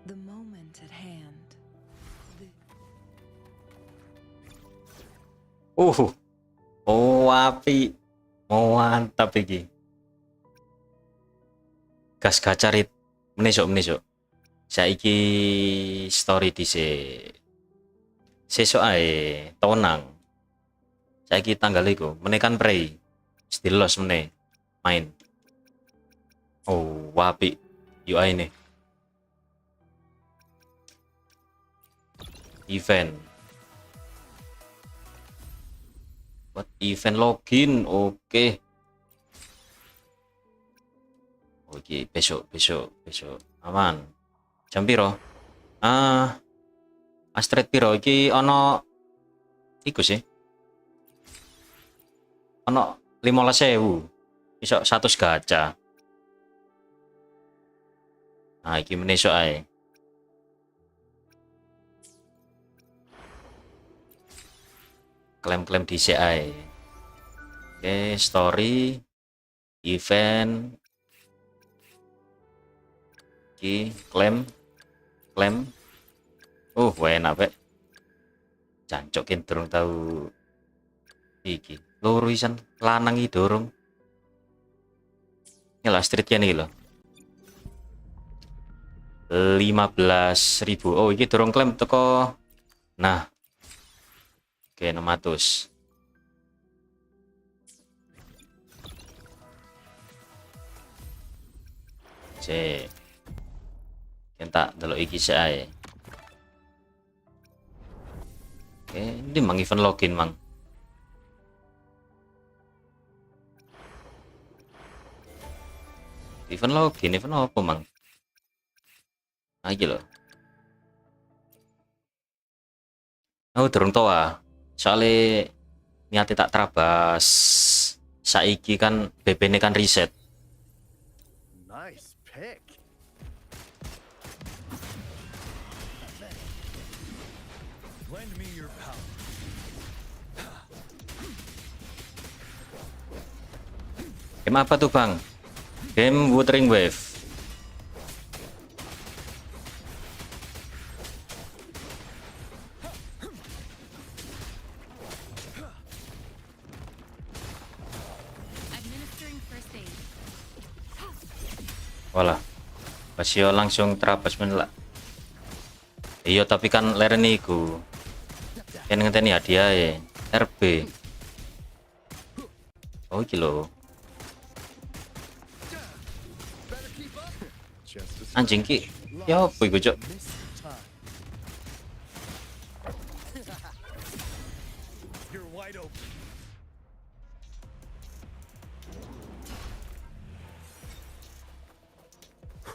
The moment at hand. Oh, api. Mantap iki. Gas gacarit menesuk. Saiki story dhisik. Sesuk ae tonang. Saiki tanggal iku menekan prei. Stilos meneh main. Oh, wapi. Yuk ae nih. Event. Buat event login, oke. Oke, besok. Aman. Jam piro? Astrid piro iki ono iku sih. Ono 15.000. Iso 100 gacha. Nah, iki menesuk ae. Klaim-klaim dhisik ae. Oke, story, event. Iki klaim. Enak pek. Jancuk ki durung tau iki. Loro isan lanang iki durung. Ini lah street iki lho. 15.000. Oh, iki durung klaim teko. Nah. Oke, 600. Cek. Kita delok iki sik ae. Oke, ini mang event login mang. Event apa mang? Nah, iki lho. Oh, durung ToA. Soalnya niate tak terabas. Saiki kan BP ini kan reset. Nice pick. Lend me your power. Game apa tuh bang? Game Wuthering Wave. Walah, Basio langsung terabas menelak. Iya tapi kan leren iku. Yang ngenteni hadiah ya, RB. Oh iki lho. Anjing ki. Ya apa iku, Cok? You're wide open.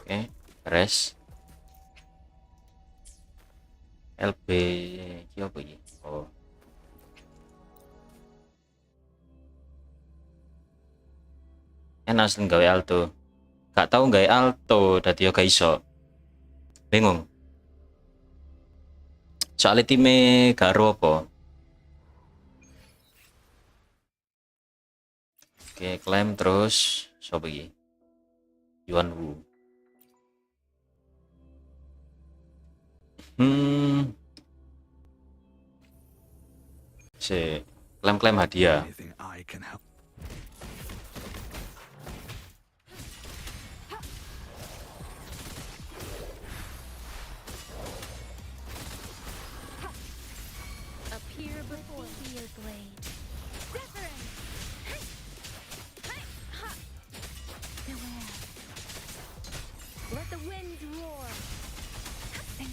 Oke, res. LB iki apa iki? Oh. Enak sing gawe alto. Gak tau gawe alto dadi yo gak iso. Bingung. Soalnya time garo apa? Oke, klaim terus sopo iki? Yuan Wu. Si klaim hadiah. Anything I can help. Appear before me, your blade. Severin! Beware. Let the winds roar.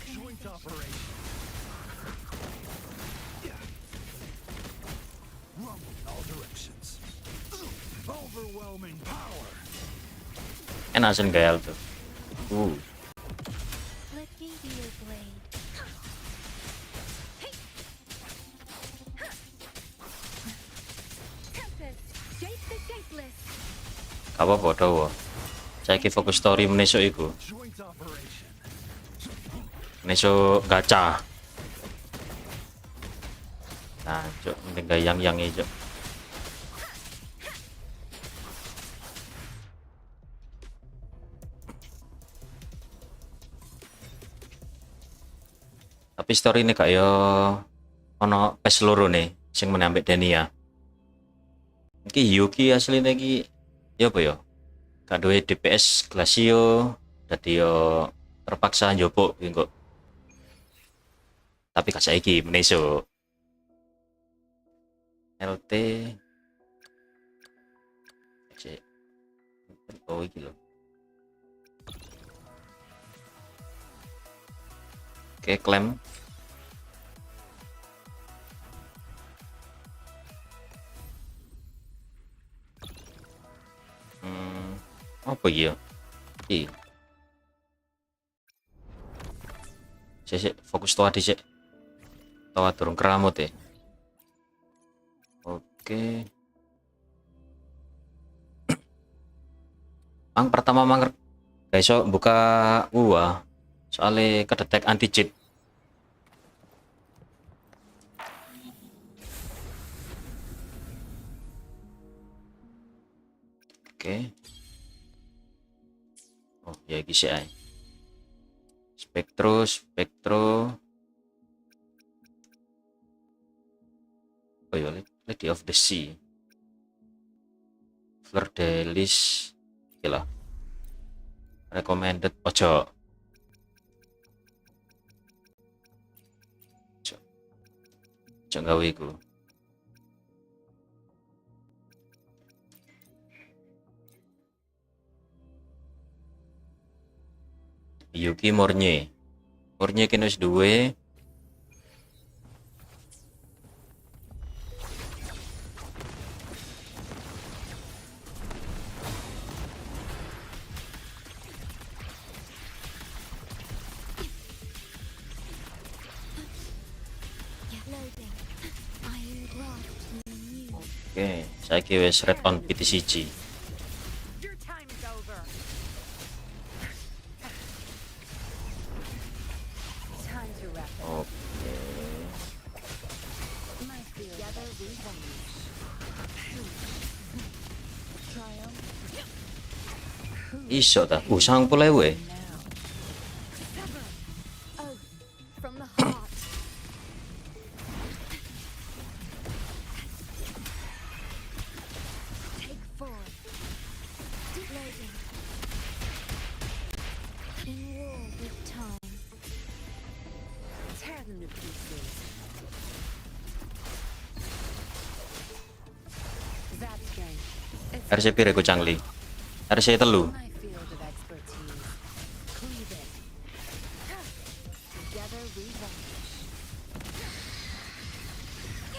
Joint operation. Rumble in all directions. Overwhelming power. Enak sing gawe alto. Let me be your blade. Tempest, shape the shapeless. Apa podo. Saiki fokus story menesuk iku. Joint operation. Menesuk gacha. Nah, Cok, mending gawe yang ijo. Tapi story ini kayak ono pes loro nih sing meneh ambek Denia. Iki Yuki asline iki ya apa ya? Gak duwe DPS Glacio dadi yo terpaksa njopok iki kok. Tapi gak saiki meneso. LT cek. Oh iki lho. Oke, klaim. Apa ya? Sik fokus ToA dhisik. ToA durung keramut ya. Oke. Mang pertama mang guys buka WuWa soalnya kedetek anti cheat. Oke. Oh ya iki sih ae. Spektro. Oh ya, Lady of the Sea. Fleur de Lis. Gila. Recommended ojo. Ojo gawe iku. Yuki Mornye kene wis duwe. Loading. Iron graft new. Oke, saiki wis red on PT1. Your time is over. Time to wrap it. Oke. My field. Together we vanish. Triumph. Iso ta? 90.000 ya? Now. Oh, from the heart. Take 4. Loading. In war with time. Tear them to pieces. That strength. RC pire ku Changli? RC telu. My field of expertise. Cleave it. Together we vanish.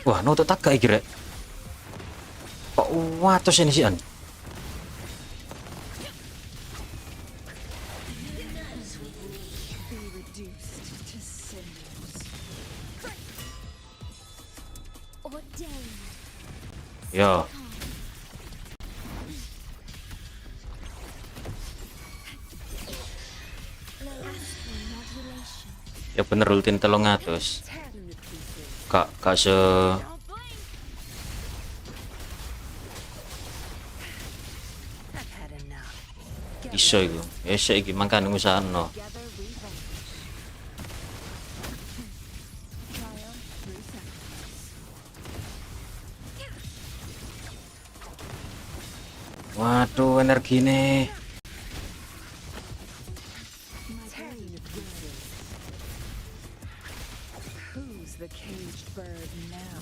Wah, nutut tak iki rek. Kok watus ini sih an? Be reduced to cinders. Ordained. Yo, Astral modulation. ya bener ultin 300. Tear them to pieces. Kak se Don't blink. I've had enough. iso iku. Ya iso iki mangkane ngusahano. Together we vanish. Triumph through sacrifice. Waduh, energine. Tear them to pieces. Who's the caged bird now?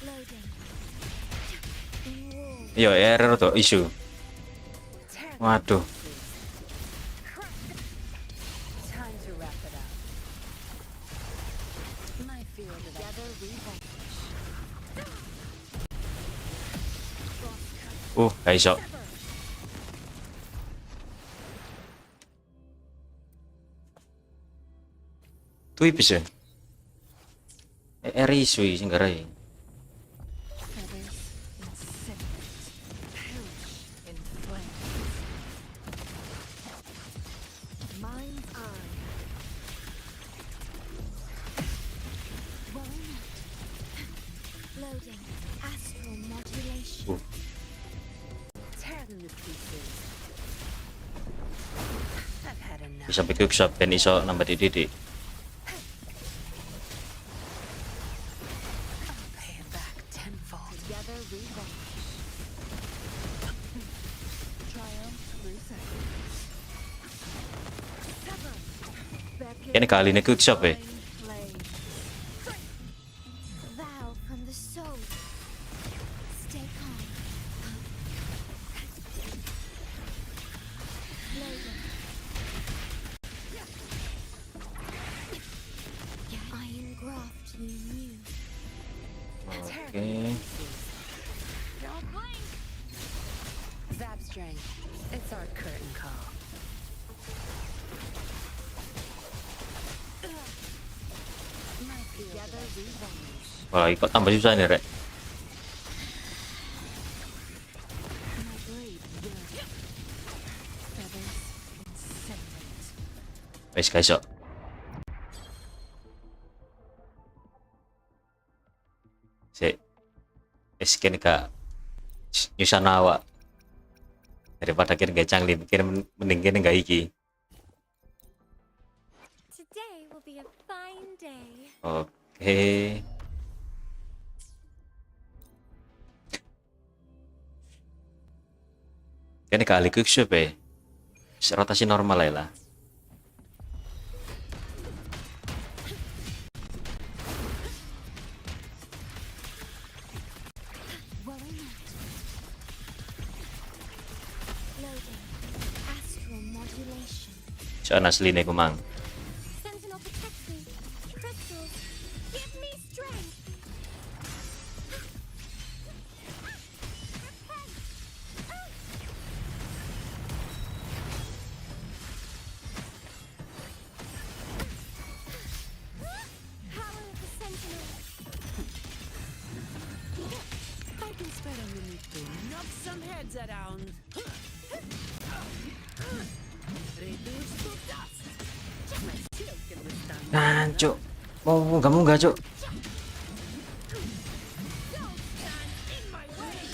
Loading. In war. Yo, error tuh isu. Tear them Waduh. to pieces. Time to wrap it up. My field together we vanish. Gak iso. Tuh bisa. Isu sing garai. Feathers incinerate. Perish in flames. Mind's eye. Loading. Astral modulation. bisa quick shot ben iso nambah didik. Pay it back tenfold. Together we vanish. Triumph through seconds. Sever. Beckon Ini kali ini quick shot flame. Vow from the soul. Stay calm. Loading. Iron graft you knew. Oke. Don't blink. Zap strength. It's our curtain call. Together we vanish. Wah, kok tambah susah nih, Rek. My blade burns. Feathers incinerate. Wes guys, yuk. Kini kak nyusah awak daripada kini gak canglim, kini mending kini gak iki. Today will be a fine day. Oke. Kini kali quick shot ya, rotasi normal ya lah. Worry not. Loading. Astral modulation. Soal asli nih kumang. Sentinel protect me. Crystals, give me strength. Power of the sentinel. I can spread underneath to knock some heads around. Reduce to dust. My shield can withstand more Nah, than cuk. Mau munggah cuk. Don't stand in my way.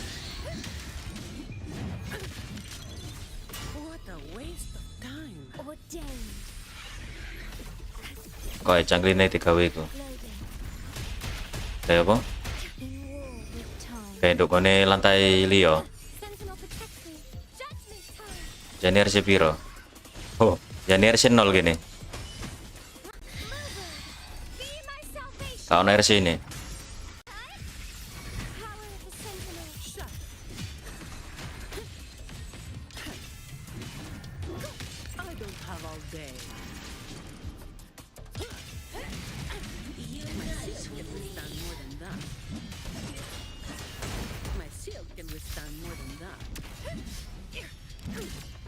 What a waste of time. Ordained. Kok cangline digawe iku. Loading. Kayak apa? In war with time. Kayak dukone lantai liyo. Sentinel protect me. Judgment time. Jani RC piro? Oh, Jani RC 0 gini. Be my salvation. Kau RC ini. Power of the sentinel. Shut. I don't have all day. My shield can withstand more than that.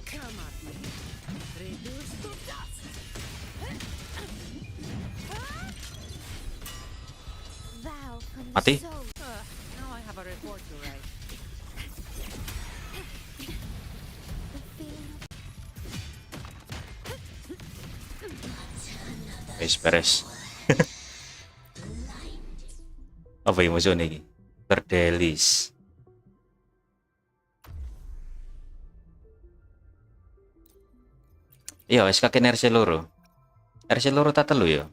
Come at me. Reduce to dust. Vow from the Mati? soul. Now I have a report to write. The feeling of Wes beres. Apa yang musuh nih? Terdelis. Iya, wes kakek RC loro. RC loro tak telu ya?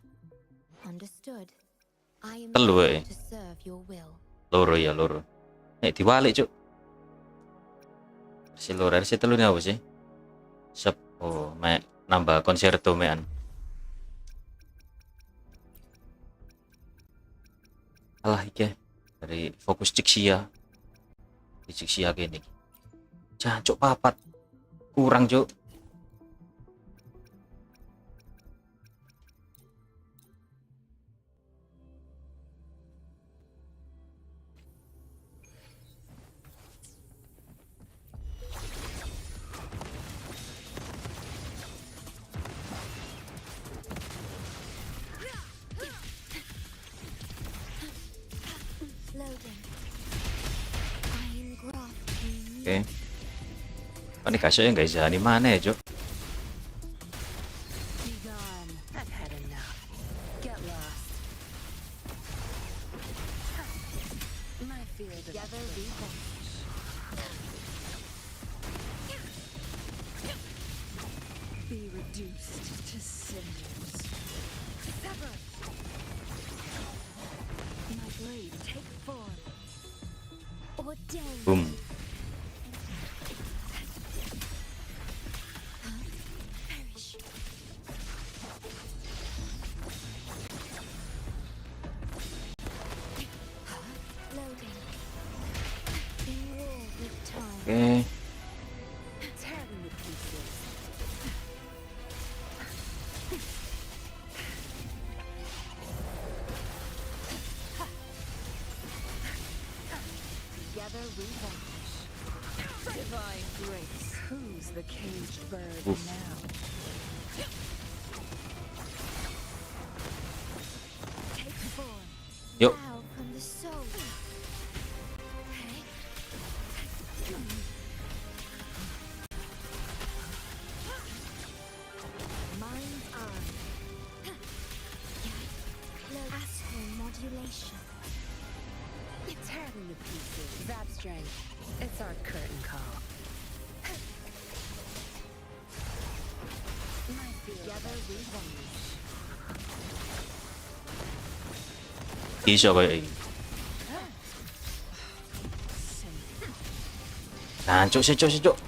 understood. I am Telu here eh. to serve your will. Loro ya, loro. Diwalik, Cuk. RC loro, RC telu ini apa sih? Sep, oh, nambah konserto mean. Alah iki dari fokus Cixia. Di Cixia gini. Jancuk papat. Kurang, Cuk. Loading. Iron graft you knew. Oke. Oh, ini kasihnya nggak bisa di mana ya, Cuk? Be gone. I've had enough. Get lost. My field of together we vanish. Be reduced to cinders. Sever. My blade take form. Ordained. Boom. Perish. Loading. In war with time. Oke. Tear them to pieces. Together we vanish. Divine grace. Who's the caged bird Oof. now? Take form. Yo. Now from the soul. Mind's eye. Astral modulation. Tear them to pieces. That strength. It's our curtain call. My field. Together we vanish. Iso kayak iki. Nah, cuk.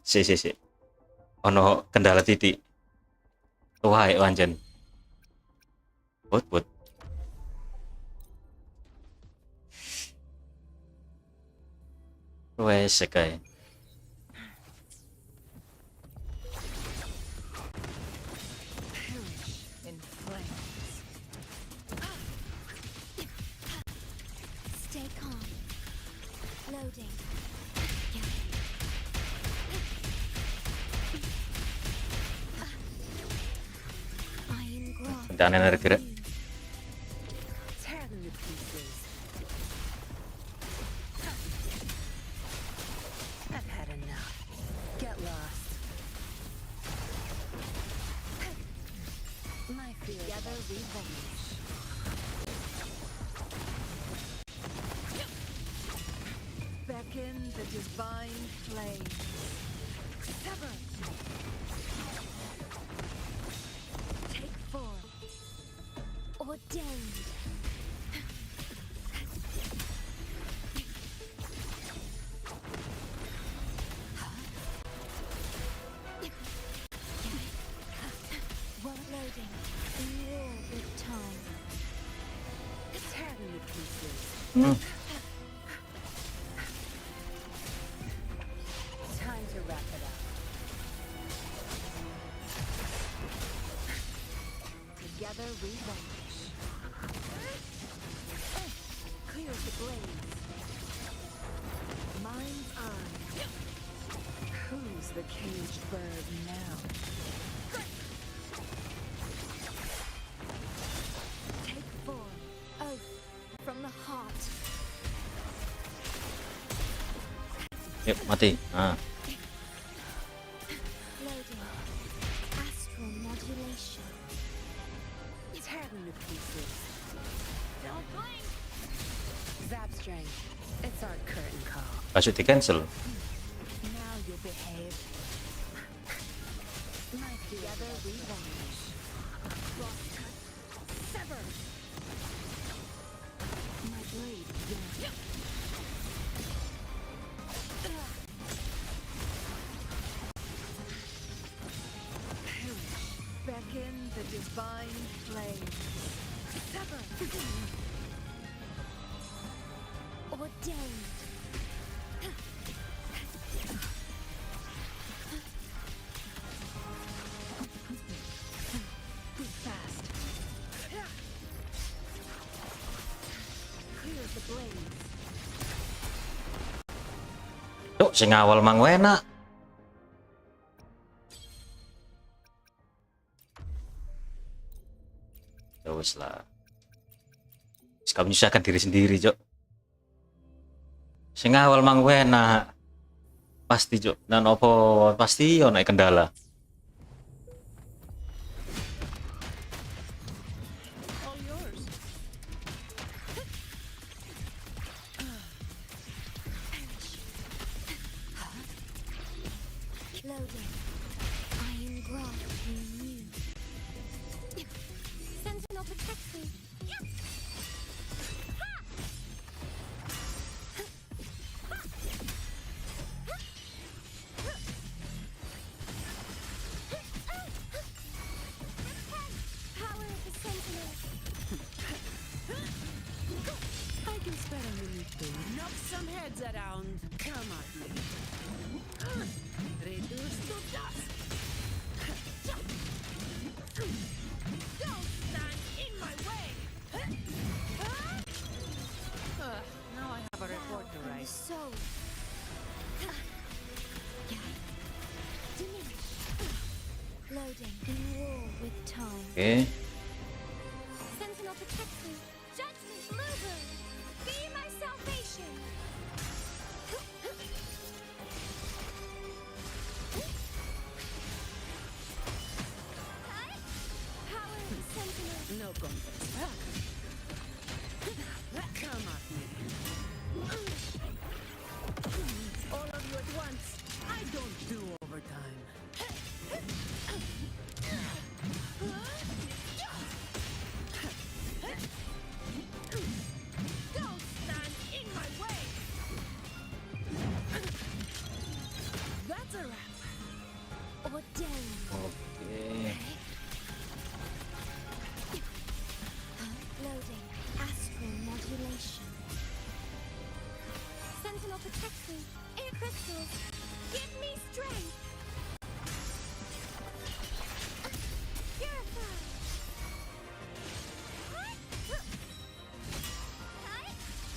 Si. Ono kendala titik. Wah, wancen. But. Wes kae. Perish in flames. Stay calm. Loading. Iron grasp. Dan energi rek. Tear them to pieces. I've had enough. Get lost. My field. Together we vanish. Beckon the divine flame. Sever. Take form. Ordained. Loading. In war with time. Tear them to pieces. Time to wrap it up. Together we vanish. Clear the blaze. Mind's eye. Who's the caged bird now? Take form. Oath from the heart. Yuk, mati. Ah. Loading. Astral modulation. Tear them to pieces. Don't blink. Zap strength. It's our curtain call. Langsung di cancel. Divine flame. Sever. Ordained. Fast. Clear the blaze. Cuk, sing awal mang enak. Ya wis lah. Kamu menyusahkan diri sendiri, Cuk. Sing awal mang enak. Pasti, Cuk. Dan opo pasti ono kendala. All yours. Loading. Iron graft renew. Sentinel protects me. Power of the sentinel. I can spread underneath the knock some heads around. Come at me. Reduce to dust. Don't stand in my way. Now I have a report to From the write. soul. Diminish. Loading. In war with time. Oke. Sentinel protects me. Judgment mover. Be my salvation. Power of the sentinel. No contest. Come at me. All of you at once. I don't do overtime. Don't stand in my way. That's a wrap. Ordained. Oke. Loading. Astral modulation. Sentinel protects me. Air crystals. Give me strength. Purify.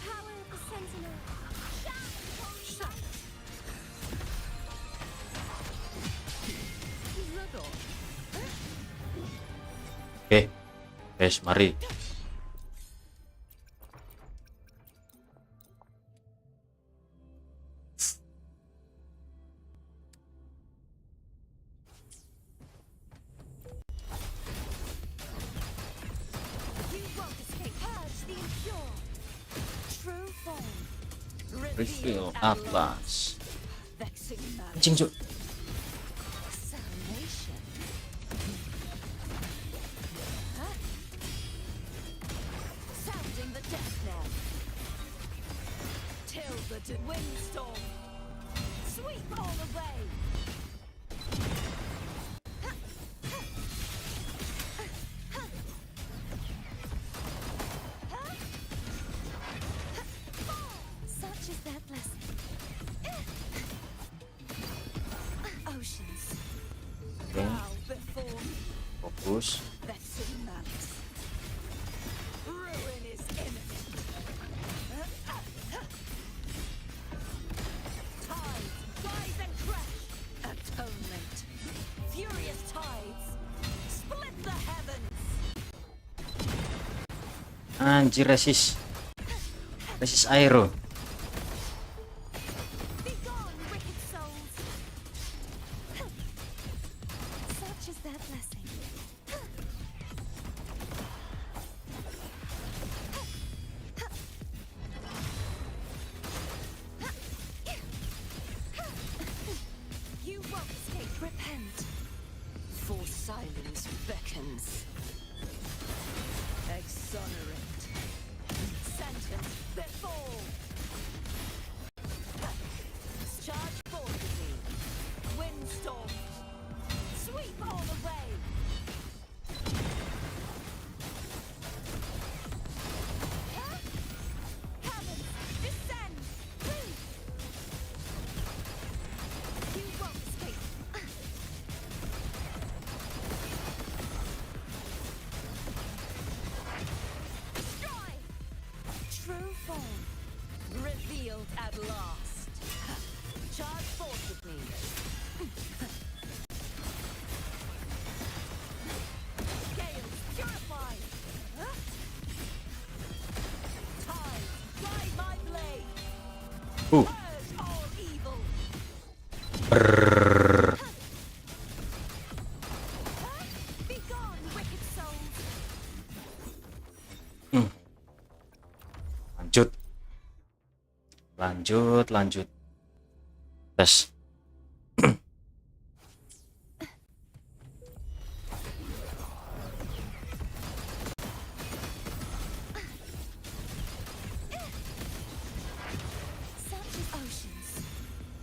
Power of the sentinel. Shut. Is that all? Oke. Guys, mari. You won't escape. Purge the impure. True form. Reveal Atlas. Vexing man. Anjing, Cuk. Salvation. Sounding the death knell. Till the windstorm. Sweep all away. Such is their blessing. Oceans. Oke. Bow before me. Fokus. Vexing malice. Ruin is imminent. Tides, rise and crash. Atonement. Furious tides. Split the heavens. Anjir, resist. Resist aero. Be gone, wicked souls. Such is their blessing. You won't escape. Repent. For silence beckons. Exonerate. Sentence before. Brrrr. Be gone, wicked souls. Lanjut. Tes. Such as oceans.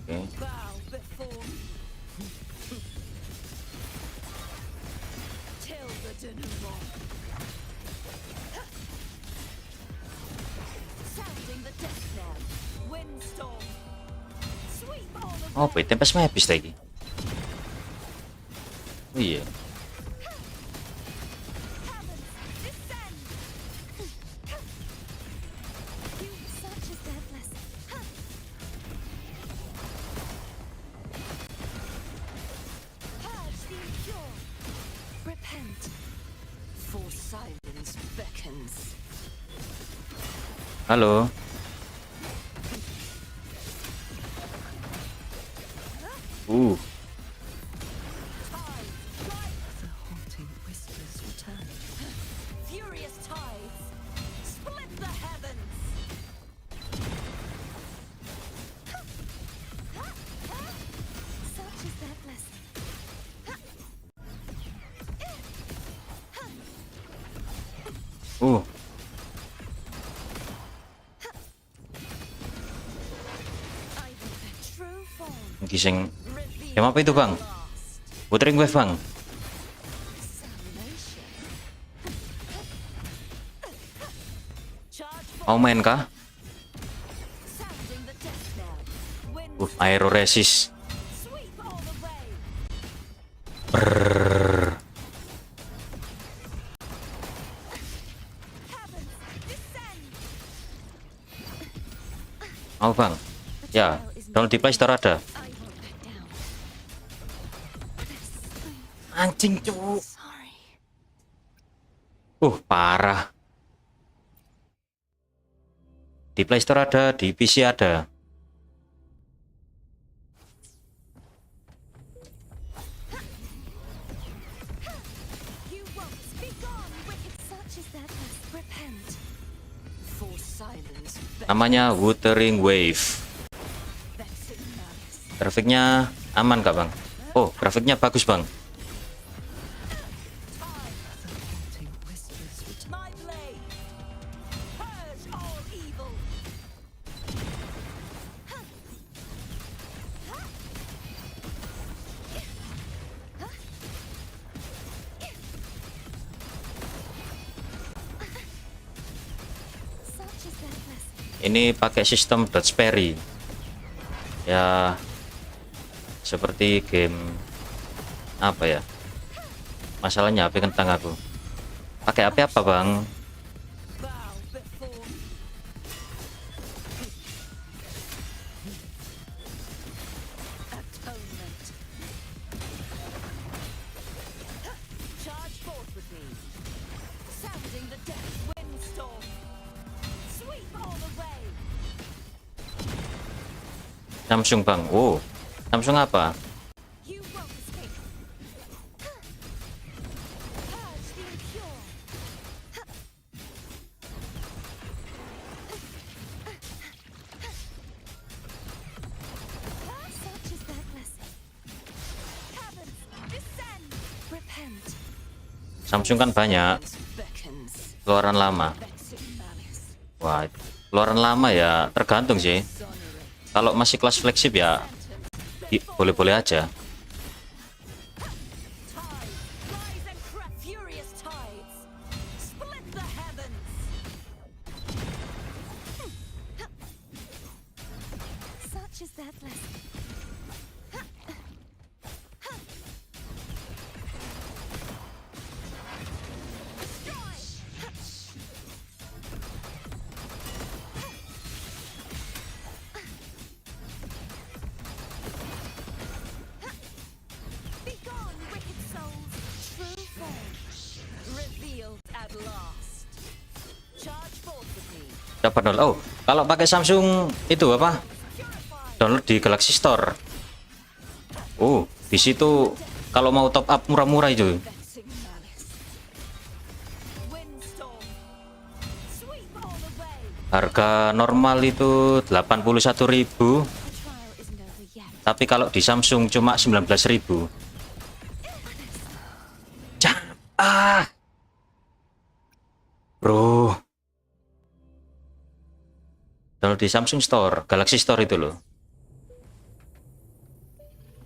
Oke. Bow before me. Till the denouement. Sounding the death knell. Windstorm. Sweep all the Oh, tempest habis lagi. Oh iya. heavens. Descend. You such as their blessing. Purge the impure. Repent. For silence beckons. Halo. The haunting whispers return. Furious tides. Split the heavens. Such as their blessing. I the True form. Gising. reveal Jam apa itu, Bang? last. Wuthering Wave, Bang. Salvation. Charge Mau forward. main kah? Sounding the death knell. Wind Aero resist. sweep all the way. Brrrr. Heavens. Descend. Mau, Bang? Ya, download di Play Store ada. I won't back down. Anjing, cu. Sorry. Parah. Di Play Store ada, di PC ada. You won't. Be gone, wicked. Such as their blessing. Repent. For silence Namanya Wuthering Wave. beckons in malice. Grafiknya aman kak, Bang? Oh, grafiknya bagus, Bang. Haunting whispers return. My blade. Purge all evil. Such as their blessing. Ini pakai sistem dodge parry. Ya, seperti game apa ya? Masalahnya HP kentang aku. Pakai HP apa, Bang? Bow before me. Atonement. Charge forth with me. Sounding the death windstorm. Sweep all the way. Samsung, Bang. Oh, Samsung apa? You won't escape. Purge the impure. Such is their blessing. Heavens, descend. Repent. Samsung kan banyak Beckons. keluaran lama. Becks in malice. Wah, keluaran lama ya tergantung sih. Exonerate. Kalau masih kelas flagship ya boleh-boleh aja. Tides, rise and crack. Furious tides. Split the heavens. Such is their blessing. Be gone, wicked souls. True form. Revealed at last. Charge forth with me. Coba download. Oh, kalau pakai Samsung itu apa? Purified. Download di Galaxy Store. Oh, di situ kalau mau top up murah-murah itu. Vexing malice. Windstorm. Sweep all the way. Harga normal itu 81.000, The trial isn't over yet. tapi kalau di Samsung cuma 19.000. Bro. Kalau di Samsung Store, Galaxy Store itu loh.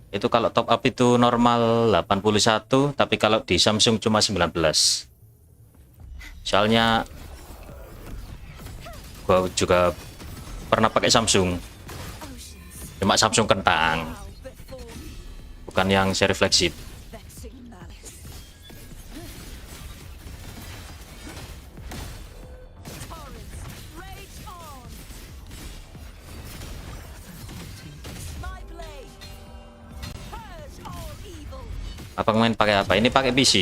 Itu kalau top up itu normal 81, tapi kalau di Samsung cuma 19. Soalnya gua juga pernah pakai Samsung, Oceans. cuma Samsung kentang, Bow before me. bukan yang seri flagship. Vexing malice. Torrents. Rage on. My blade. Purge all evil. Abang main pakai apa? Ini pakai PC.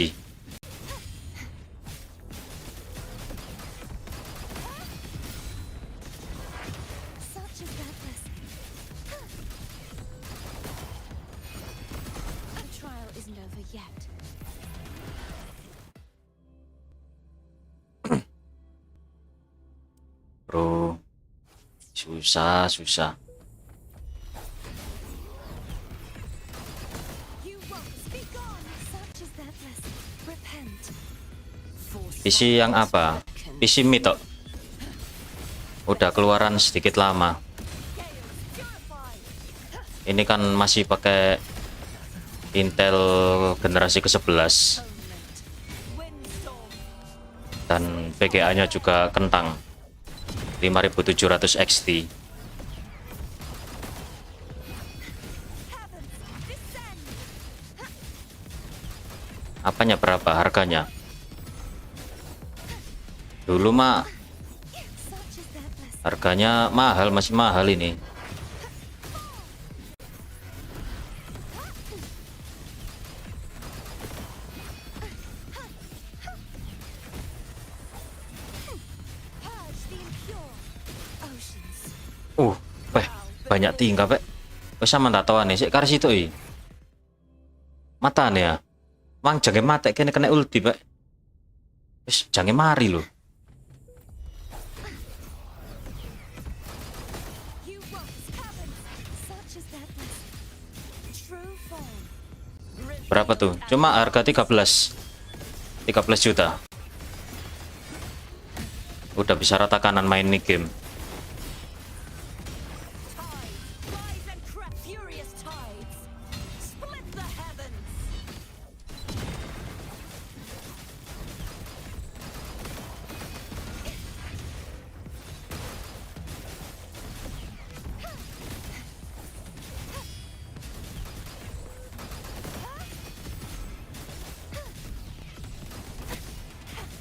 Such is that blessing. The trial isn't over yet. Bro, susah. You won't be gone. Such is that blessing. Repent. PC yang apa? PC mid tok. Udah keluaran sedikit lama. Ini kan masih pakai Intel generasi ke-11 Windstorm. dan VGA-nya juga kentang 5700 XT. Apanya berapa harganya? Dulu mah Such is that blessing. harganya mahal, masih mahal ini. Purge the impure. Oceans. Weh, banyak tinggal, Pak. Wes sama tak tahu nih, sik karo situ iki. Matane ya. Mang jange mate kene kena ulti, Pak. Wis jange mari lho. You won't heaven. Such is that blessing. True form. Berapa tuh? Cuma harga 13 juta. Udah bisa rata kanan main nih game. Tides. Rise and crack. Furious tides. Split the heavens.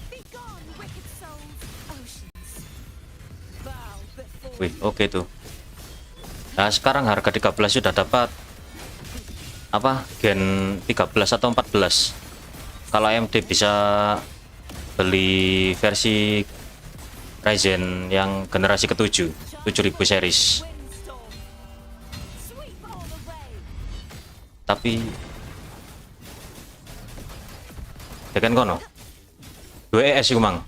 Be gone, wicked souls. Oceans. Bow before Wih, oke tuh. Nah, sekarang harga 13 sudah dapat apa? Gen 13 atau 14. Kalau AMD bisa beli versi Ryzen yang generasi ke-7, 7000 series. Windstorm. Sweep all the way. Tapi tekan kono 2 ES iku mang.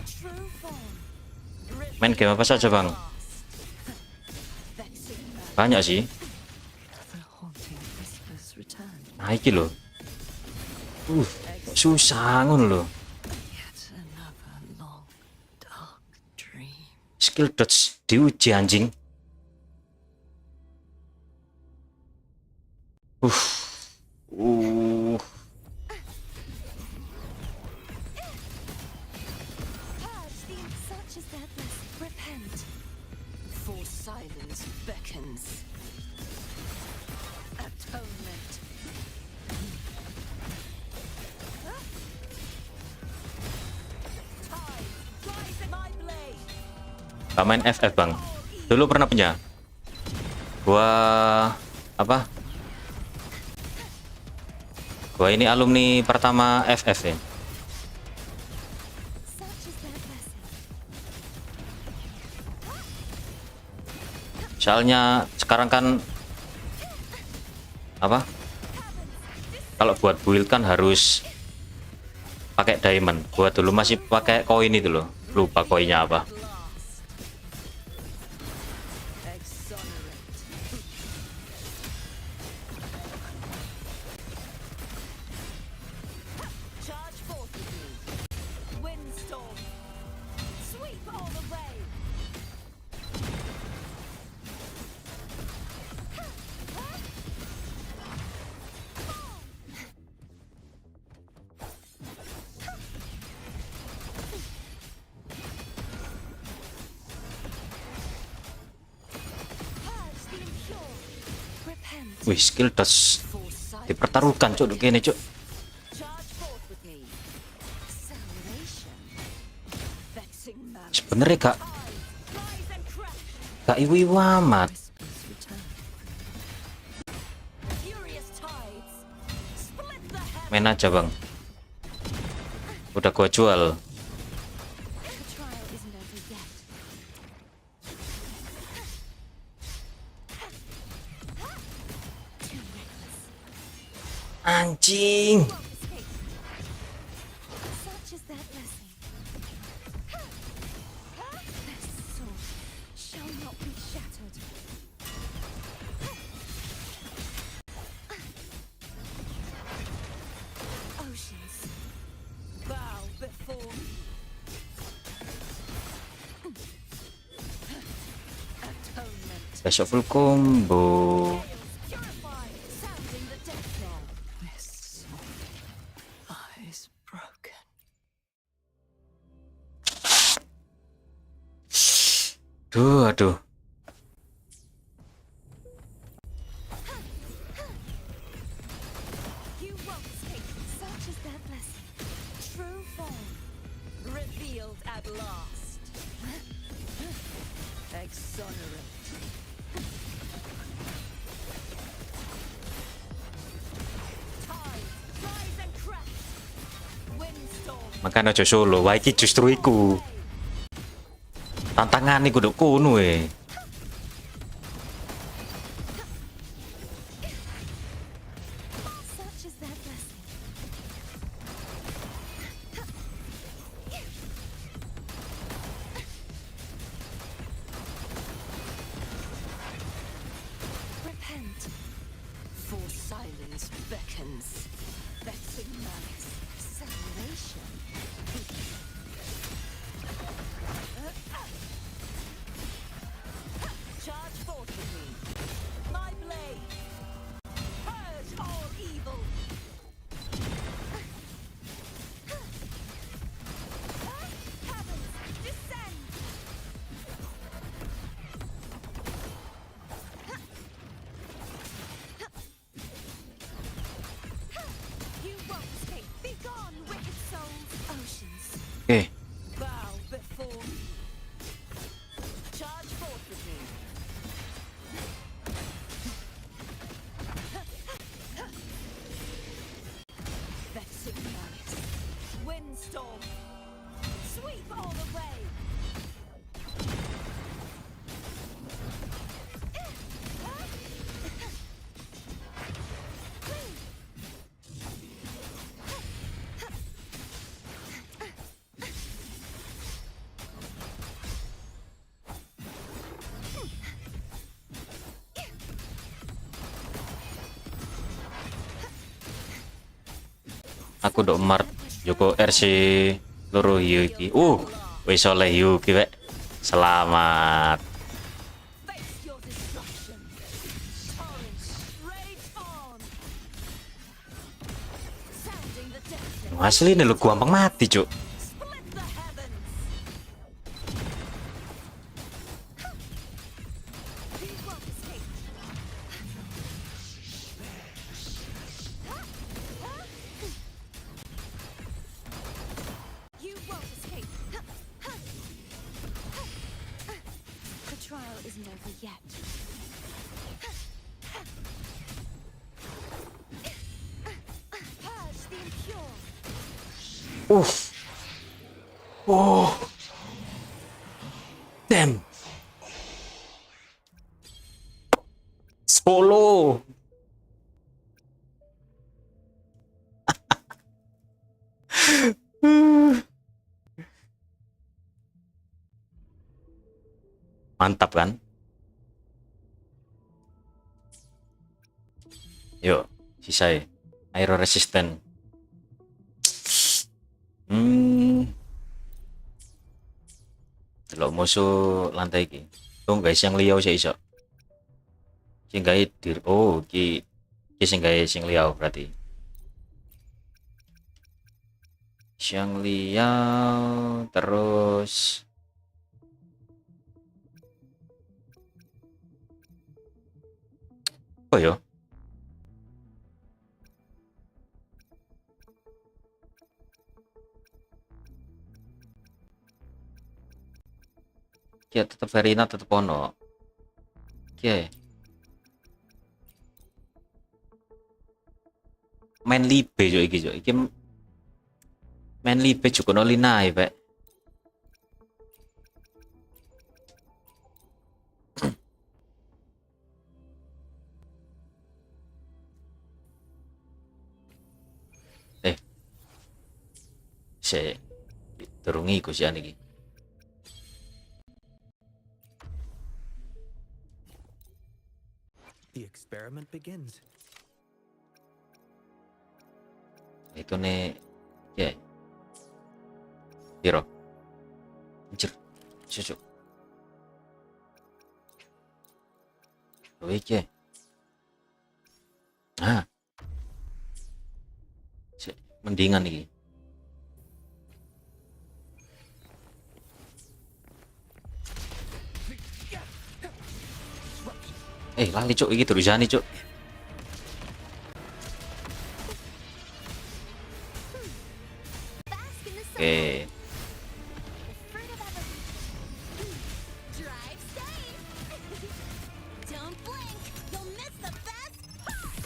True form. Main game apa saja bang? Vexing malice. Banyak sih. The haunting whispers return. Nah iki lho. Susah ngono lho. Yet another long, dark dream. Skill dodge diuji anjing. Uh. Purge the such is that blessing. Repent. For silence beckons. Atonement. Tide. Rise in my blade. Gak main FF bang. Dulu pernah punya. Gua apa? Gua ini alumni pertama FF ya. Such is their blessing. Soalnya sekarang kan apa? Kalau buat build kan harus pakai diamond. Gua dulu masih pakai koin itu loh. Lupa koinnya apa. Charge forth with me. Windstorm. Sweep all the way. Purge the impure. Repent. Wih, skill dodge Foresight. dipertaruhkan cuk gini cuk. Charge forth with me. Acceleration. Vexing malice. Sebenarnya gak Rise and crash. iwu-iwu amat. Whispers return. Furious tides. Split the heavens. Main aja bang. Udah gua jual. The trial isn't over yet. Too reckless. Anjing. Won't escape. Such is their blessing. Their sword shall not be shattered. Oceans. Bow before me. Atonement. Besok full combo. Purify. Sounding the death knell. This soul lies broken. Duh, aduh. You won't escape. Such is their blessing. True form. Revealed at last. Exonerate. Tide, rise and crash. Windstorm. Makanya aja solo. Wah iki justru iku. Tantangan iku kudu kuno Such is their blessing. Repent. For silence beckons. Vexing malice. Acceleration. Charge forth with me. My blade. Purge all evil. Heavens, descend. You won't escape. Be gone, wicked souls. Oceans. Oke. Bow before me. Charge forth with me. Vexing malice. Windstorm. Sweep all the way. Aku dok mart Joko RC loro hiu iki. Wis oleh hiu iki wek. Selamat. Face your destruction. Torrent, rage on. Sounding the death knell. Asli nih lu gampang mati cuk. Split the heavens. You won't escape. You won't escape. The trial isn't over yet. Oh, damn. Solo. Mantap kan? Yuk, sisa aero resistant. Delok musuh lantai iki. Tuh guys yang liau sih iso. Sing gawe ki sing gawe sing liau berarti. Yang liau terus oh yo. Ya tetep Verina tetep ono. Oke. Main libe jo iki jo. Iki main libe juga no linai, Pak. Se turungi iku sian iki. The experiment begins. Itu nih ya. Piro. Anjir. Cucuk. Oke. Ah. Mendingan nih. Lali cuk iki terusane cuk. Oke. Don't blink, you'll miss the best part.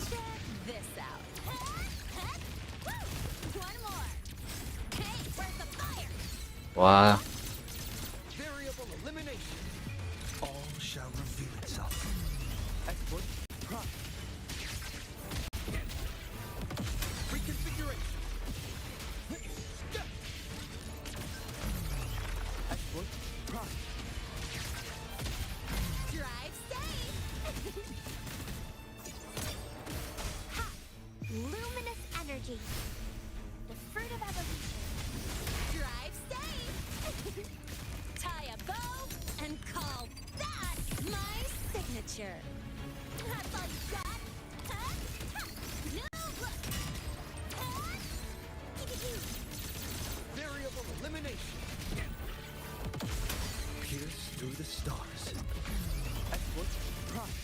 Check this out. One more. Hey, where's the fire? Wah, Variable elimination. All shall reveal itself. Export prime. Reconfiguration. Export prime. Drive safe. Ha! Luminous energy. The fruit of evolution. Drive safe. Tie a bow and call that my signature. That's all you got? Huh? Ha! No look. Huh? Variable elimination. Pierce through the stars. Export prime.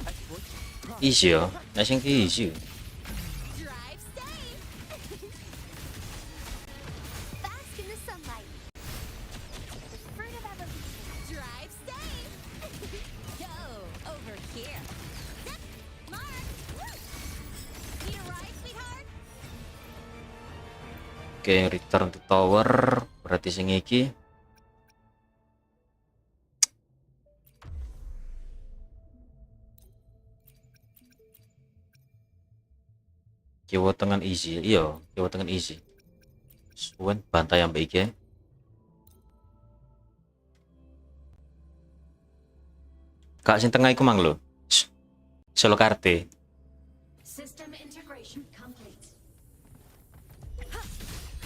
Export prime. easy yo. Nek sing ki easy. Drive safe. Bask in the sunlight. The fruit of evolution. Drive safe. Go over here. Zip. Mark. Woo. Need a ride, sweetheart? Oke, return to tower berarti sing iki. Kiwa tengen easy. Iya, kiwa tengen easy. Suwen bantai ambek iki. Kak sing tengah iku mang lho. Solo karte. System integration complete.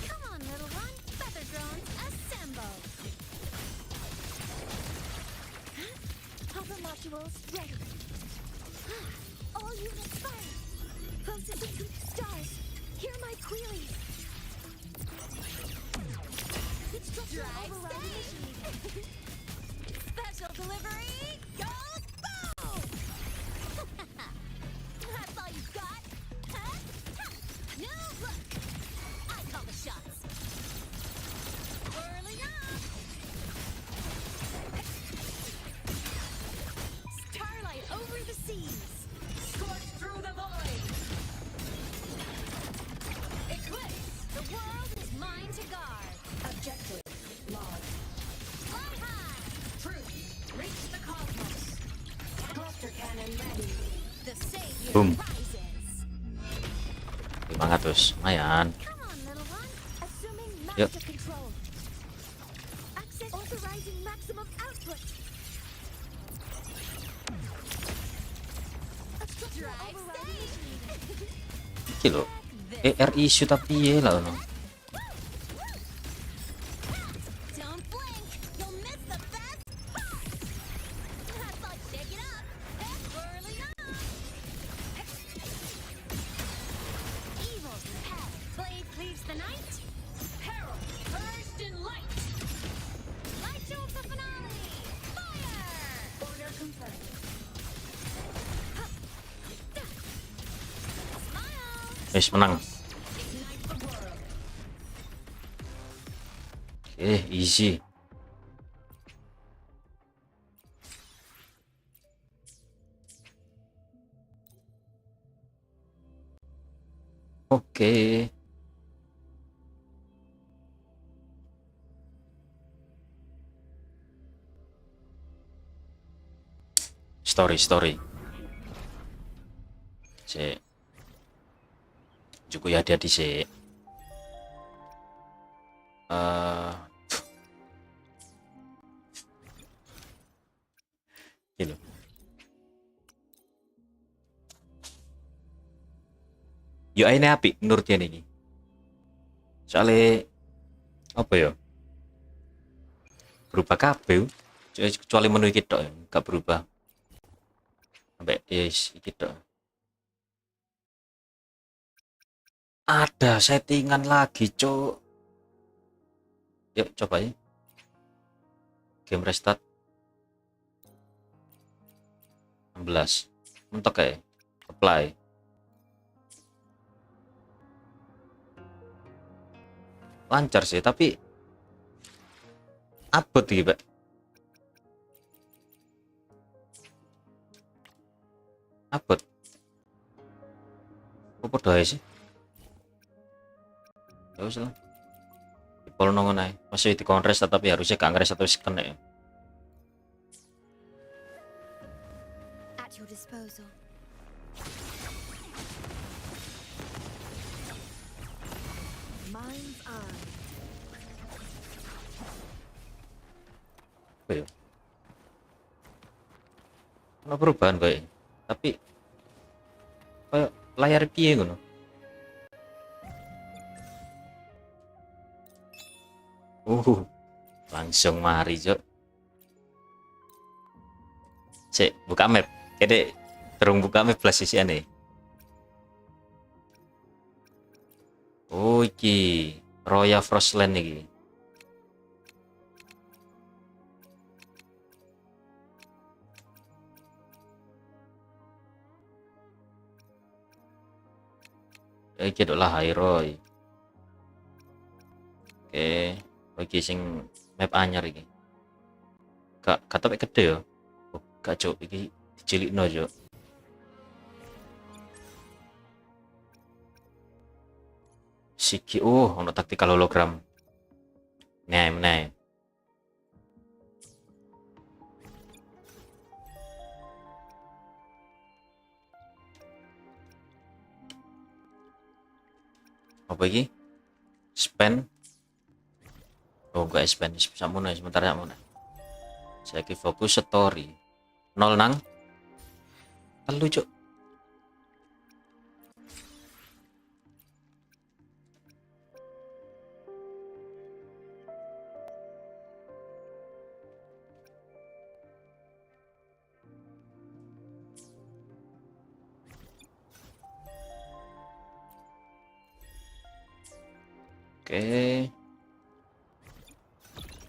Come on, little one. Feather drones, assemble. Hover modules ready. All units fire. Processing stars. Hear my queries. Structure override initiated. Special delivery. Go boom! That's all you got? Huh? No look. I call the shots. Whirling up. Mine to guard. Objective lost. Fly high. Truth, reach the cosmos. Cluster cannon ready. The savior Boom. rises. 500 lumayan. Come on, little one. Assuming Yep. master control. Access authorizing maximum output. Drive safe. Iki lho. RI isu tapi ya lah no. Don't blink. You'll miss the best part. That's like shake it up. And whirly up. Evil's repelled. Blade cleaves the night. Herald, first in light. Light shows the finale. Fire. Order confirmed. Smile. Wes menang. Ignite the world. Easy. Oke. Story. Cek. Juga ya hati-hati sih. Gitu. Yo ini api menurutnya ini. Soalnya apa ya? Berubah kabel, kecuali menu kita nggak berubah. Sampai yes kita. Ada settingan lagi, Cok. Yuk coba ya. Game restart. 16. Mentok ya. Apply. Lancar sih, tapi abot iki, Pak. Abot. Apa doa sih? Ya wis lah. Dipol nongon ae. Masih di kongres tapi harusnya gak ngres atau wis kena ya. At your disposal. Mind's eye. Apa ya? Ono perubahan kayak. Tapi kayak layar piye ngono. Langsung mari, Cok. Cek, buka map. Kede terung buka map plus isiane. Oh, iki Royal Frostland iki. Iki adalah Hyrule. Oke, iki sing map anyar iki. Gak kata gede ya. Oh, gak Cuk, iki dicilikno, Cuk. Siki ono taktikal hologram. Nah. Apa iki? Spend. Oh, enggak spend. Samono sebentar samono. Saya fokus story. 0 nang. Telu, Cuk. Oke.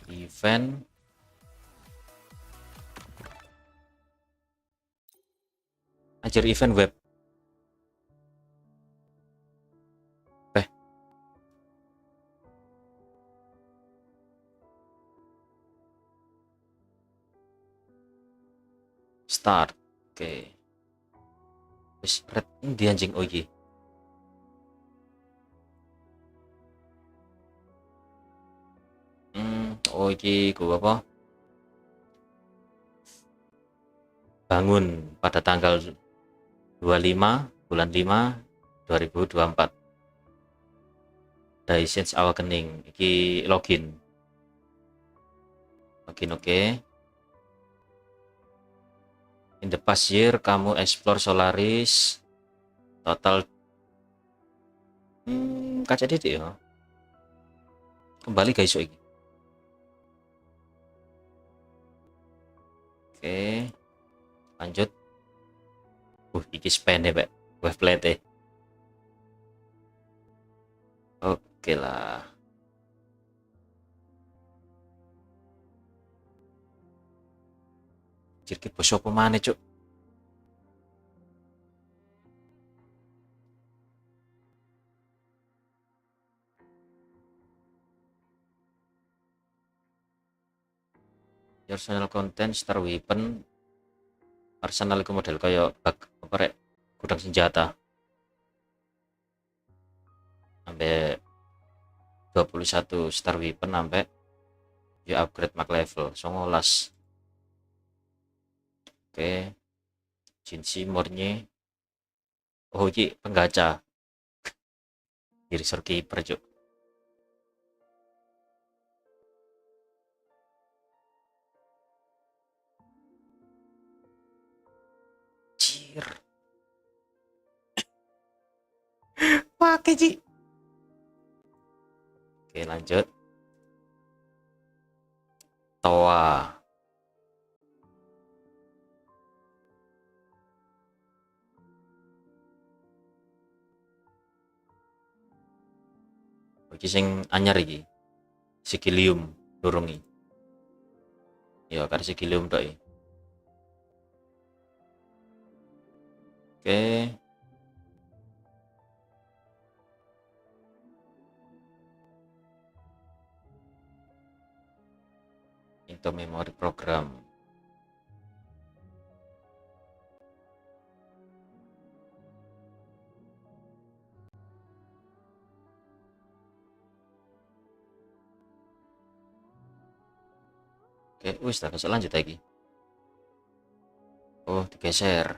Event. Ajar event web. Start. Oke. Wis red ndi anjing oh iki. Oh iki gua apa? Bangun pada tanggal 25 bulan 5 2024. Dari Sense Awakening iki login. Oke. In the past year kamu explore Solaris total kaca titik ya. Kembali guys iki. Oke. Lanjut. Iki span ya, Pak. Wave plate. Oke lah. Cirki bos apa maneh, Cuk? Your channel content star weapon arsenal iku model kayak bag apa rek gudang senjata. Sampai 21 star weapon sampai you upgrade max level 19. Oke. Jinsi mornya. Oh iki penggacha. Di resort keeper, Cuk. Cir. Pakai, Ci. Oke, lanjut. ToA. Iki sing anyar iki. Sigilium durung iki. Ya, karena sigilium tok iki. Oke. Into memory program. Oke, wis tak bisa lanjut lagi. Oh, digeser.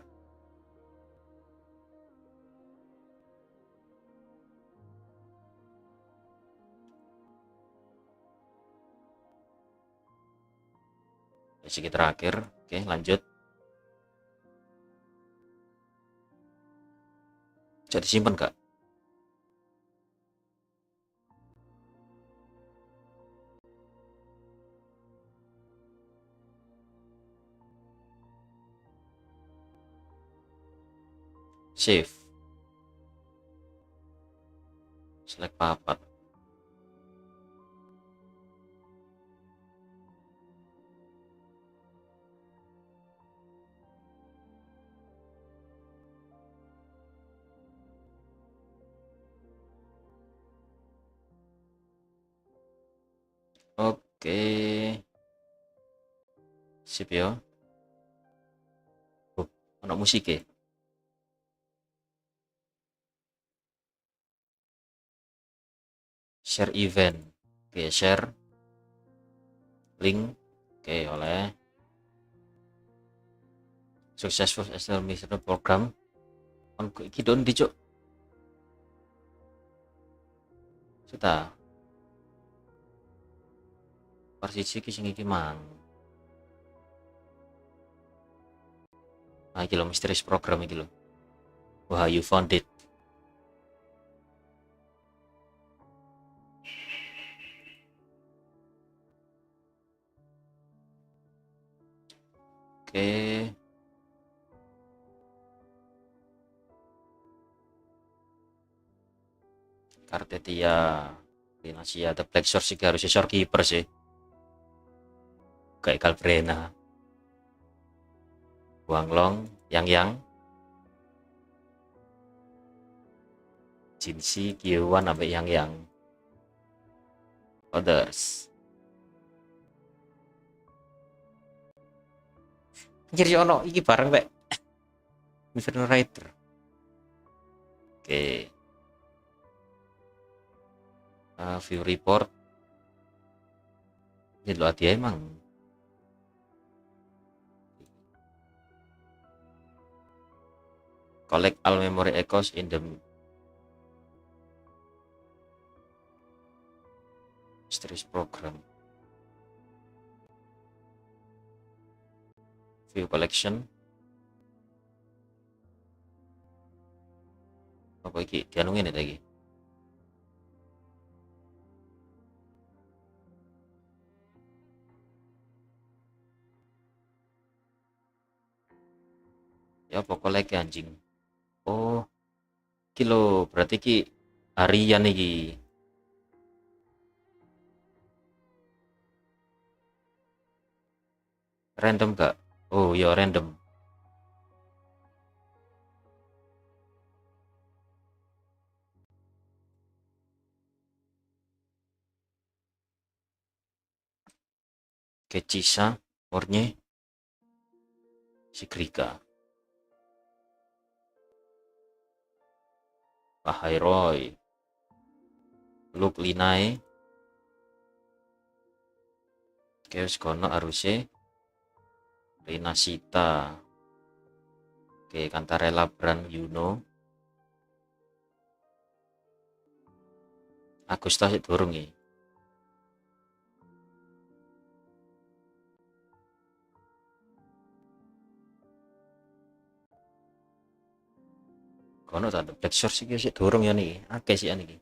Segi terakhir. Oke, lanjut. Jadi simpan, Kak. Save. Select papat. Oke. Sip ya. Ono musik ya. Share event. Oke, share link. Oke, oleh successful external mission program on iki don di, Cuk. Sudah. Persisi ki sing iki mang. Nah, iki lho misterius program iki lho. Wah, you found it. Oke. Kartetia. Dinasia The Black Source sih harusnya Shorekeeper sih. Kayak Galbrena. Wanglong, Yang. Jinsi, Kiyuan sampai Yang. Others. Jadi ono iki bareng, Pak. Inferno Rider. Oke. View report. Ini lo hati emang. Collect all memory echoes in the Stress program. View collection. Apa iki? Dianu ngene lagi. Ya apa collect anjing. Oh, kilo berarti ki harian iki. Random gak? Oh ya random. Kecisa, Ornye, Sigrika, Roy, Luke Linai, Chaos Kono Aruse, Rina Sita, Oke Kantarella Brand Yuno, Agusta sik durung ya. Kono tak Black Source iki sik durung ya nih. Akeh sih niki.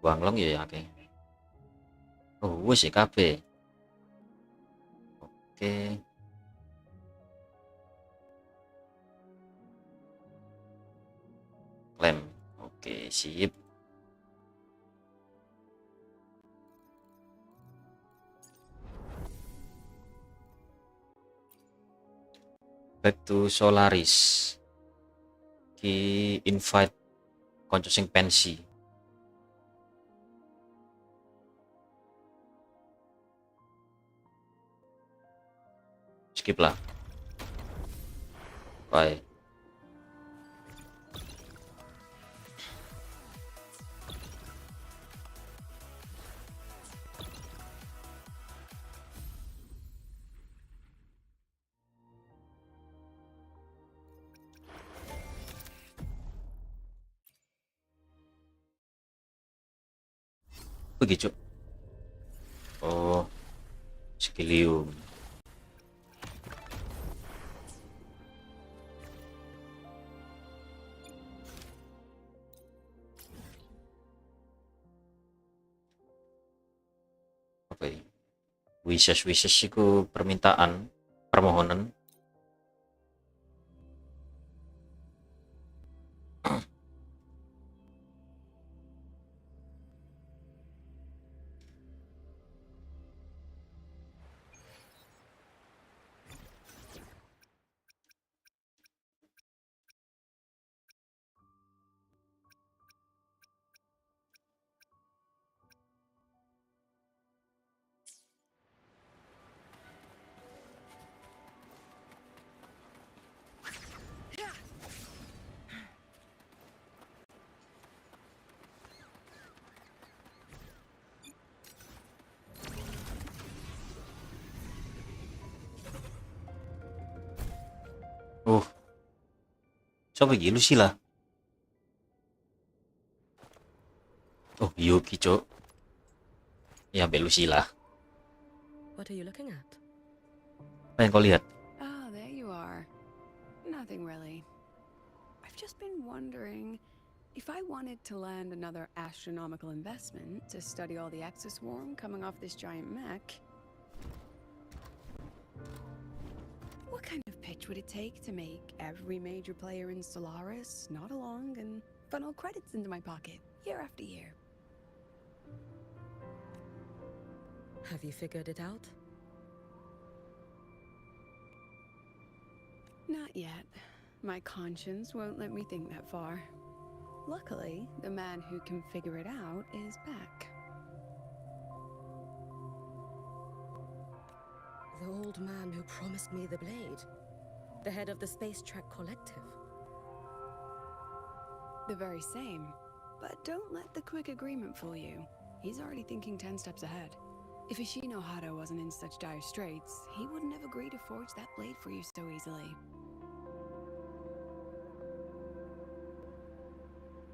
Wanglong ya akeh. Oh, wis ya kabeh. Oke. Klaim. Oke, sip. Back to Solaris. Ki invite konco sing pensi. Skip lah. Bye. Begitu. Oh, Skillium. Apa ya? Wishes iku permintaan, permohonan. Oh, siapa gitu sih lah? Oh, Yuki cok. Ya, Belusi lah. What are you looking at? Apa yang kau lihat? Oh, there you are. Nothing really. I've just been wondering if I wanted to land another astronomical investment to study all the exoswarm coming off this giant mech. What kind of pitch would it take to make every major player in Solaris nod along and funnel credits into my pocket year after year? Have you figured it out? Not yet. My conscience won't let me think that far. Luckily, the man who can figure it out is back. The old man who promised me the blade. The head of the Space Track Collective. The very same. But don't let the quick agreement fool you. He's already thinking 10 steps ahead. If Ishinohara wasn't in such dire straits, he wouldn't have agreed to forge that blade for you so easily.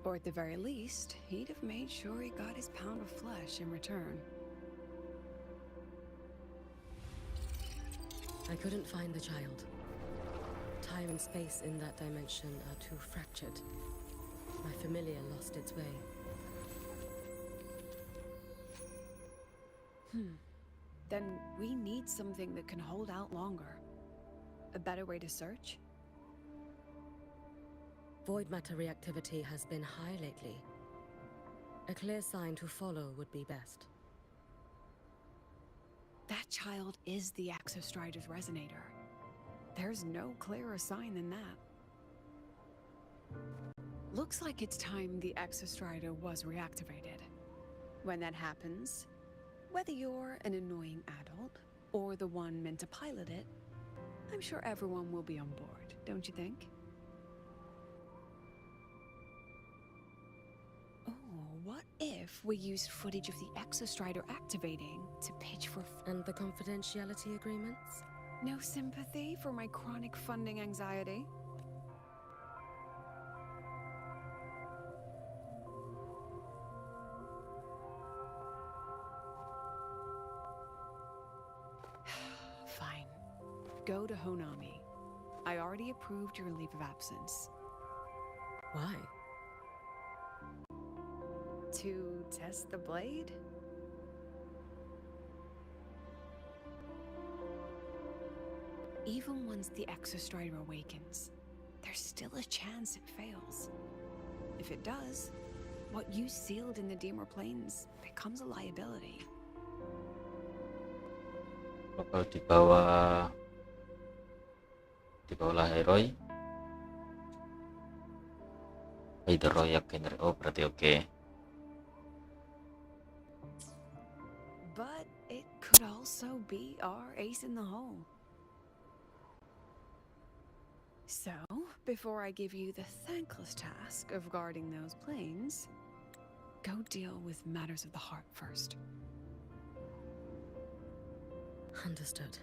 Or at the very least, he'd have made sure he got his pound of flesh in return. I couldn't find the child. Time and space in that dimension are too fractured. My familiar lost its way. Then we need something that can hold out longer. A better way to search? Void matter reactivity has been high lately. A clear sign to follow would be best. That child is the Exostrider's resonator. There's no clearer sign than that. Looks like it's time the Exostrider was reactivated. When that happens, whether you're an annoying adult or the one meant to pilot it, I'm sure everyone will be on board, don't you think? Oh, what if we used footage of the Exostrider activating to pitch for And the confidentiality agreements? no sympathy for my chronic funding anxiety? Fine. Go to Honami. I already approved your leave of absence. Why? To test the blade? Even once the Exostrider awakens, there's still a chance it fails. If it does, what you sealed in the Dimmer Plains becomes a liability. Bakal dibawa Heroi. Either Royak Henry. Oh, berarti oke. But it could also be our ace in the hole. So, before I give you the thankless task of guarding those planes, go deal with matters of the heart first. Understood.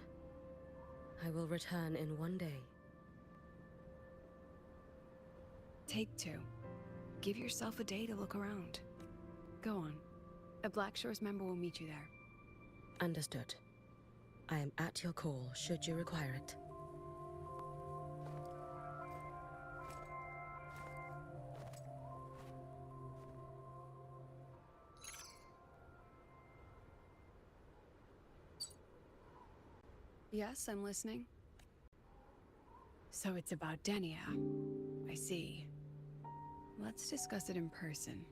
I will return in one day. Take 2. Give yourself a day to look around. Go on. A Black Shores member will meet you there. Understood. I am at your call should you require it. Yes, I'm listening. So it's about Denia. I see. Let's discuss it in person.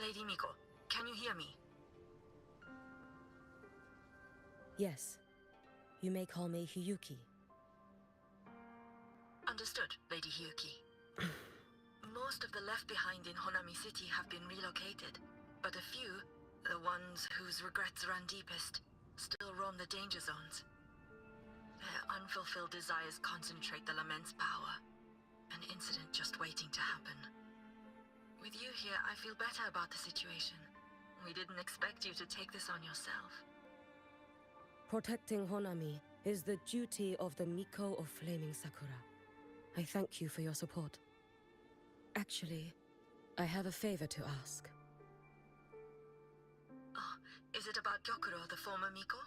Lady Miko, can you hear me? Yes. You may call me Hiyuki. Understood, Lady Hyuki. Most of the left behind in Honami City have been relocated, but a few, the ones whose regrets run deepest, still roam the danger zones. Their unfulfilled desires concentrate the Lament's power. An incident just waiting to happen. With you here, I feel better about the situation. We didn't expect you to take this on yourself. Protecting Honami is the duty of the Miko of Flaming Sakura. I thank you for your support. Actually, I have a favor to ask. Oh, is it about Gyokuro, the former Miko?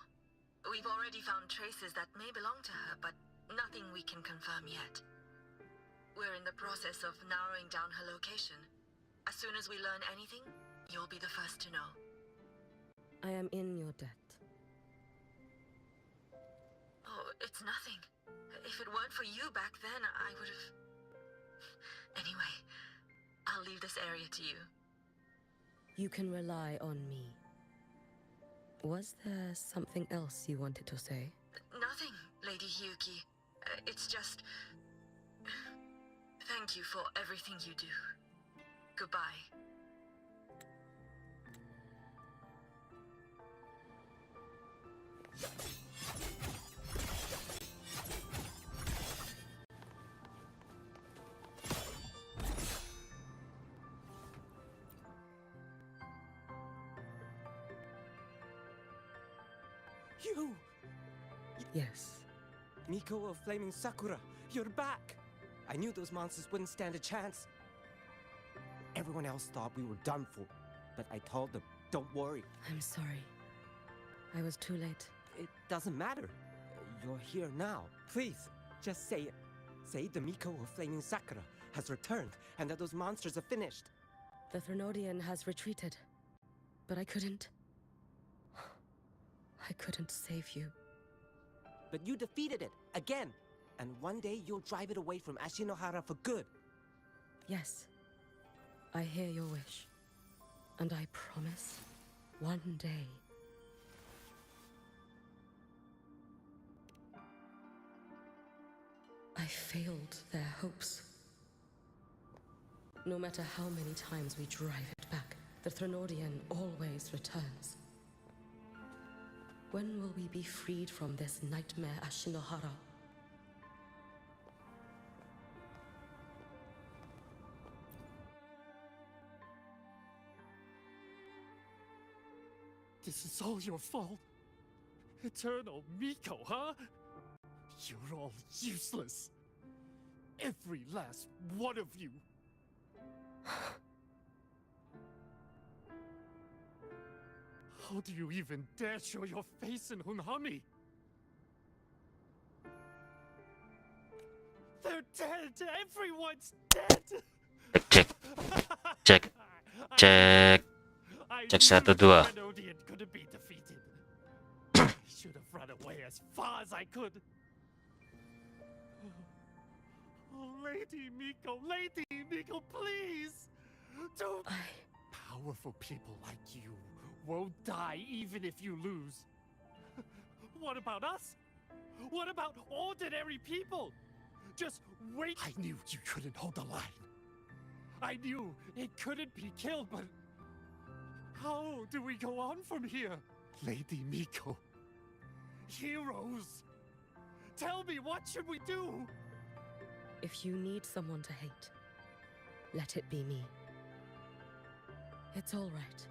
We've already found traces that may belong to her, but nothing we can confirm yet. We're in the process of narrowing down her location. As soon as we learn anything, you'll be the first to know. I am in your debt. It's nothing. If it weren't for you back then, I would have... Anyway, I'll leave this area to you. You can rely on me. Was there something else you wanted to say? Nothing, Lady Hyuki. It's just... Thank you for everything you do. Goodbye. You! Yes. Miko of Flaming Sakura, you're back! I knew those monsters wouldn't stand a chance. Everyone else thought we were done for, but I told them, don't worry. I'm sorry. I was too late. It doesn't matter. You're here now. Please, just say it. Say the Miko of Flaming Sakura has returned and that those monsters are finished. The Threnodian has retreated, but I couldn't. I couldn't save you. But you defeated it, again! And one day you'll drive it away from Ashinohara for good. Yes, I hear your wish. And I promise, one day... I failed their hopes. No matter how many times we drive it back, the Threnodian always returns. When will we be freed from this nightmare Ashinohara? This is all your fault. Eternal Miko, huh? You're all useless. Every last one of you. How do you even dare show your face in Hunhami? They're dead! Everyone's dead! Cek, cek, cek, I cek knew 1, 2. Threnodian couldn't be defeated. I should have run away as far as I could. Oh, Lady Miko, please! Don't... Powerful people like you won't die even if you lose. What about us? What about ordinary people? Just wait. I knew you couldn't hold the line. I knew it couldn't be killed, but... How do we go on from here? Lady Miko. Heroes. Tell me, what should we do? If you need someone to hate, let it be me. It's all right.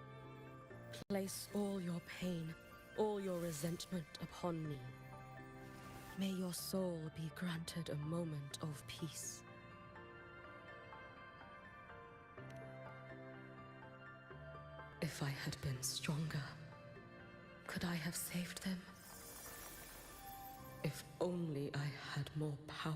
Place all your pain, all your resentment upon me. May your soul be granted a moment of peace. If I had been stronger, could I have saved them? If only I had more power.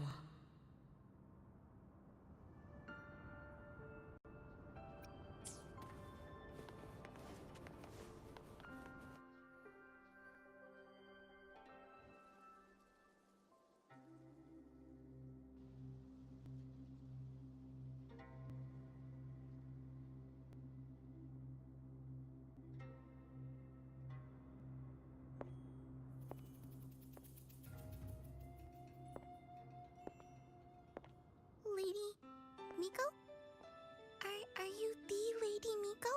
Lady Miko? Are you the Lady Miko?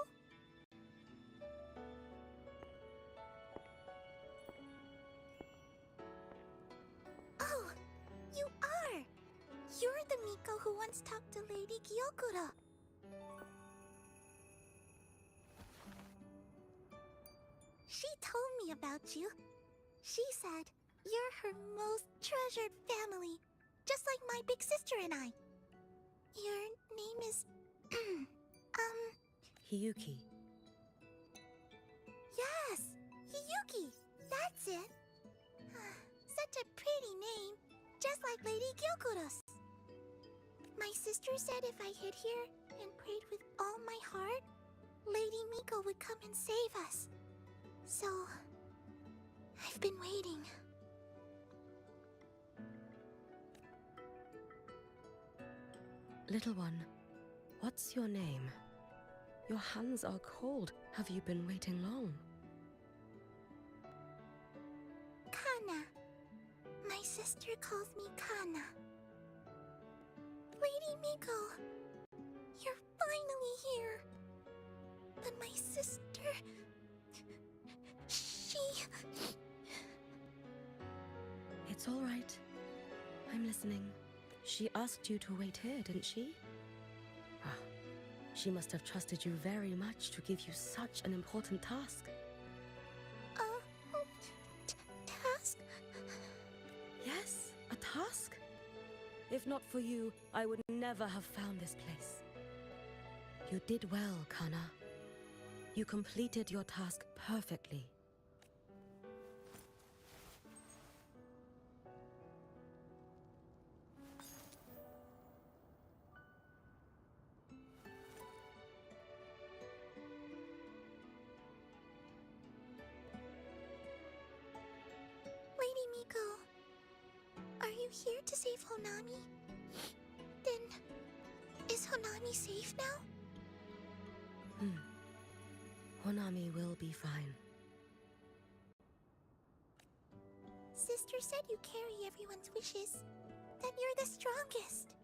Oh, you are! You're the Miko who once talked to Lady Gyokura. She told me about you. She said you're her most treasured family, just like my big sister and I. Your name is... Hiyuki. Yes! Hiyuki! That's it! Such a pretty name, just like Lady Gyokura's. My sister said if I hid here and prayed with all my heart, Lady Miko would come and save us. So... I've been waiting. Little one, what's your name? Your hands are cold. Have you been waiting long? Kana. My sister calls me Kana. Lady Miko, you're finally here. But my sister... she... It's all right. I'm listening. She asked you to wait here, didn't she? Ah, she must have trusted you very much to give you such an important task. Task? Yes, a task. If not for you, I would never have found this place. You did well, Kana. You completed your task perfectly. Lady Miko, are you here to save Honami? Then, is Honami safe now? Honami will be fine. Sister said you carry everyone's wishes. That you're the strongest.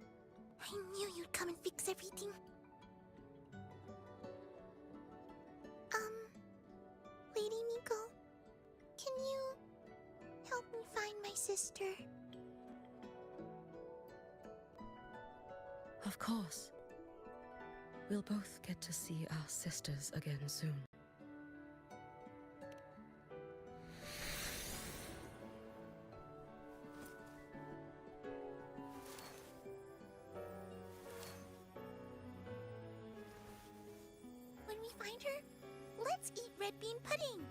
I knew you'd come and fix everything. Lady Miko, can you help me find my sister? Of course. We'll both get to see our sisters again soon. When we find her, let's eat red bean pudding.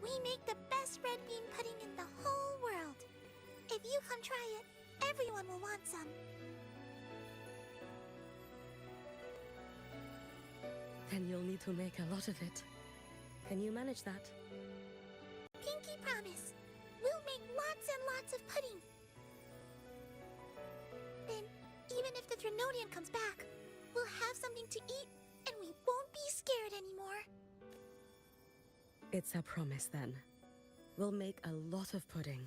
We make the best red bean pudding in the whole world. If you come try it, everyone will want some. Then you'll need to make a lot of it. Can you manage that? Pinky promise. We'll make lots and lots of pudding. Then, even if the Drenodian comes back, we'll have something to eat and we won't be scared anymore. It's a promise then. We'll make a lot of pudding.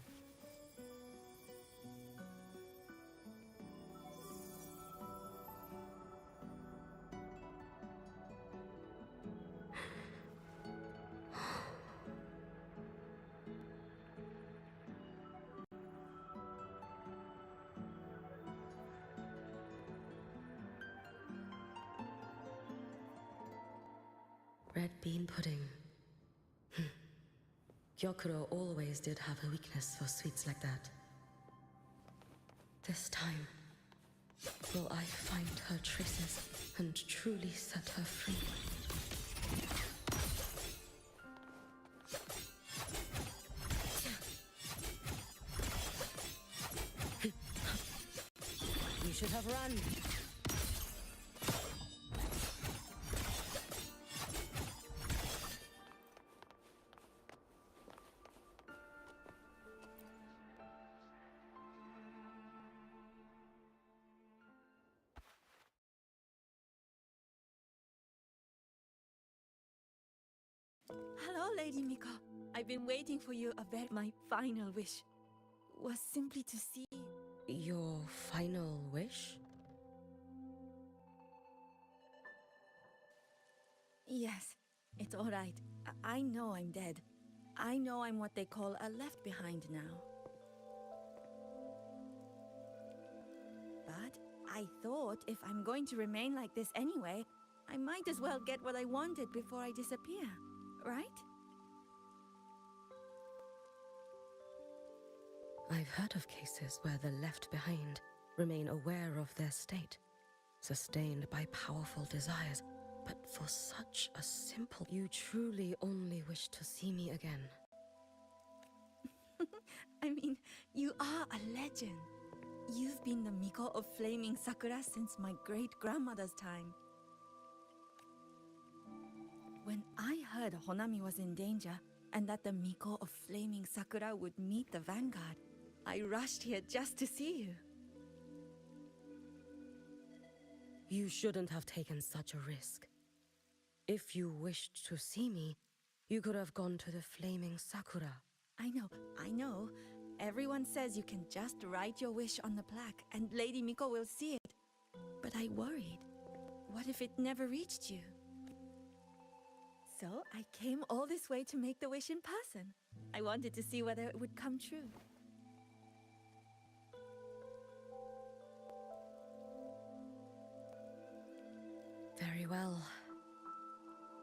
Red bean pudding. Gyokuro always did have a weakness for sweets like that. This time, will I find her traces and truly set her free? You should have run. Hello, Lady Miko. I've been waiting for you. My final wish was simply to see... Your final wish? Yes, it's all right. I know I'm dead. I know I'm what they call a left behind now. But I thought if I'm going to remain like this anyway, I might as well get what I wanted before I disappear, right? I've heard of cases where the left behind remain aware of their state, sustained by powerful desires, but for such a simple... You truly only wish to see me again. I mean, you are a legend. You've been the Miko of Flaming Sakura since my great-grandmother's time. When I heard Honami was in danger, and that the Miko of Flaming Sakura would meet the Vanguard, I rushed here just to see you. You shouldn't have taken such a risk. If you wished to see me, you could have gone to the flaming sakura. I know. Everyone says you can just write your wish on the plaque and Lady Miko will see it. But I worried. What if it never reached you? So I came all this way to make the wish in person. I wanted to see whether it would come true. Very well.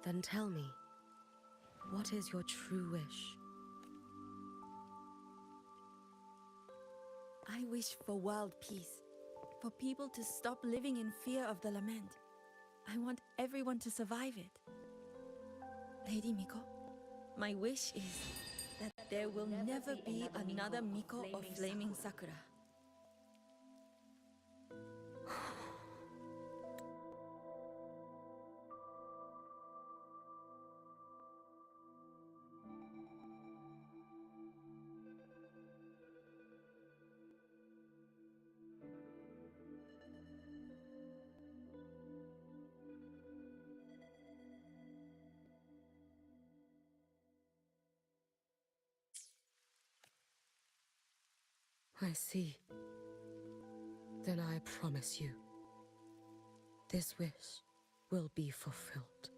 Then tell me, what is your true wish? I wish for world peace. For people to stop living in fear of the lament. I want everyone to survive it. Lady Miko, my wish is that there will never be another Miko of Flaming Sakura. I see. Then I promise you, this wish will be fulfilled.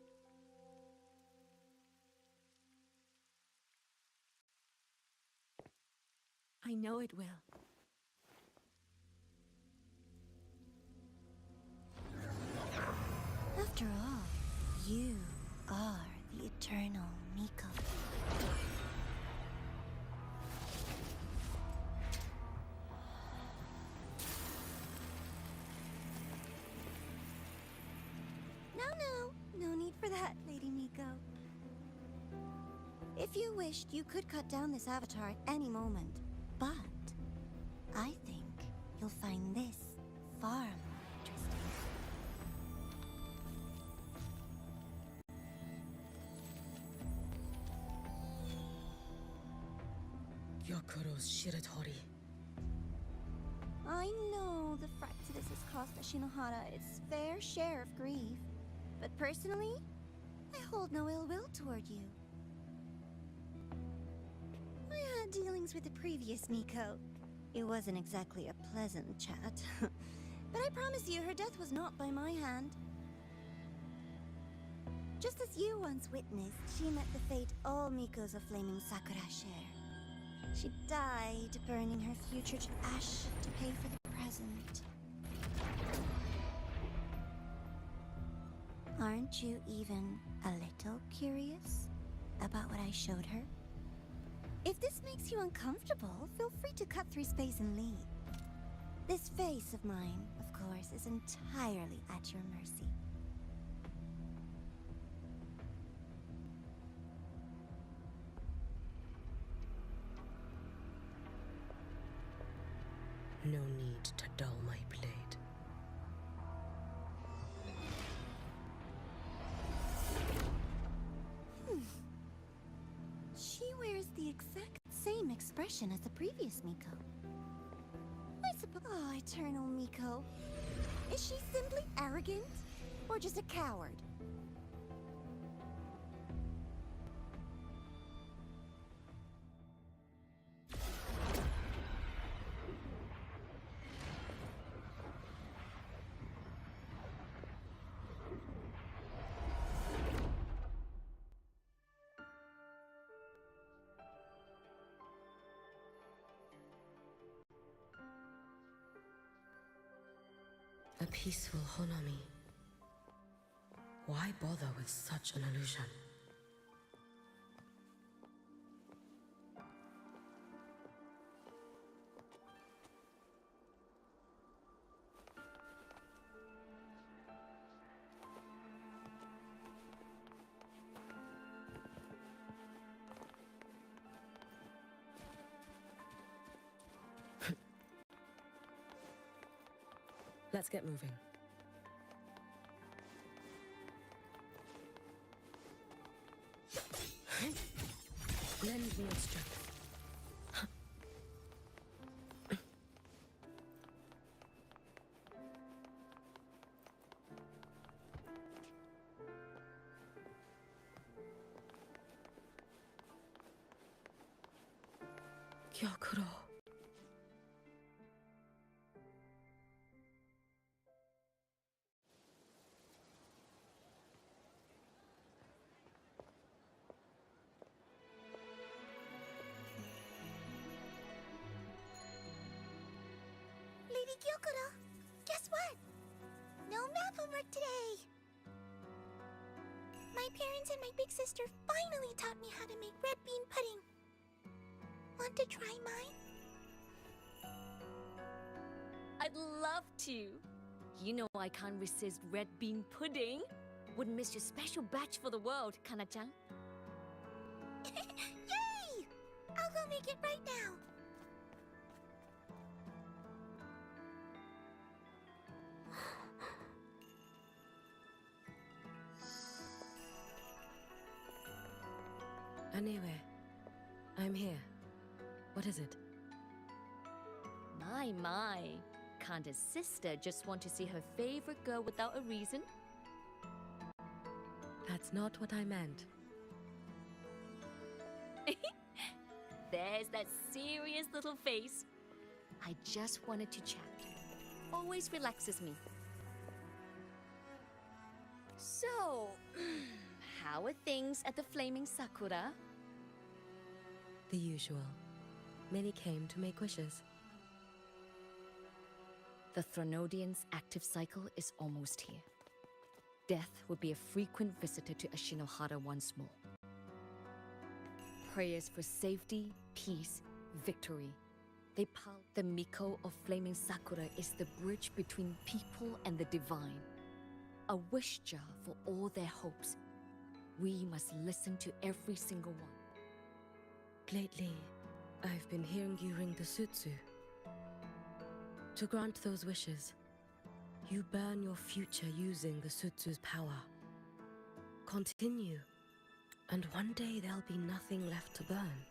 I know it will. After all, you are the eternal Miko. No need for that, Lady Miko. If you wished, you could cut down this avatar at any moment. But I think you'll find this far more interesting. Yokuro's Shiratori. I know the fright to this has cost Ashinohara its fair share of grief. But personally, I hold no ill will toward you. I had dealings with the previous Miko. It wasn't exactly a pleasant chat. But I promise you, her death was not by my hand. Just as you once witnessed, she met the fate all Mikos of Flaming Sakura share. She died, burning her future to ash to pay for the present. Aren't you even a little curious about what I showed her? If this makes you uncomfortable, feel free to cut through space and leave. This face of mine, of course, is entirely at your mercy. No need to dull my blade. She wears the exact same expression as the previous Miko. I suppose. Oh, eternal Miko. Is she simply arrogant? Or just a coward? A peaceful Honami. Why bother with such an illusion? Let's get moving. Lend me your strength. Gyokuro. Lady Gyokuro, guess what? No math homework today. My parents and my big sister finally taught me how to make red bean pudding. Want to try mine? I'd love to. You know I can't resist red bean pudding. Wouldn't miss your special batch for the world, Kana-chan. Yay! I'll go make it right now. Anyway, I'm here. What is it? My. Can't a sister just want to see her favorite girl without a reason? That's not what I meant. There's that serious little face. I just wanted to chat. Always relaxes me. So, how are things at the Flaming Sakura? The usual. Many came to make wishes. The Thronodian's active cycle is almost here. Death will be a frequent visitor to Ashinohara once more. Prayers for safety, peace, victory. They pile. The Miko of Flaming Sakura is the bridge between people and the divine. A wish jar for all their hopes. We must listen to every single one. Lately, I've been hearing you ring the sutsu. To grant those wishes, you burn your future using the sutsu's power. Continue, and one day there'll be nothing left to burn.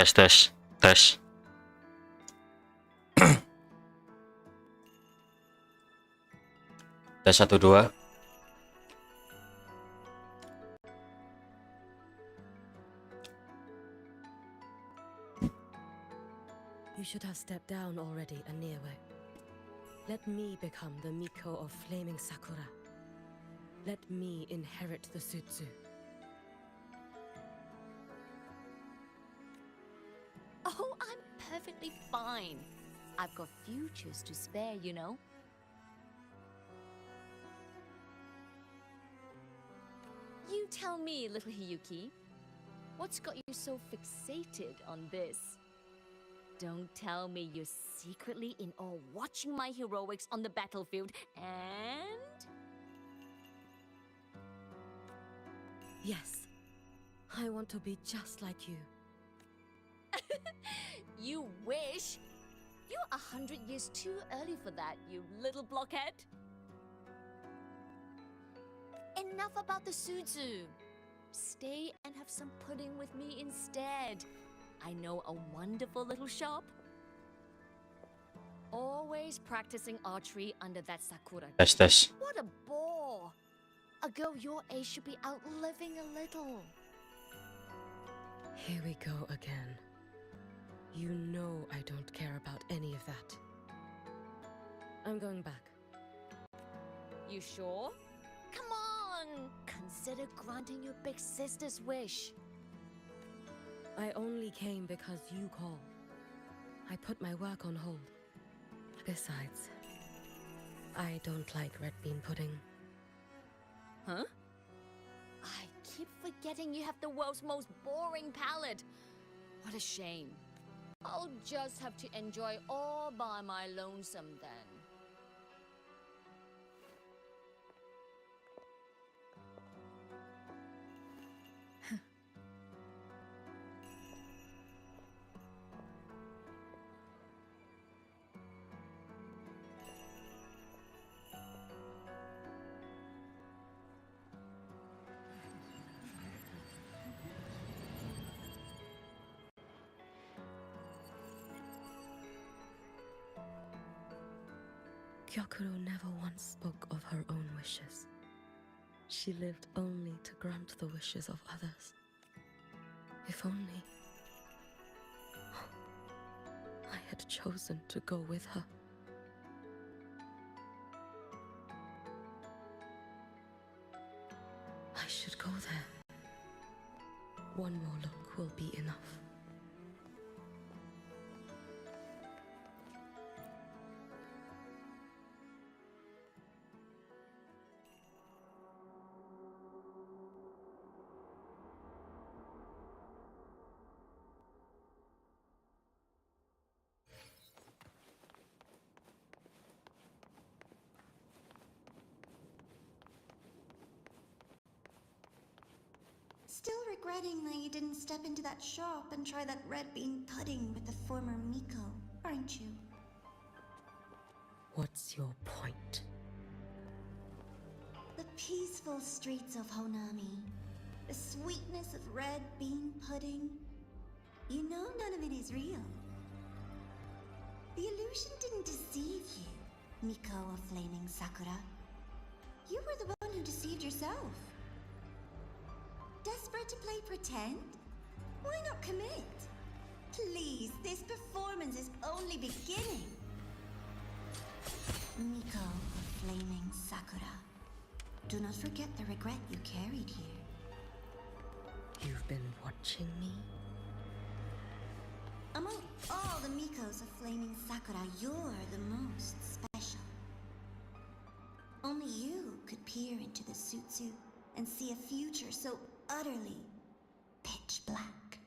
Tes tes tes. Tes 1 2. You should have stepped down already, Aniewe. Let me become the Miko of Flaming Sakura. Let me inherit the Sutsu. Oh, I'm perfectly fine. I've got futures to spare, you know. You tell me, little Hiyuki. What's got you so fixated on this? Don't tell me you're secretly in awe watching my heroics on the battlefield and... Yes, I want to be just like you. You wish? You're 100 years too early for that, you little blockhead. Enough about the Suzu. Stay and have some pudding with me instead. I know a wonderful little shop. Always practicing archery under that sakura tree. Tes tes. What a bore! A girl your age should be out living a little. Here we go again. You know I don't care about any of that. I'm going back. You sure? Come on! Consider granting your big sister's wish. I only came because you called. I put my work on hold. Besides, I don't like red bean pudding. Huh? I keep forgetting you have the world's most boring palate. What a shame. I'll just have to enjoy all by my lonesome then. Gyokuro never once spoke of her own wishes. She lived only to grant the wishes of others. If only I had chosen to go with her. I should go there. One more look will be enough. Still regretting that you didn't step into that shop and try that red bean pudding with the former Miko, aren't you? What's your point? The peaceful streets of Honami, the sweetness of red bean pudding. You know none of it is real. The illusion didn't deceive you, Miko of Flaming Sakura. You were the one who deceived yourself. Desperate to play pretend? Why not commit? Please, this performance is only beginning. Miko of Flaming Sakura, do not forget the regret you carried here. You've been watching me? Among all the Mikos of Flaming Sakura, you're the most special. Only you could peer into the Sutsu and see a future so utterly pitch black.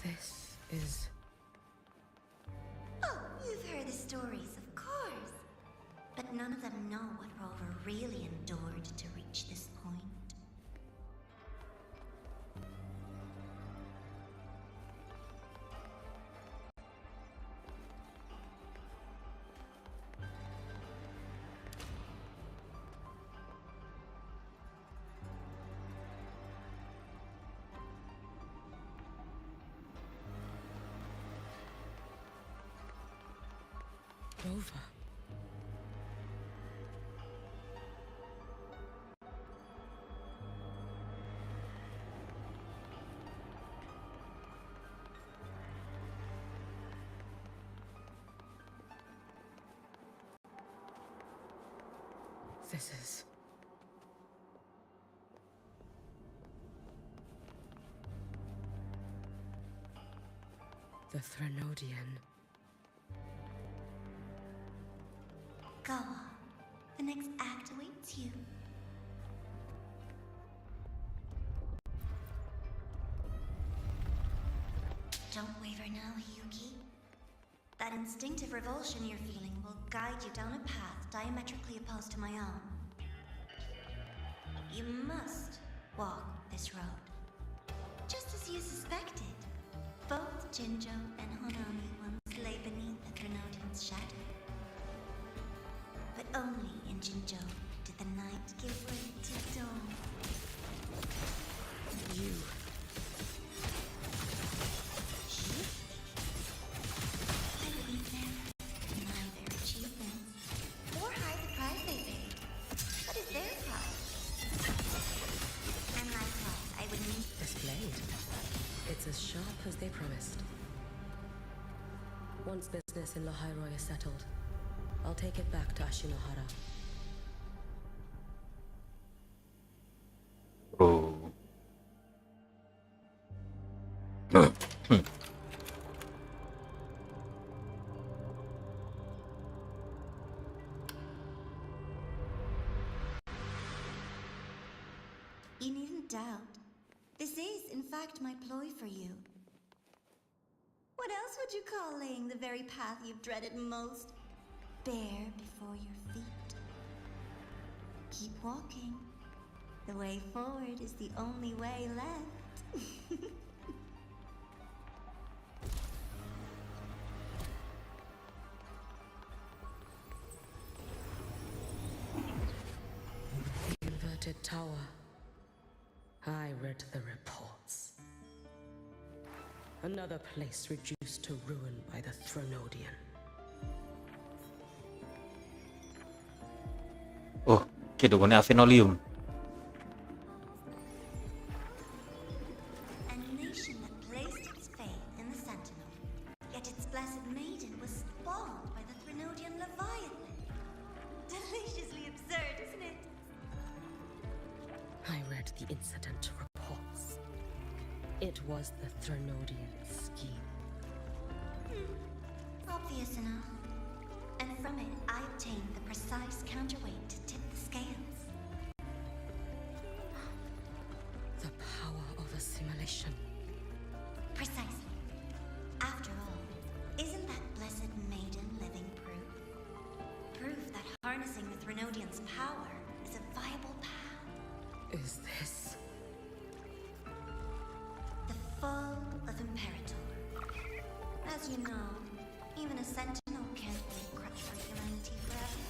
This is... Oh, you've heard the stories, of course. But none of them know what Rover really endured to reach this point. over. This is... the Threnodian. Go on. The next act awaits you. Don't waver now, Hyuki. That instinctive revulsion you're feeling will guide you down a path diametrically opposed to my own. You must walk this road. Just as you suspected, both Jinjo and Honami once lay beneath the Threnodian's shadow. But only in Jinjo did the night give way to dawn. You. I wouldn't deny their achievements, or hide the price they paid. What is their price? And my price, I would need. This blade. It's as sharp as they promised. Once business in Lahairoi is settled, I'll take it back to Ashinohara. Bro. You needn't doubt. This is, in fact, my ploy for you. What else would you call laying the very path you've dreaded most bare before your feet? Keep walking. The way forward is the only way left. The inverted tower. I read the reports. Another place reduced to ruin by the Threnodian. Oh, cái đồ này phenolium. A nation that placed its faith in the Sentinel, yet its blessed maiden was spawned by the Threnodian Leviathan. Deliciously absurd, isn't it? I read the incident reports. It was the Threnodian scheme. Obvious enough. And from it, I obtained the precise counterweight to tip the scales. The power of assimilation. Precisely. After all, isn't that blessed maiden living proof? Proof that harnessing the Threnodian's power is a viable path. Is this... The fall of Imperator. As you know, even a sentinel can't be a crutch for humanity forever.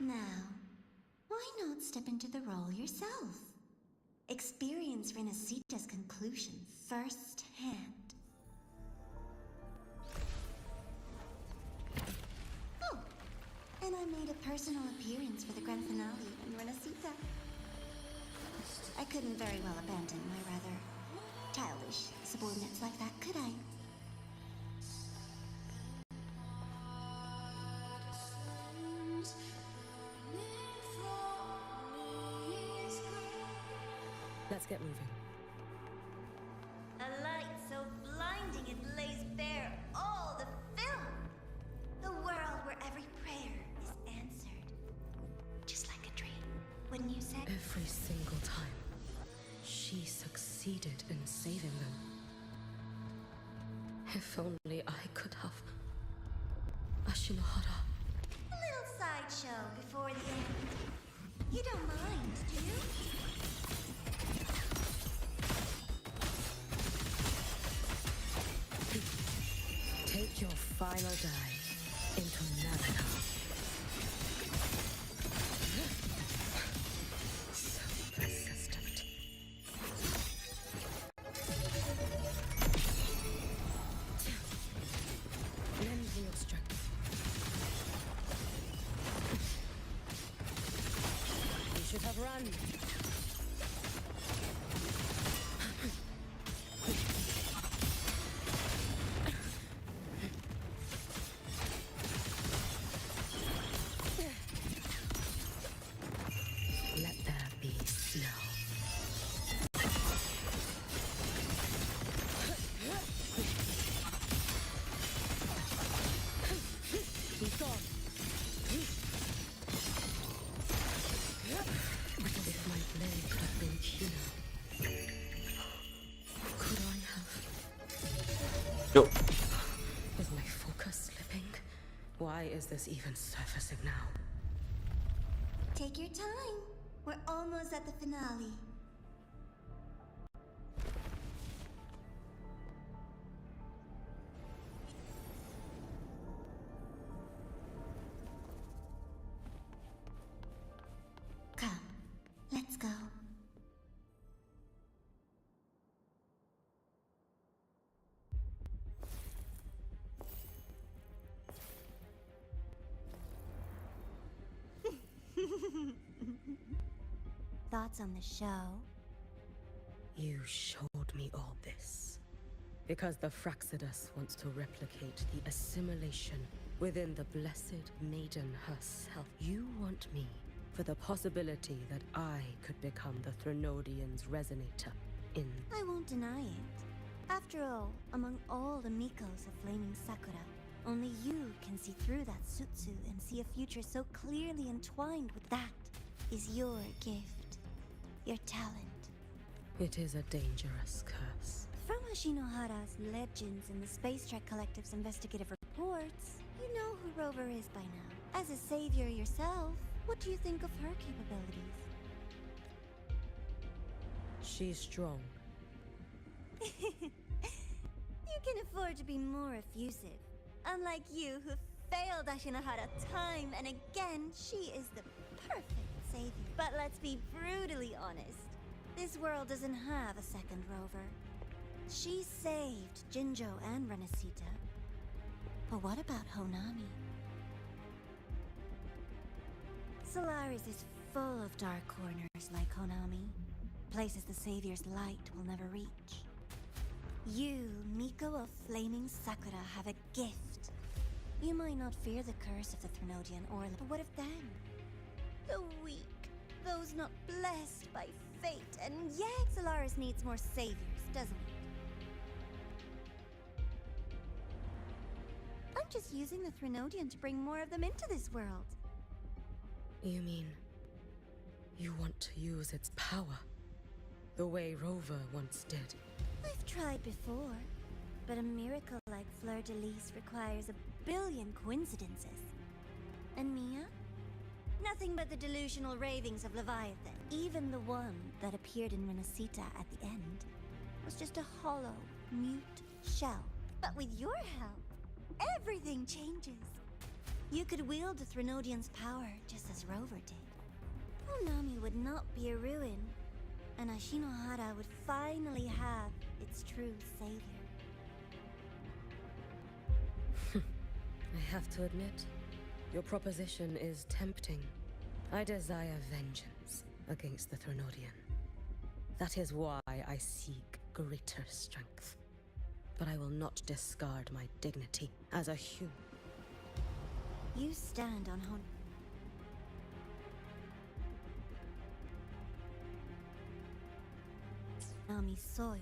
Now, why not step into the role yourself? Experience Renacita's conclusion firsthand. Oh, and I made a personal appearance for the grand finale in Renacita. I couldn't very well abandon my rather childish subordinates like that, could I? Let's get moving. A light so blinding it lays bare all the film. The world where every prayer is answered. Just like a dream. Wouldn't you say? Every single time, she succeeded in saving them. If only I could have... Ashinohara. A little sideshow before the end. You don't mind, do you? Take your final dive into Navika. So persistent. Lend me your strength. You should have run. Let there be snow. Be gone. If my blade had been keener, could I have? Yuk. Is my focus slipping? Why is this even surfacing now? Take your time. We're almost at the finale. Come, let's go. Thoughts on the show? You showed me all this. Because the Fraxidus wants to replicate the assimilation within the blessed maiden herself. You want me for the possibility that I could become the Threnodian's resonator in... I won't deny it. After all, among all the Mikos of Flaming Sakura, only you can see through that Sutsu and see a future so clearly entwined with that is your gift, your talent. It is a dangerous curse. From Ashinohara's legends and the Space Trek Collective's investigative reports, you know who Rover is by now. As a savior yourself, what do you think of her capabilities? She's strong. You can afford to be more effusive. Unlike you, who failed Ashinohara time and again, she is the perfect savior. But let's be brutally honest. This world doesn't have a second Rover. She saved Jinjo and Renesita. But what about Honami? Solaris is full of dark corners like Honami. Places the Savior's light will never reach. You, Miko of Flaming Sakura, have a gift. You might not fear the curse of the Threnodian Orla, but what of them? The weak, those not blessed by fate, and yet Solaris needs more saviors, doesn't it? I'm just using the Threnodian to bring more of them into this world. You mean... you want to use its power? The way Rover once did? I've tried before, but a miracle like Fleur-de-Lis requires a billion coincidences. And Mia? Nothing but the delusional ravings of Leviathan. Even the one that appeared in Renesita at the end was just a hollow, mute shell. But with your help, everything changes. You could wield the Threnodian's power just as Rover did. Honami would not be a ruin, and Ashinohara would finally have its true savior. I have to admit, your proposition is tempting. I desire vengeance against the Threnodian. That is why I seek greater strength. But I will not discard my dignity as a human. You stand on Honami's soil.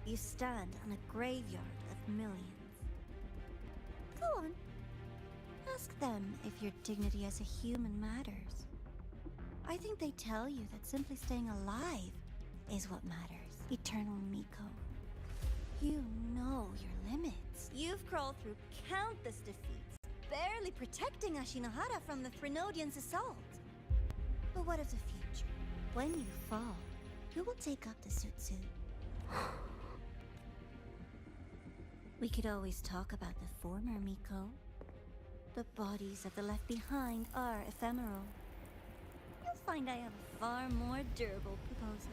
You stand on a graveyard of millions. Go on. Ask them if your dignity as a human matters. I think they tell you that simply staying alive is what matters. Eternal Miko. You know your limits. You've crawled through countless defeats, barely protecting Ashinohara from the Threnodian's assault. But what of the future? When you fall, who will take up the suit? We could always talk about the former, Miko. The bodies of the left behind are ephemeral. You'll find I have a far more durable proposal.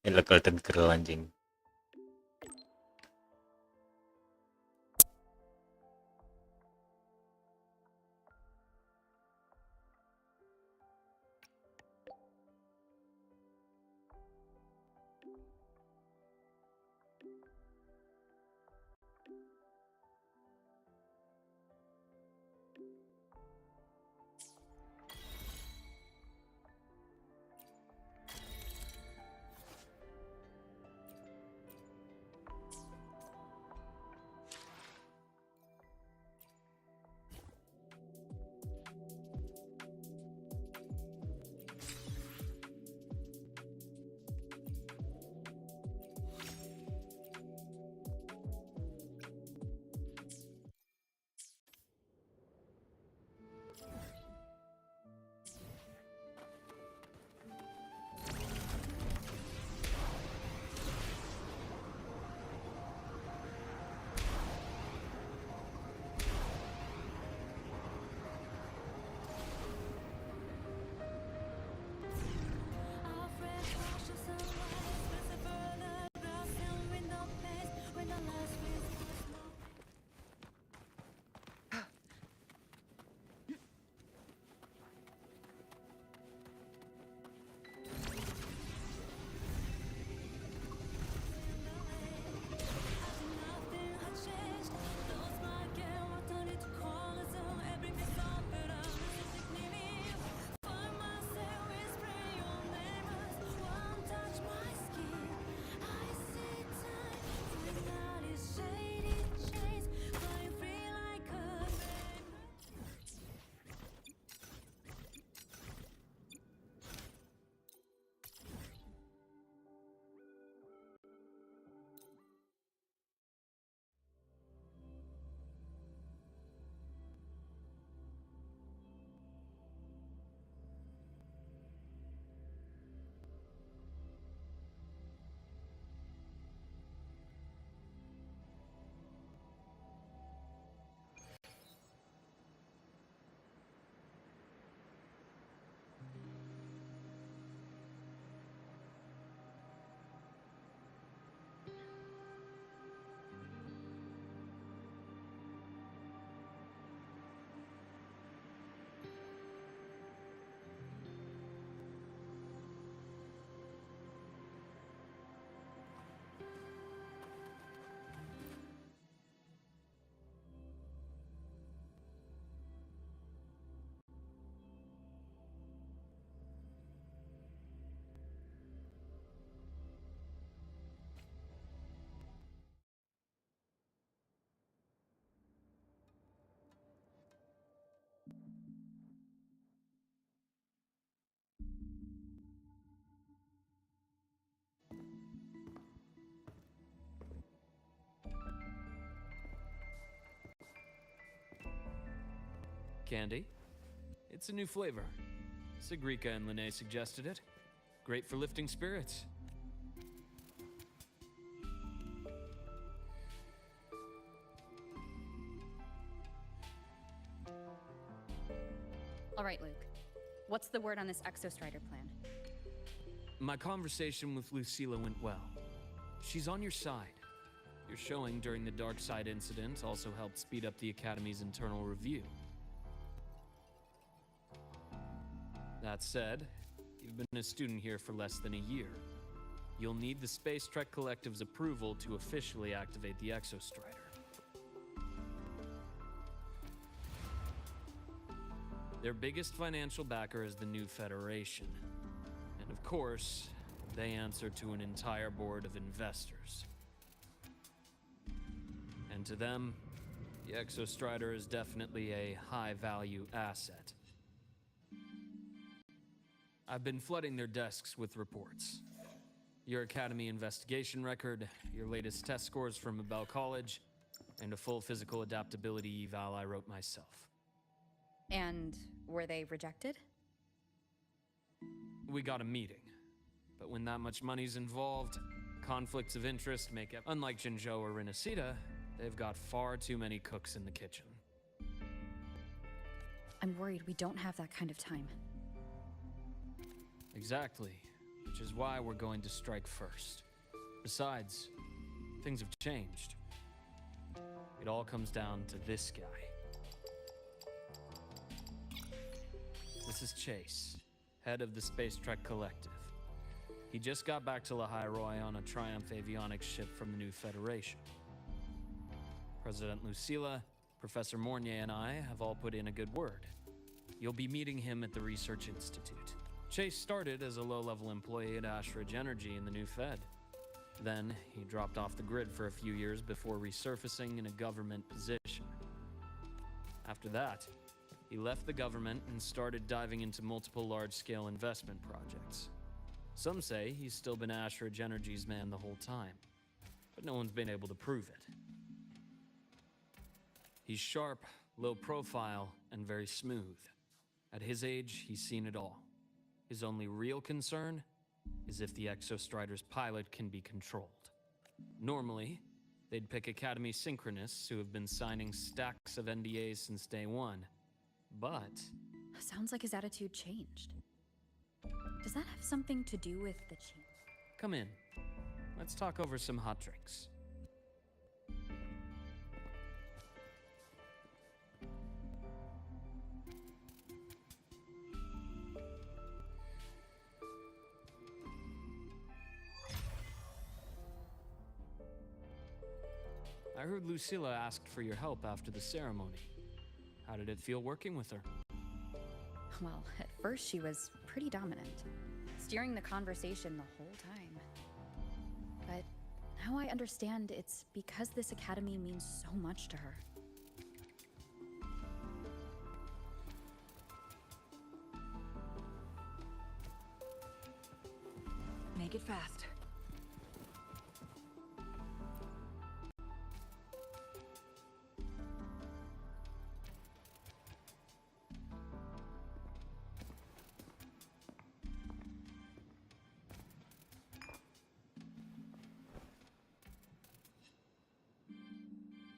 Illegal girl anjing. Candy? It's a new flavor. Sigrika and Lene suggested it. Great for lifting spirits. All right, Luke. What's the word on this Exostrider plan? My conversation with Lucilla went well. She's on your side. Your showing during the Dark Side incident also helped speed up the Academy's internal review. That said, you've been a student here for less than a year. You'll need the Space Trek Collective's approval to officially activate the Exostrider. Their biggest financial backer is the new Federation. And of course, they answer to an entire board of investors. And to them, the Exostrider is definitely a high-value asset. I've been flooding their desks with reports. Your Academy investigation record, your latest test scores from Abel College, and a full physical adaptability eval I wrote myself. And were they rejected? We got a meeting. But when that much money's involved, conflicts of interest make it. Unlike Jinzhou or Rinasita, they've got far too many cooks in the kitchen. I'm worried we don't have that kind of time. Exactly. Which is why we're going to strike first. Besides, things have changed. It all comes down to this guy. This is Chase, head of the Space Trek Collective. He just got back to Lahai-Roi on a Triumph avionics ship from the new Federation. President Lucilla, Professor Mornier, and I have all put in a good word. You'll be meeting him at the Research Institute. Chase started as a low-level employee at Ashridge Energy in the new Fed. Then, he dropped off the grid for a few years before resurfacing in a government position. After that, he left the government and started diving into multiple large-scale investment projects. Some say he's still been Ashridge Energy's man the whole time, but no one's been able to prove it. He's sharp, low profile, and very smooth. At his age, he's seen it all. His only real concern is if the Exostrider's pilot can be controlled. Normally, they'd pick Academy Synchronists who have been signing stacks of NDAs since day one. But Sounds like his attitude changed. Does that have something to do with the change? come in. Let's talk over some hot drinks. I heard Lucilla asked for your help after the ceremony. How did it feel working with her? Well, at first she was pretty dominant, steering the conversation the whole time. But now I understand it's because this academy means so much to her. Make it fast.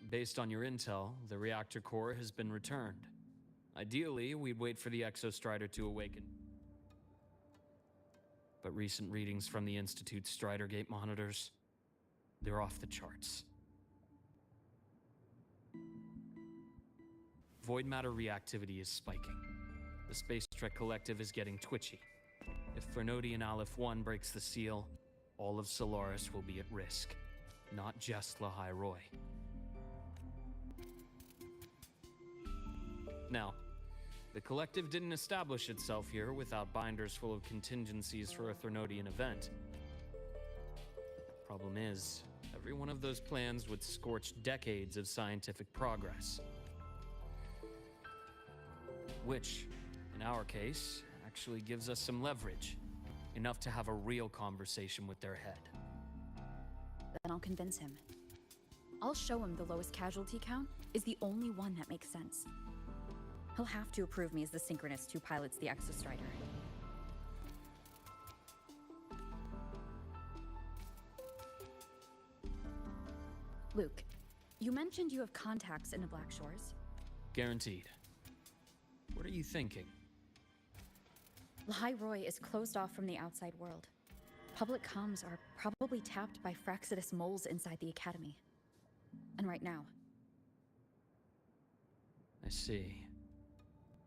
Based on your intel, the reactor core has been returned. Ideally, we'd wait for the Exostrider to awaken. But recent readings from the Institute's Strider Gate monitors, they're off the charts. Void matter reactivity is spiking. The Space Trek Collective is getting twitchy. If Fernodian Aleph 1 breaks the seal, all of Solaris will be at risk, not just Lahai-Roi. Now, the Collective didn't establish itself here without binders full of contingencies for a Thernodian event. Problem is, every one of those plans would scorch decades of scientific progress. Which, in our case, actually gives us some leverage. Enough to have a real conversation with their head. Then I'll convince him. I'll show him the lowest casualty count is the only one that makes sense. He'll have to approve me as the Synchronist who pilots the Exostrider. Luke, you mentioned you have contacts in the Black Shores. Guaranteed. What are you thinking? Lahai-Roi is closed off from the outside world. Public comms are probably tapped by Fraxidus moles inside the Academy. And right now. I see.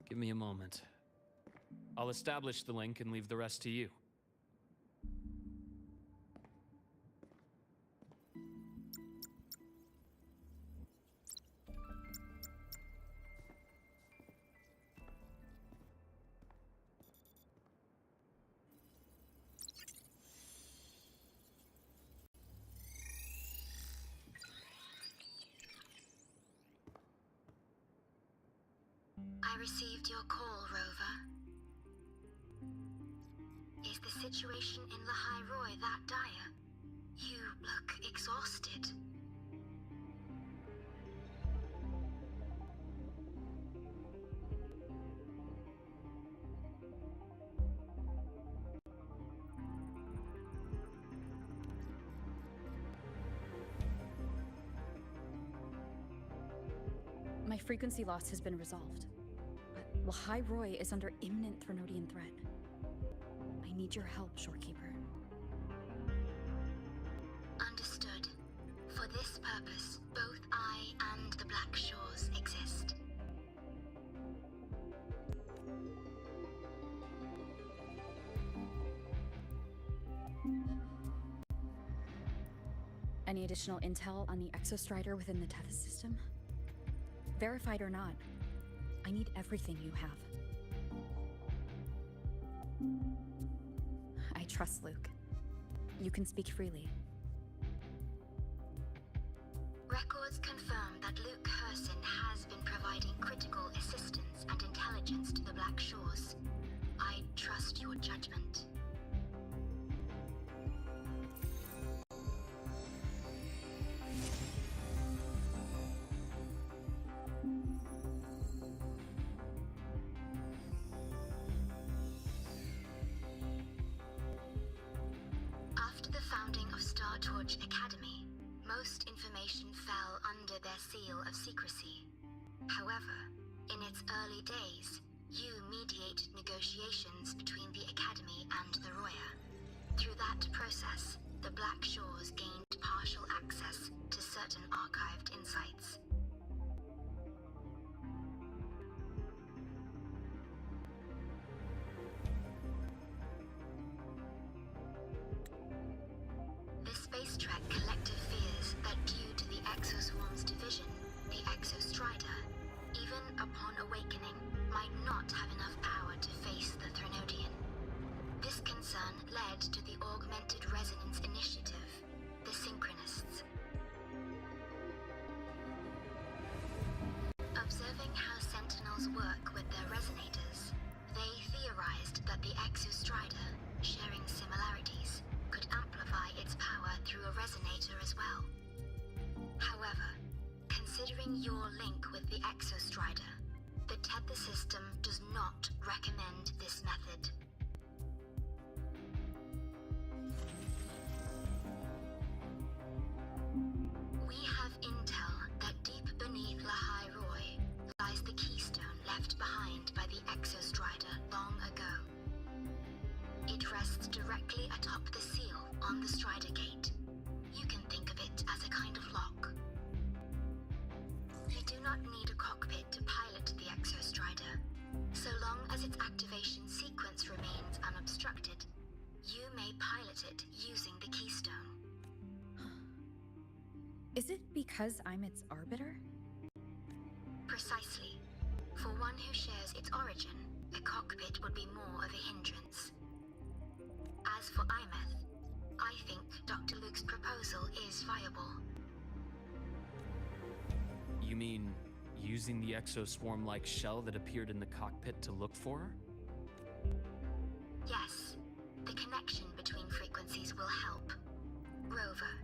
Give me a moment. I'll establish the link and leave the rest to you. received your call, Rover. Is the situation in Lahai Roy that dire? You look exhausted. My frequency loss has been resolved, but Lahai Roy is under imminent Threnodian threat. I need your help, Shorekeeper. Understood. For this purpose, both I and the Black Shores exist. Any additional intel on the Exostrider within the Tethys system? Verified or not, I need everything you have. I trust Luke. You can speak freely. Records confirm that Luke Herson has been providing critical assistance and intelligence to the Black Shores. I trust your judgment. After the founding of Star Torch Academy, most information fell under their seal of secrecy. However, in its early days, you mediated negotiations between the Academy and the Roya. Through that process, the Black Shores gained partial access to certain archived insights. The Space Trek Collective fears that due to the Exoswarm's division, the Exostrider, even upon awakening, might not have enough power to face the Threnodian. This concern led to the Augmented Resonance Initiative, the Synchronists. Observing how Sentinels work with their resonators, they theorized that the Exostrider, sharing similarities, could amplify its power through a resonator as well. However, considering your link with the Exostrider, the Tether system does not recommend this method. We have intel that deep beneath Lahai Roy lies the keystone left behind by the Exostrider long ago. It rests directly atop the seal on the Strider Gate. You can think of it as a kind of lock. You do not need a cockpit to pilot the Exostrider. So long as its activation sequence remains unobstructed, you may pilot it using the keystone. Is it because I'm its arbiter? Precisely. For one who shares its origin, a cockpit would be more of a hindrance. As for Imeth, I think Dr. Luke's proposal is viable. You mean using the exoswarm-like shell that appeared in the cockpit to look for her? Yes, the connection between frequencies will help. Rover,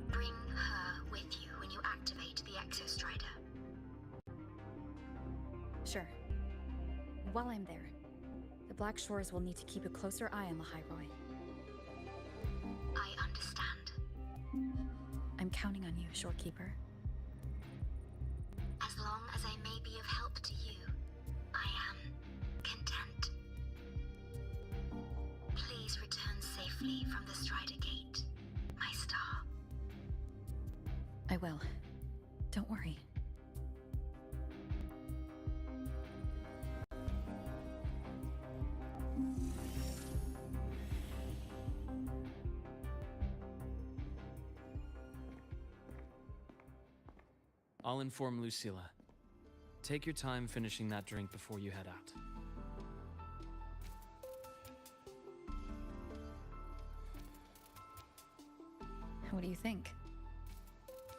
bring her with you when you activate the Exostrider. Sure. While I'm there, the Black Shores will need to keep a closer eye on Lahai Roy. I understand. I'm counting on you, Shorekeeper. As long as I may be of help to you, I am content. Please return safely from the Strider Gate, my star. I will. Don't worry. I'll inform Lucilla. Take your time finishing that drink before you head out. What do you think?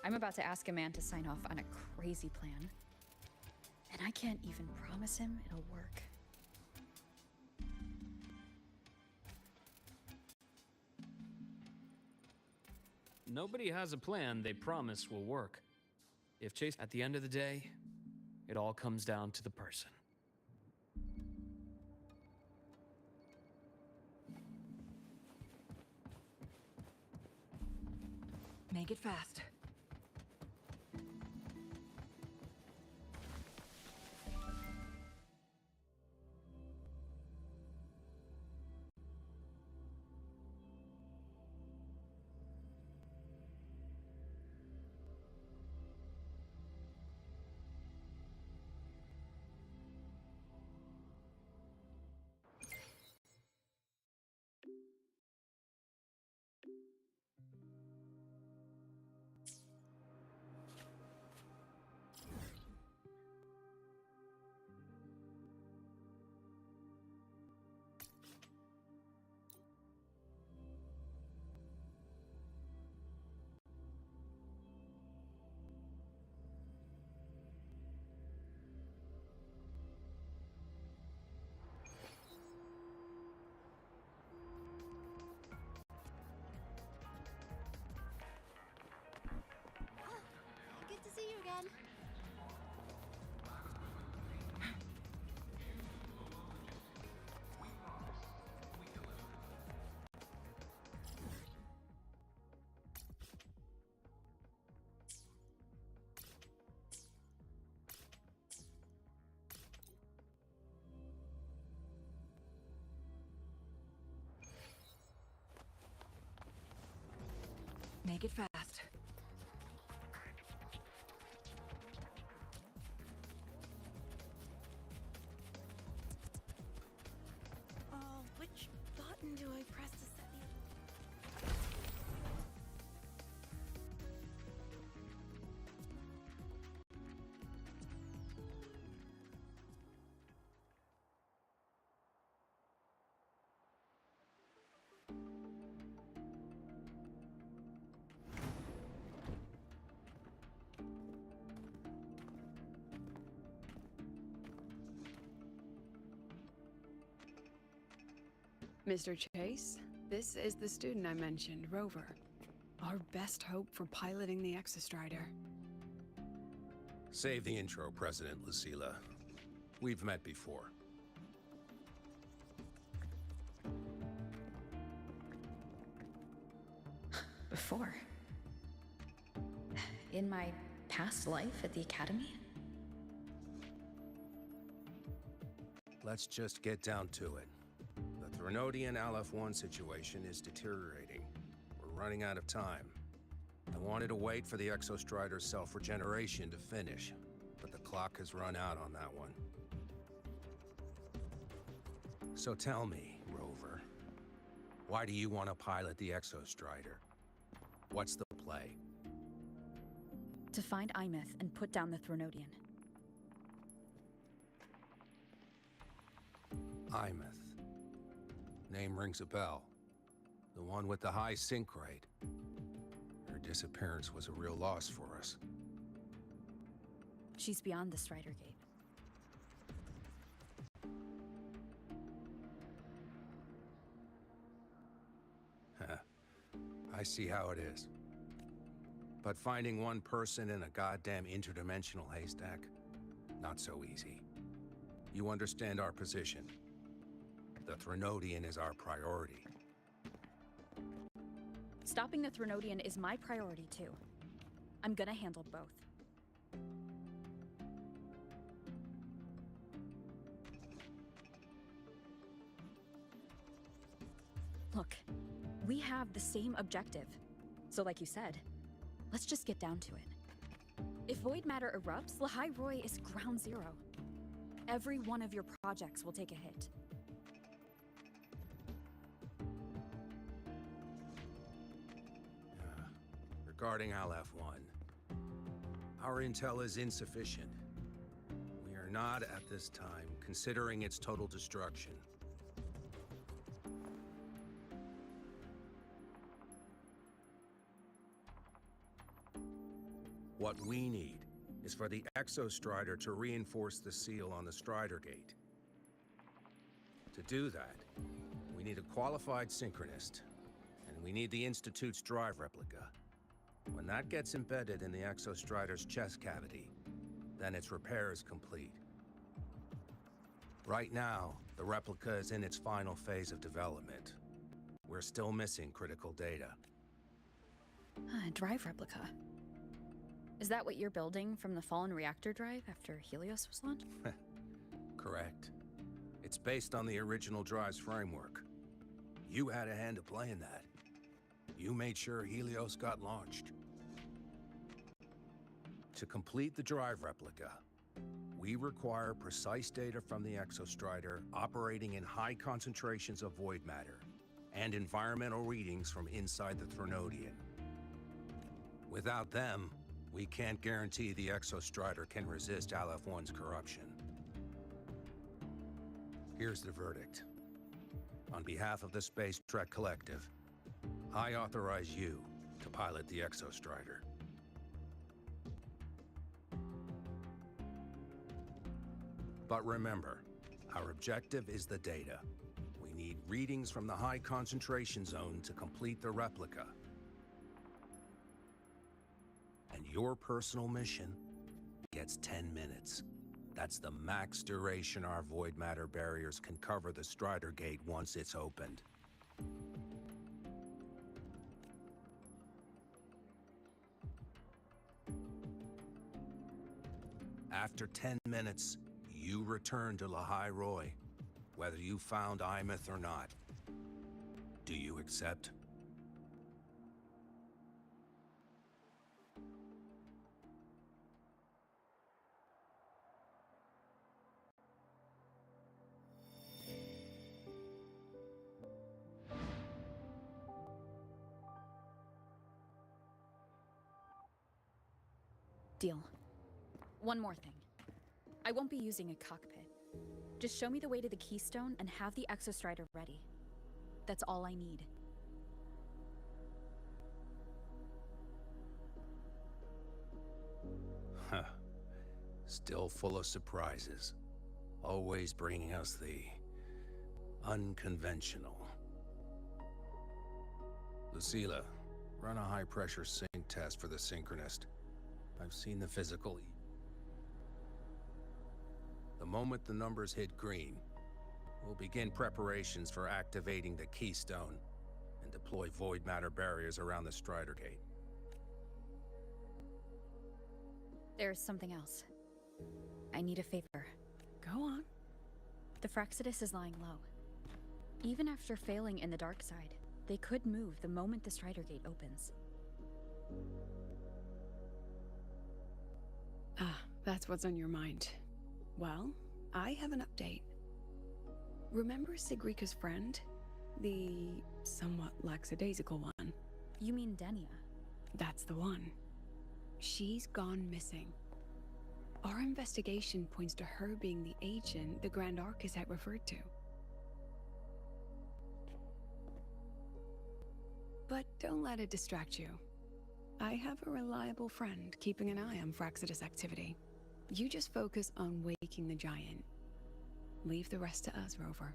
I'm about to ask a man to sign off on a crazy plan. And I can't even promise him it'll work. Nobody has a plan they promise will work. If Chase, at the end of the day, it all comes down to the person. Make it fast. Good to see you again. Make it fast. Oh, which button do I press to set the... Mr. Chase, this is the student I mentioned, Rover. Our best hope for piloting the Exostrider. Save the intro, President Lucilla. We've met before. Before? In my past life at the Academy? Let's just get down to it. The Threnodian Aleph-1 situation is deteriorating. We're running out of time. I wanted to wait for the Exostrider's self-regeneration to finish, but the clock has run out on that one. So tell me, Rover, why do you want to pilot the Exostrider? What's the play? To find Imeth and put down the Threnodian. Imeth. Name rings a bell. The one with the high sync rate. Her disappearance was a real loss for us. She's beyond the Strider Gate. I see how it is. But finding one person in a goddamn interdimensional haystack, not so easy. You understand our position. The Threnodian is our priority. Stopping the Threnodian is my priority too. I'm gonna handle both. Look, we have the same objective. So like you said, let's just get down to it. If void matter erupts, Lahai Roy is ground zero. Every one of your projects will take a hit. Regarding Aleph-1, our intel is insufficient. We are not, at this time, considering its total destruction. What we need is for the Exostrider to reinforce the seal on the Strider Gate. To do that, we need a qualified synchronist, and we need the Institute's drive replica. When that gets embedded in the Exostrider's chest cavity, then its repair is complete. Right now, the replica is in its final phase of development. We're still missing critical data. Drive replica. Is that what you're building from the fallen reactor drive after Helios was launched? Correct. It's based on the original drive's framework. You had a hand to play in that. You made sure Helios got launched. To complete the drive replica, we require precise data from the Exostrider operating in high concentrations of void matter and environmental readings from inside the Threnodian. Without them, we can't guarantee the Exostrider can resist Aleph-1's corruption. Here's the verdict. On behalf of the Space Trek Collective, I authorize you to pilot the Exostrider. But remember, our objective is the data. We need readings from the high concentration zone to complete the replica. And your personal mission gets 10 minutes. That's the max duration our void matter barriers can cover the Strider Gate once it's opened. After 10 minutes, you return to Lahai Roy, whether you found Imeth or not. Do you accept? Deal. One more thing. I won't be using a cockpit. Just show me the way to the Keystone and have the Exostrider ready. That's all I need. Huh. Still full of surprises. Always bringing us the unconventional. Lucila, run a high-pressure sync test for the Synchronist. I've seen the physical. The moment the numbers hit green, we'll begin preparations for activating the Keystone and deploy void matter barriers around the Strider Gate. There's something else. I need a favor. Go on. The Fraxidus is lying low. Even after failing in the dark side, they could move the moment the Strider Gate opens. Ah, that's what's on your mind. Well, I have an update. Remember Sigrika's friend? The somewhat lackadaisical one? You mean Denia? That's the one. She's gone missing. Our investigation points to her being the agent the Grand Architect referred to. But don't let it distract you. I have a reliable friend keeping an eye on Fraxidus activity. You just focus on waking the giant. Leave the rest to us, Rover.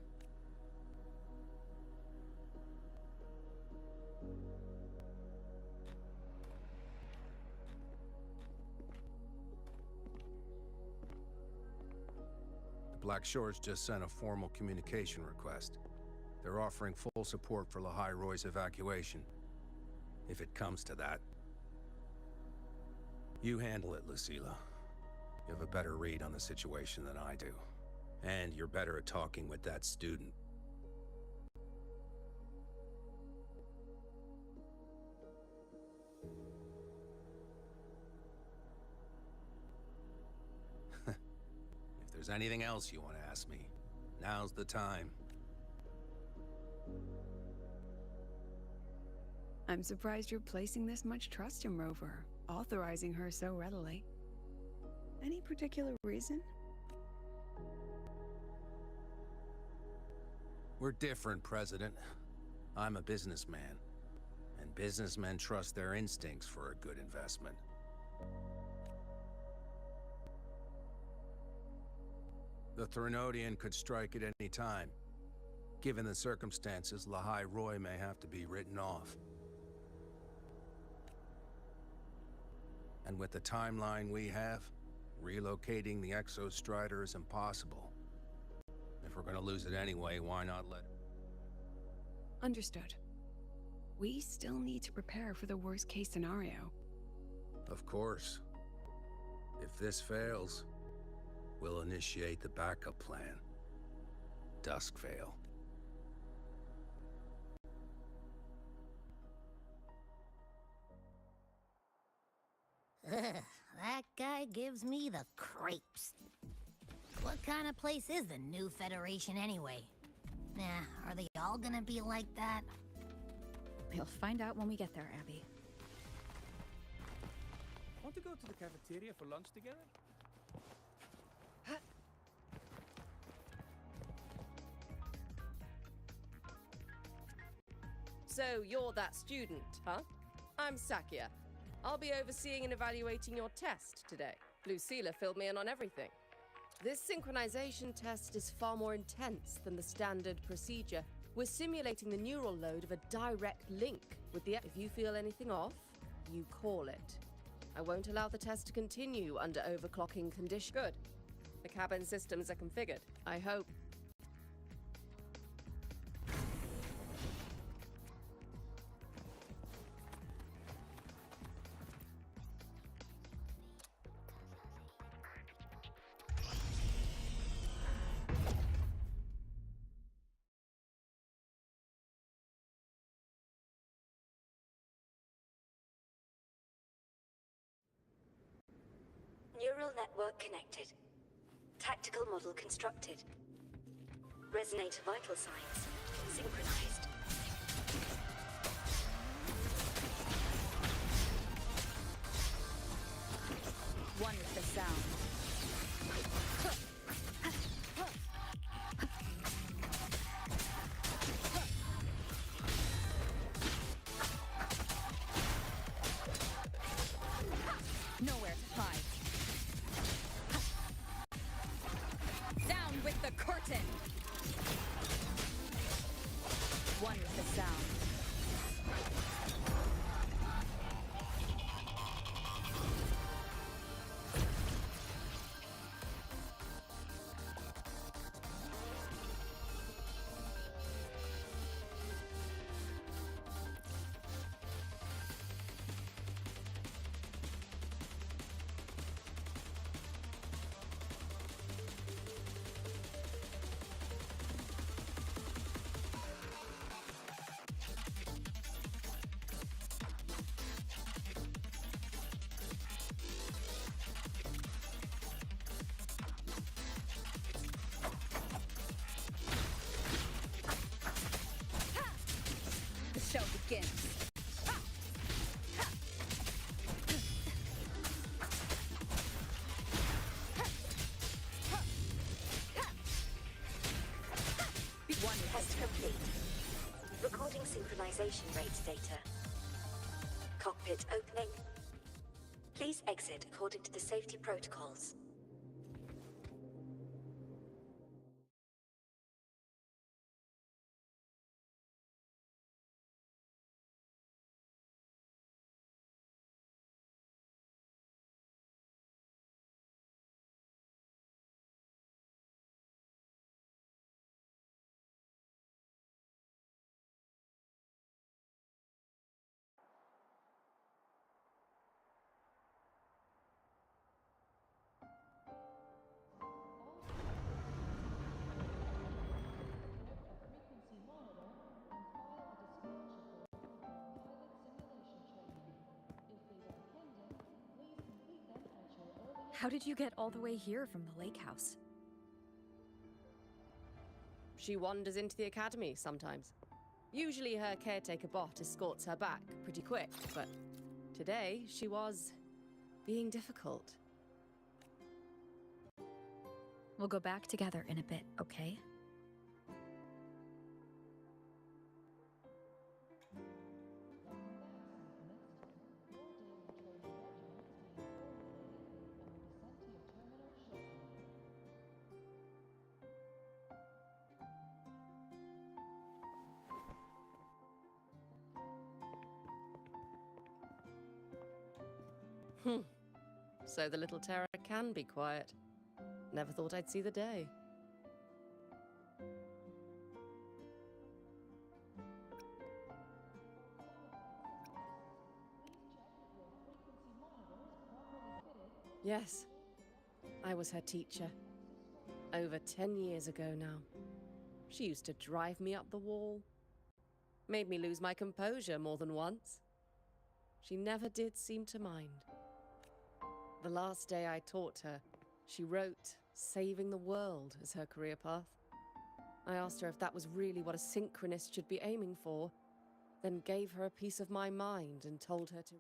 The Black Shores just sent a formal communication request. They're offering full support for Lahai Roy's evacuation, if it comes to that. You handle it, Lucila. You have a better read on the situation than I do. And you're better at talking with that student. If there's anything else you want to ask me, now's the time. I'm surprised you're placing this much trust in Rover, authorizing her so readily. Any particular reason? We're different, President. I'm a businessman, and businessmen trust their instincts for a good investment. The Threnodian could strike at any time. Given the circumstances, Lahai Roy may have to be written off. And with the timeline we have, relocating the Exostrider is impossible. If we're gonna lose it anyway, why not let it? Understood. We still need to prepare for the worst-case scenario. Of course. If this fails, we'll initiate the backup plan. Duskvale. Ugh, that guy gives me the creeps. What kind of place is the new Federation anyway? Nah, are they all gonna be like that? We'll find out when we get there, Abby. Want to go to the cafeteria for lunch together? So you're that student, huh? I'm Sakia. I'll be overseeing and evaluating your test today. Lucilla filled me in on everything. This synchronization test is far more intense than the standard procedure. We're simulating the neural load of a direct link with the... If you feel anything off, you call it. I won't allow the test to continue under overclocking conditions. Good. The cabin systems are configured. I hope... Neural network connected. Tactical model constructed. Resonator vital signs synchronized. One with the sound. Nowhere to hide. Down with the curtain! One with the sound. The show begins. One test complete. Recording synchronization rates data. Cockpit opening. Please exit according to the safety protocols. How did you get all the way here from the lake house? She wanders into the academy sometimes. Usually her caretaker bot escorts her back pretty quick, but today she was being difficult. We'll go back together in a bit, okay? So the little terror can be quiet. Never thought I'd see the day. Yes, I was her teacher. Over 10 years ago now. She used to drive me up the wall. Made me lose my composure more than once. She never did seem to mind. The last day I taught her, she wrote saving the world as her career path. I asked her if that was really what a synchronist should be aiming for, then gave her a piece of my mind and told her to.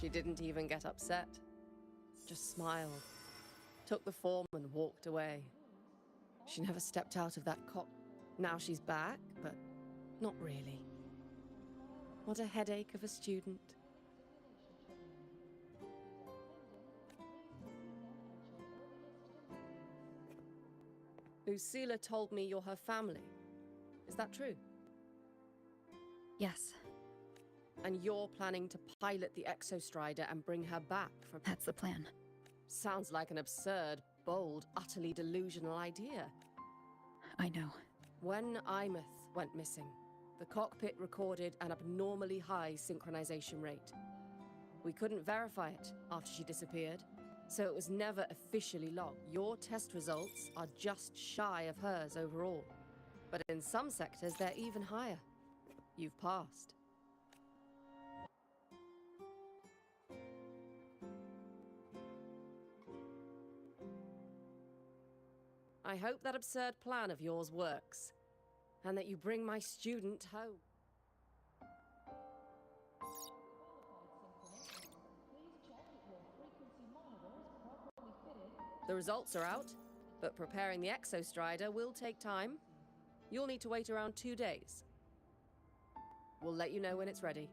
She didn't even get upset, just smiled, took the form and walked away. She never stepped out of that Now she's back, but not really. What a headache of a student. Lucilla told me you're her family. Is that true? Yes. And you're planning to pilot the Exostrider and bring her back from... That's the plan. Sounds like an absurd, bold, utterly delusional idea. I know. When Imeth went missing, the cockpit recorded an abnormally high synchronization rate. We couldn't verify it after she disappeared, so it was never officially logged. Your test results are just shy of hers overall, but in some sectors they're even higher. You've passed. I hope that absurd plan of yours works, and that you bring my student home. The results are out, but preparing the Exostrider will take time. You'll need to wait around 2 days. We'll let you know when it's ready.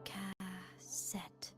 Cassette.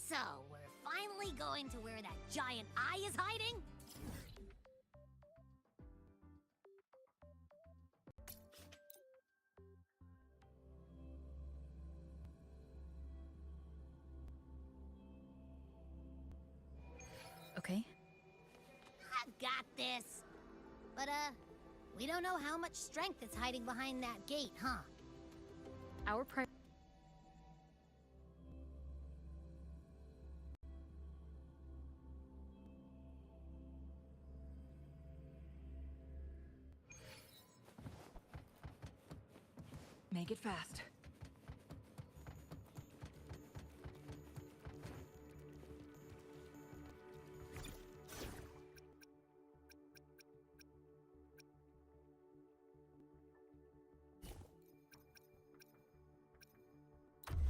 So, we're finally going to where that giant eye is hiding? Okay. I've got this. But, we don't know how much strength is hiding behind that gate, huh? Our Make it fast.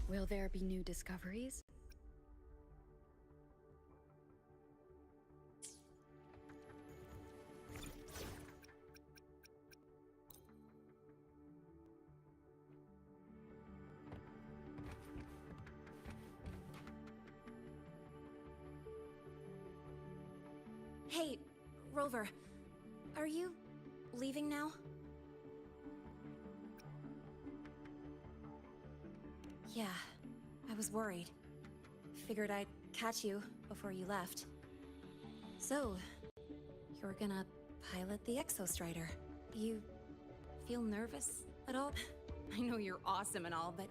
Will there be new discoveries? Hey, Rover. Are you leaving now? Yeah, I was worried. Figured I'd catch you before you left. So, you're gonna pilot the Exostrider. You feel nervous at all? I know you're awesome and all, but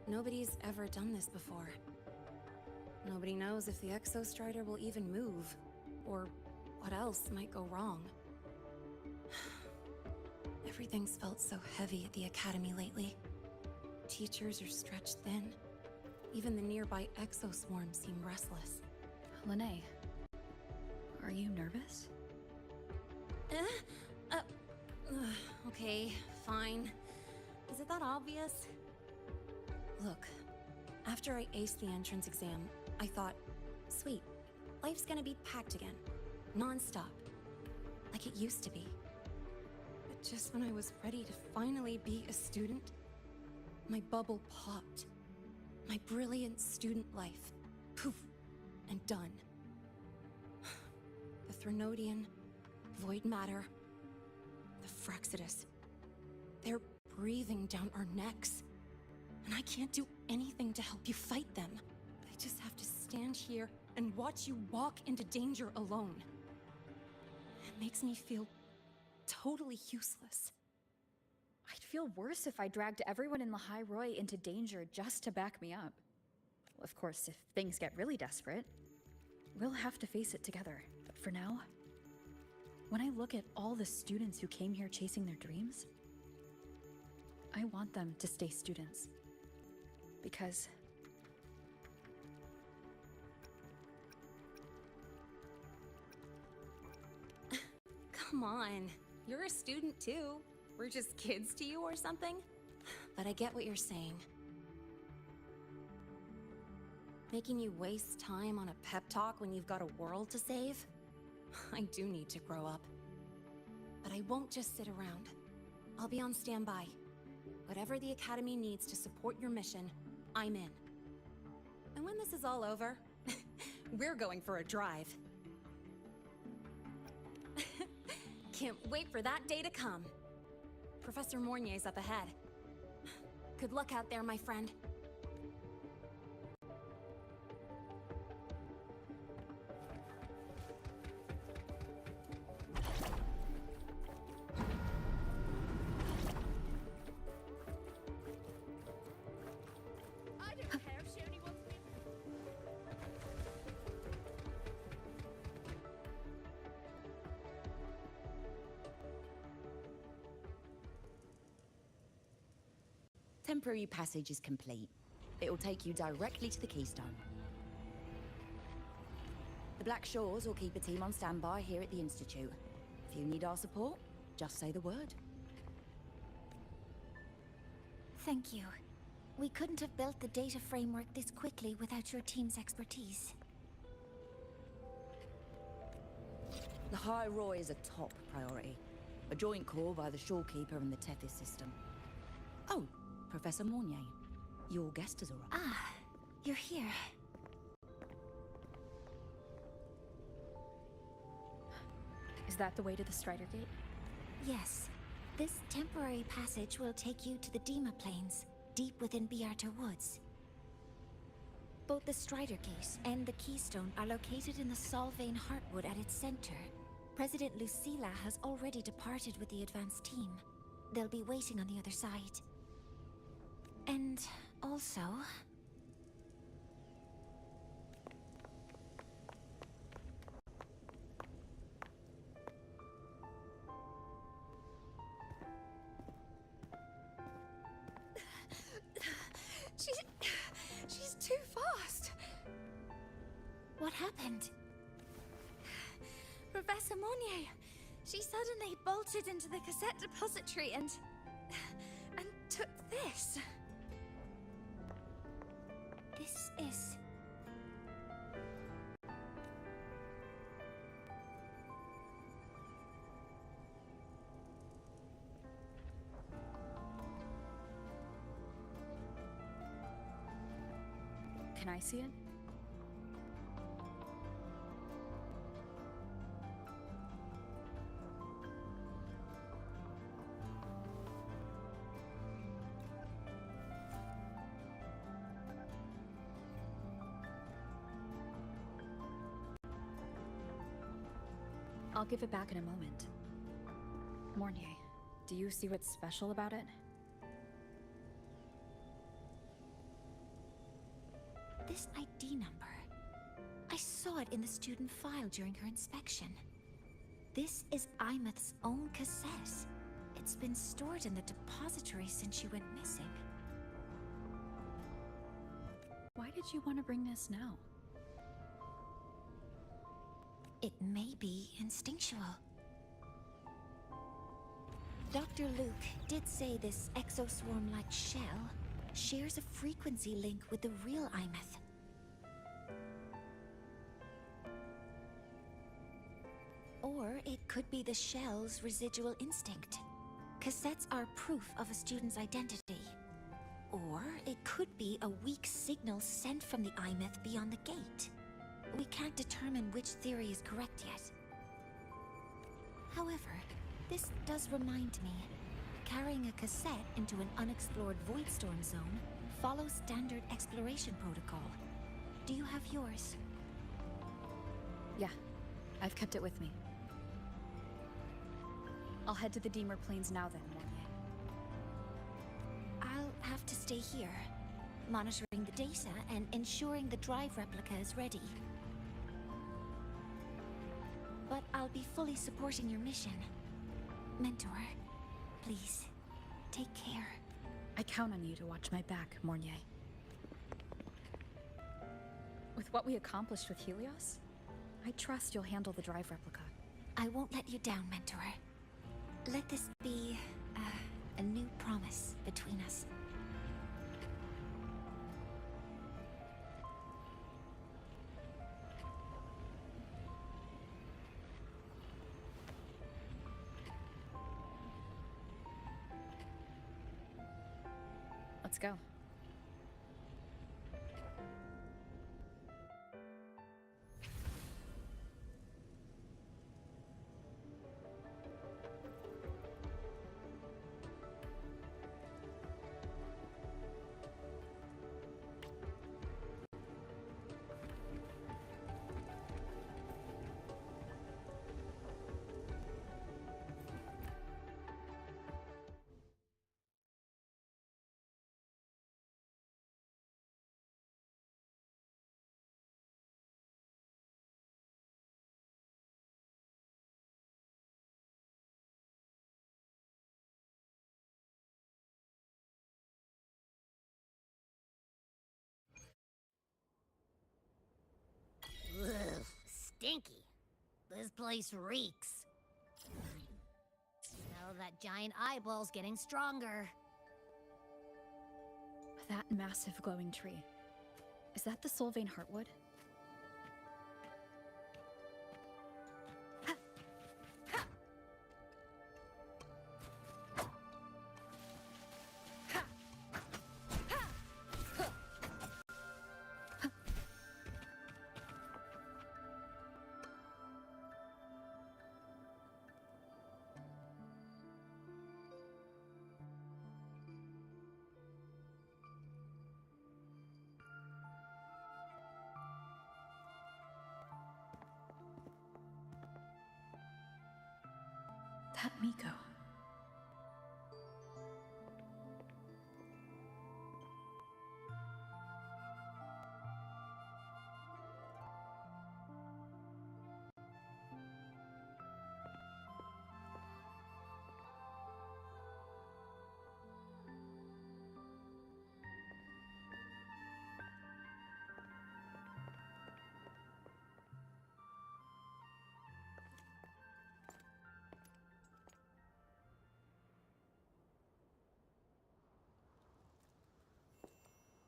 nobody's ever done this before. Nobody knows if the Exostrider will even move, or what else might go wrong. Everything's felt so heavy at the Academy lately. Teachers are stretched thin. Even the nearby exoswarms seem restless. Lene, are you nervous? Okay, fine. Is it that obvious? Look, after I aced the entrance exam, I thought, sweet, life's gonna be packed again. Non-stop. Like it used to be. But just when I was ready to finally be a student, my bubble popped. My brilliant student life, poof, and done. The Threnodian, void matter, the Fraxidus. They're breathing down our necks. And I can't do anything to help you fight them. I just have to stand here and watch you walk into danger alone. It makes me feel totally useless. I'd feel worse if I dragged everyone in Lahai Roi into danger just to back me up. Well, of course, if things get really desperate, we'll have to face it together. But for now, when I look at all the students who came here chasing their dreams, I want them to stay students. Because come on, you're a student too. We're just kids to you or something? But I get what you're saying. Making you waste time on a pep talk when you've got a world to save? I do need to grow up. But I won't just sit around. I'll be on standby. Whatever the Academy needs to support your mission, I'm in. And when this is all over, we're going for a drive. Can't wait for that day to come. Professor Mornier's up ahead. Good luck out there, my friend. I don't care if she only wants me. Temporary passage is complete. It'll take you directly to the Keystone. The Black Shores will keep a team on standby here at the Institute. If you need our support, just say the word. Thank you. We couldn't have built the data framework this quickly without your team's expertise. The High Roy is a top priority. A joint call by the Shorekeeper and the Tethys system. Oh, Professor Mornier. Your guest has arrived. Ah, you're here. is that the way to the Strider Gate? Yes. This temporary passage will take you to the Dima Plains, deep within Biarta Woods. Both the Strider Gate and the Keystone are located in the Solvane Heartwood at its center. President Lucilla has already departed with the advance team. They'll be waiting on the other side. And also... She's too fast. What happened? Professor Monnier. She suddenly bolted into the cassette depository and took this. This is... Can I see it? I'll give it back in a moment. Mornier, do you see what's special about it? This ID number. I saw it in the student file during her inspection. This is Imeth's own cassette. It's been stored in the depository since she went missing. Why did you want to bring this now? It may be instinctual. Dr. Luke did say this exoswarm-like shell shares a frequency link with the real Imeth. Or it could be the shell's residual instinct. Cassettes are proof of a student's identity. Or it could be a weak signal sent from the Imeth beyond the gate. We can't determine which theory is correct yet. However, this does remind me, carrying a cassette into an unexplored Voidstorm zone follows standard exploration protocol. Do you have yours? Yeah, I've kept it with me. I'll head to the Deemer Plains now then, Mornier. I'll have to stay here, monitoring the data and ensuring the drive replica is ready. But I'll be fully supporting your mission. Mentor, please, take care. I count on you to watch my back, Mornier. With what we accomplished with Helios, I trust you'll handle the drive replica. I won't let you down, Mentor. Let this be a new promise between us. Let's go. Ugh, stinky. This place reeks. Smell that giant eyeball's getting stronger. That massive glowing tree. Is that the Sylvain Heartwood? That Miko.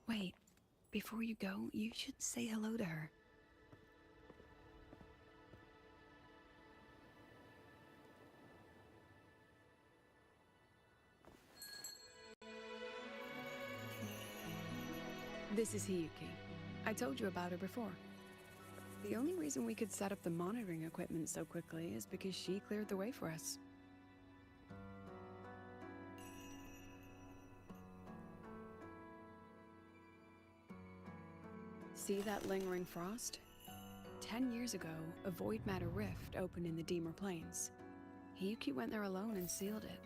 Wait, before you go, you should say hello to her. This is Hiyuki. I told you about her before. The only reason we could set up the monitoring equipment so quickly is because she cleared the way for us. See that lingering frost? 10 years ago, a void matter rift opened in the Deemer Plains. Hiyuki went there alone and sealed it.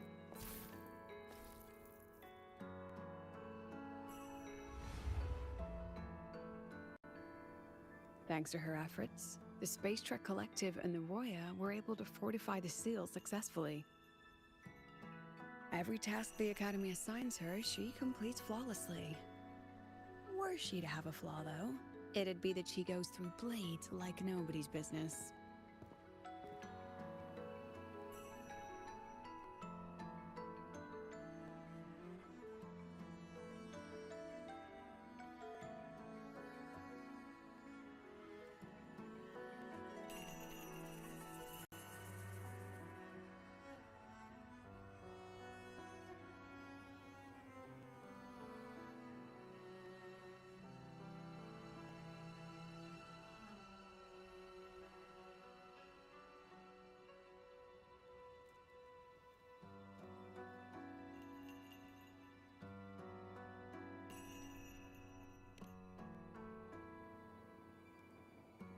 Thanks to her efforts, the Space Trek Collective and the Roya were able to fortify the seal successfully. Every task the Academy assigns her, she completes flawlessly. Were she to have a flaw, though, it'd be that she goes through blades like nobody's business.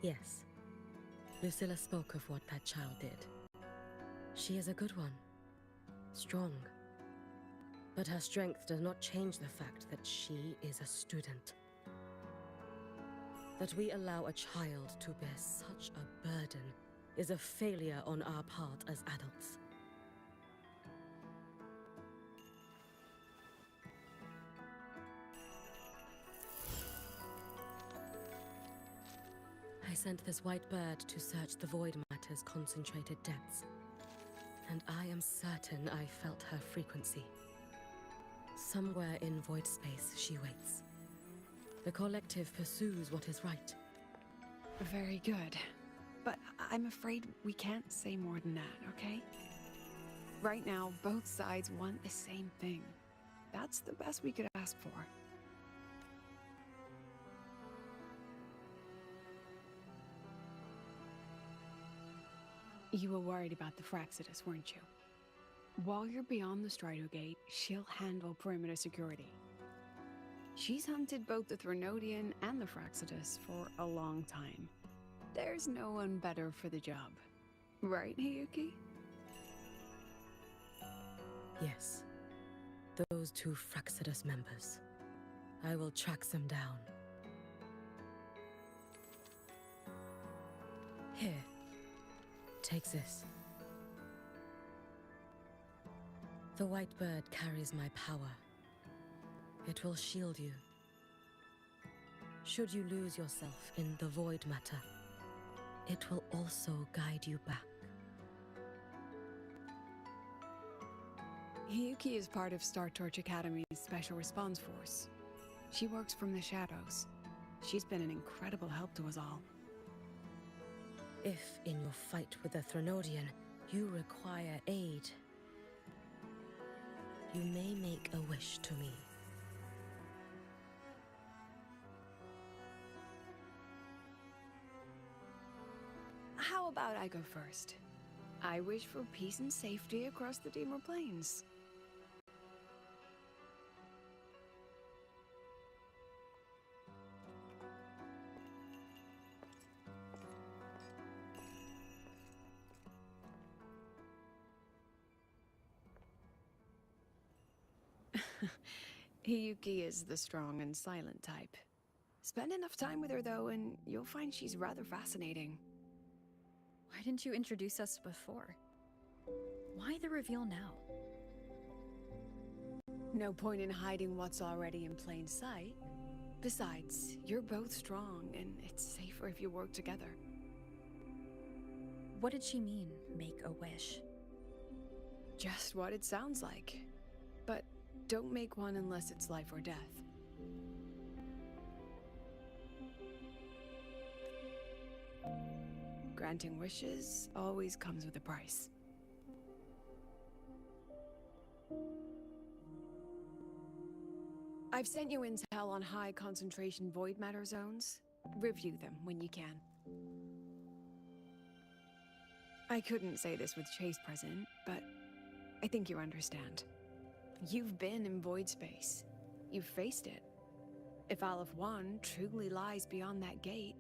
Yes. Lucilla spoke of what that child did. She is a good one. Strong. But her strength does not change the fact that she is a student. That we allow a child to bear such a burden is a failure on our part as adults. I sent this white bird to search the Void Matter's concentrated depths, and I am certain I felt her frequency. Somewhere in void space she waits. The collective pursues what is right. Very good. But I'm afraid we can't say more than that, okay? Right now, both sides want the same thing. That's the best we could ask for. You were worried about the Fraxidus, weren't you? While you're beyond the Strider Gate, she'll handle perimeter security. She's hunted both the Threnodian and the Fraxidus for a long time. There's no one better for the job. Right, Hiyuki? Yes. Those two Fraxidus members. I will track them down. Here. Take this. The white bird carries my power. It will shield you. Should you lose yourself in the void matter, it will also guide you back. Hiyuki is part of Star Torch Academy's Special Response Force. She works from the shadows. She's been an incredible help to us all. If, in your fight with the Threnodian, you require aid, you may make a wish to me. How about I go first? I wish for peace and safety across the Deemer Plains. Hiyuki is the strong and silent type. Spend enough time with her, though, and you'll find she's rather fascinating. Why didn't you introduce us before? Why the reveal now? No point in hiding what's already in plain sight. Besides, you're both strong, and it's safer if you work together. What did she mean, make a wish? Just what it sounds like. But don't make one unless it's life or death. Granting wishes always comes with a price. I've sent you intel on high concentration void matter zones. Review them when you can. I couldn't say this with Chase present, but I think you understand. You've been in void space. You've faced it. If Aleph 1 truly lies beyond that gate,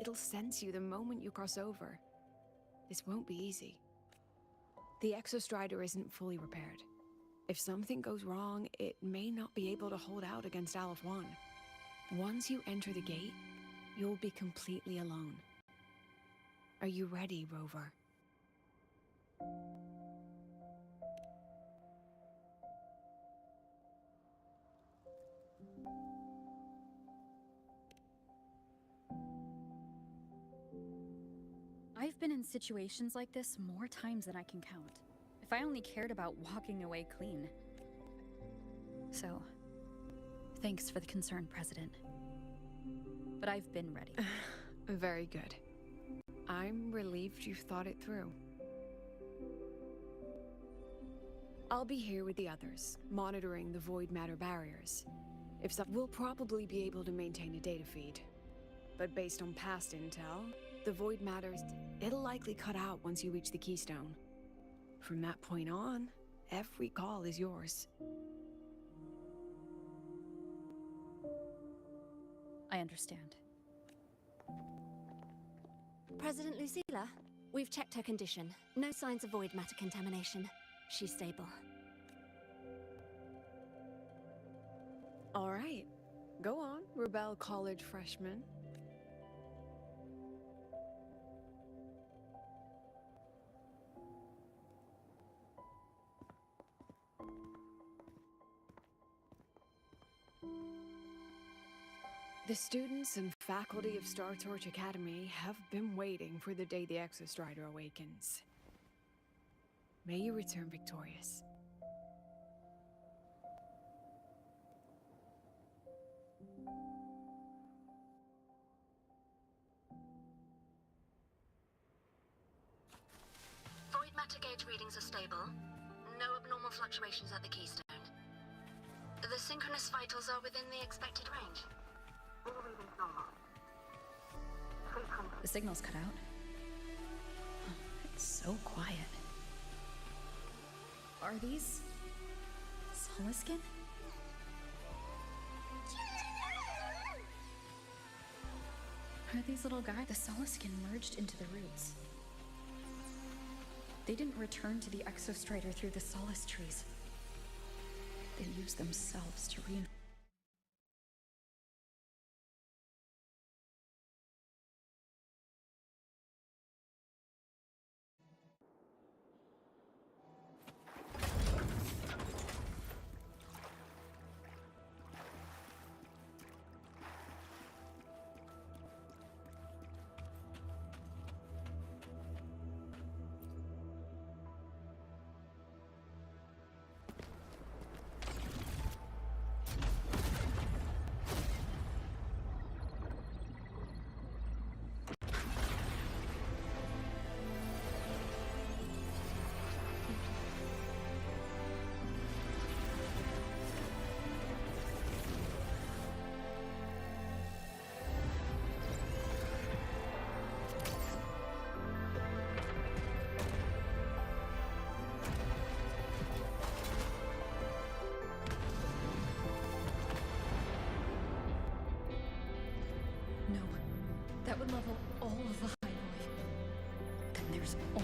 It'll sense you the moment you cross over. This won't be easy. The Exostrider isn't fully repaired. If something goes wrong, it may not be able to hold out against Aleph 1. Once you enter the gate, you'll be completely alone. Are you ready, Rover? I've been in situations like this more times than I can count. If I only cared about walking away clean. So, thanks for the concern, President. But I've been ready. Very good. I'm relieved you've thought it through. I'll be here with the others, monitoring the void matter barriers. If so, we'll probably be able to maintain a data feed. But based on past intel, the void matters, it'll likely cut out once you reach the keystone. From that point on, every call is yours. I understand. President Lucilla, we've checked her condition. No signs of void matter contamination. She's stable. All right. Go on, Rebel College freshman. The students and faculty of Star Torch Academy have been waiting for the day the Exostrider awakens. May you return victorious. Void matter gauge readings are stable. No abnormal fluctuations at the keystone. The synchronous vitals are within the expected range. All readings normal. Frequency. The signal's cut out. Oh, it's so quiet. Are these Soliskin? Are these little guys? The Soliskin merged into the roots. They didn't return to the Exostrider through the Solace trees. They used themselves to reinforce. No, that would level all of the Hyroi. Then there's only...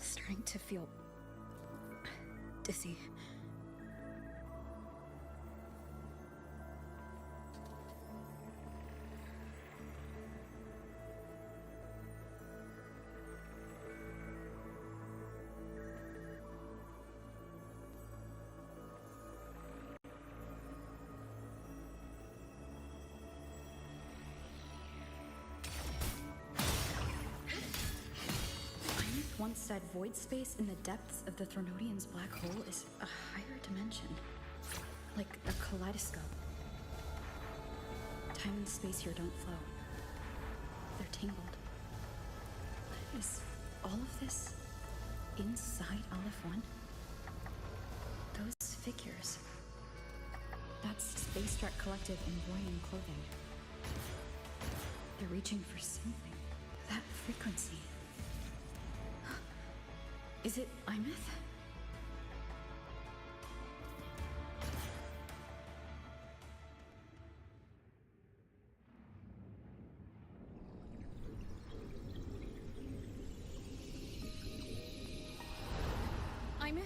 Starting to feel dizzy. once said void space in the depths of the Threnodian's black hole is a higher dimension. Like a kaleidoscope. Time and space here don't flow. They're tangled. Is all of this inside Aleph 1? Those figures. That's Space Trek Collective in Royan clothing. They're reaching for something. That frequency. Is it Imeth? Imeth?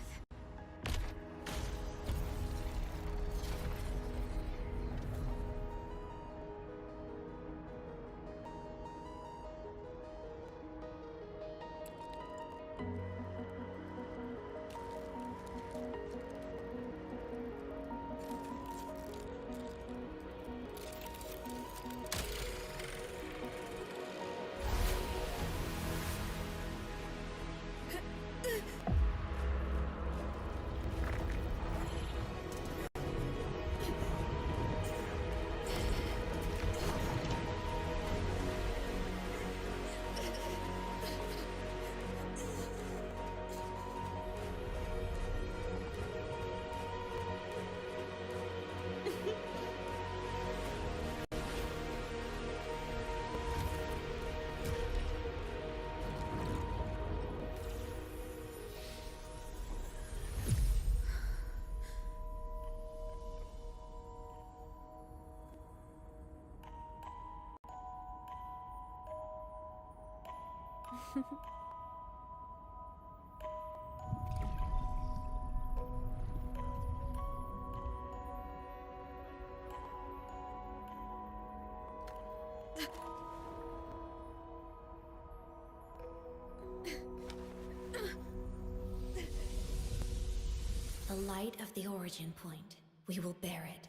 The light of the origin point. We will bear it.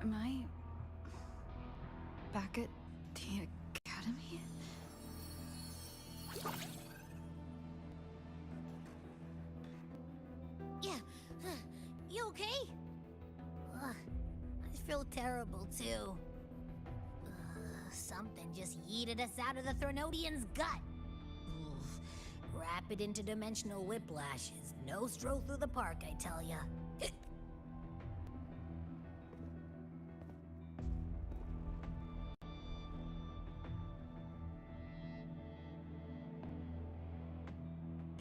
Am I back at the academy? Yeah. You okay? Ugh, I feel terrible too. Something just yeeted us out of the Threnodian's gut. Oof. Rapid interdimensional whiplashes. No stroll through the park, I tell ya.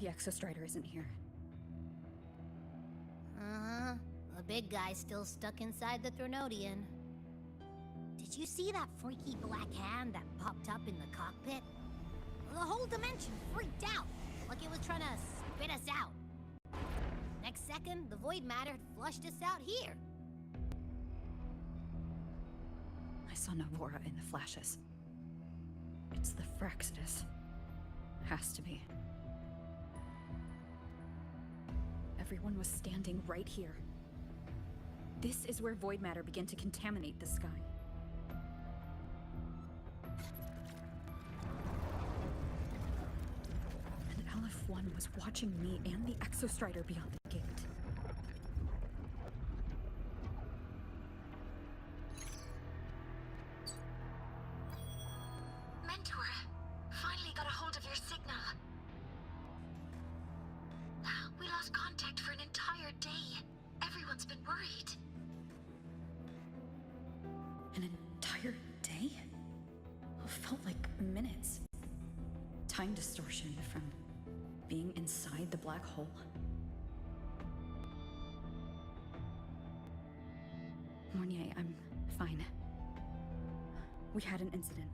The Exostrider isn't here. Uh-huh. The big guy's still stuck inside the Threnodian. Did you see that freaky black hand that popped up in the cockpit? The whole dimension freaked out, like it was trying to spit us out. Next second, the void matter had flushed us out here. I saw Navora in the flashes. It's the Fraxidus. Has to be. Everyone was standing right here. This is where void matter began to contaminate the sky. And Aleph 1 was watching me and the Exostrider beyond the gate. Mentor, finally got a hold of your signal. We lost contact for an entire day. Everyone's been worried. An entire day? It felt like minutes. Time distortion from being inside the black hole. Mornier, I'm fine. We had an incident.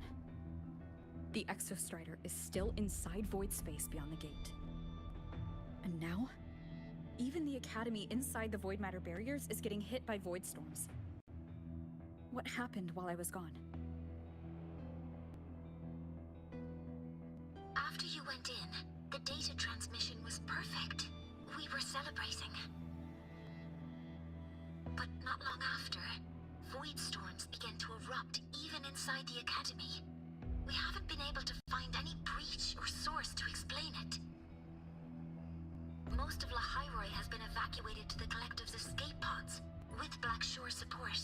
The Exostrider is still inside void space beyond the gate. And now, even the Academy inside the void matter barriers is getting hit by void storms. What happened while I was gone? After you went in, the data transmission was perfect. We were celebrating. But not long after, void storms began to erupt even inside the Academy. We haven't been able to find any breach or source to explain it. Most of Lahairoi has been evacuated to the Collective's escape pods, with Black Shore support.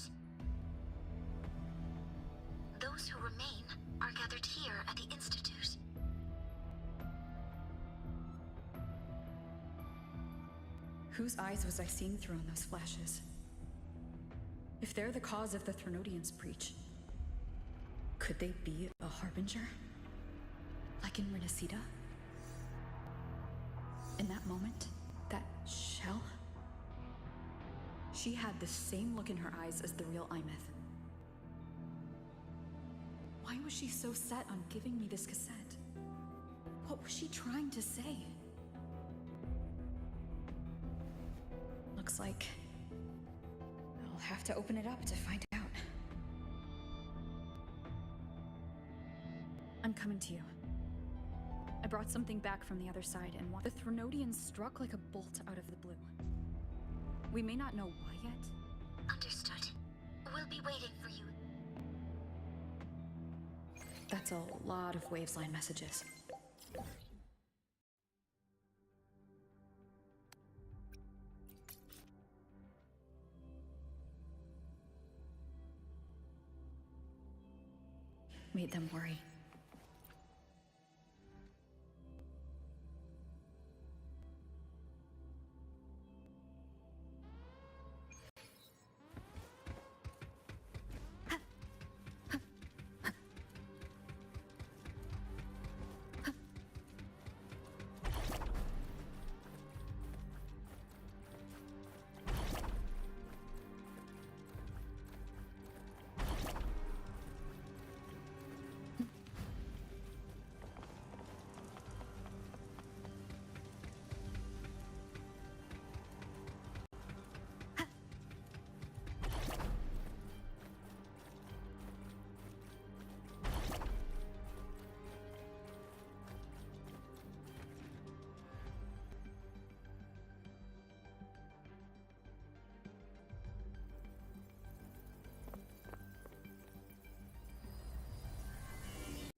Those who remain are gathered here at the Institute. Whose eyes was I seeing through in those flashes? If they're the cause of the Threnodians' breach, could they be a harbinger? Like in Renacida? In that moment, that shell? She had the same look in her eyes as the real Imeth. Why was she so set on giving me this cassette? What was she trying to say? Looks like I'll have to open it up to find out. I'm coming to you. I brought something back from the other side and the Threnodians struck like a bolt out of the blue. We may not know why yet. Understood. We'll be waiting for you. That's a lot of Wavesline messages. Made them worry.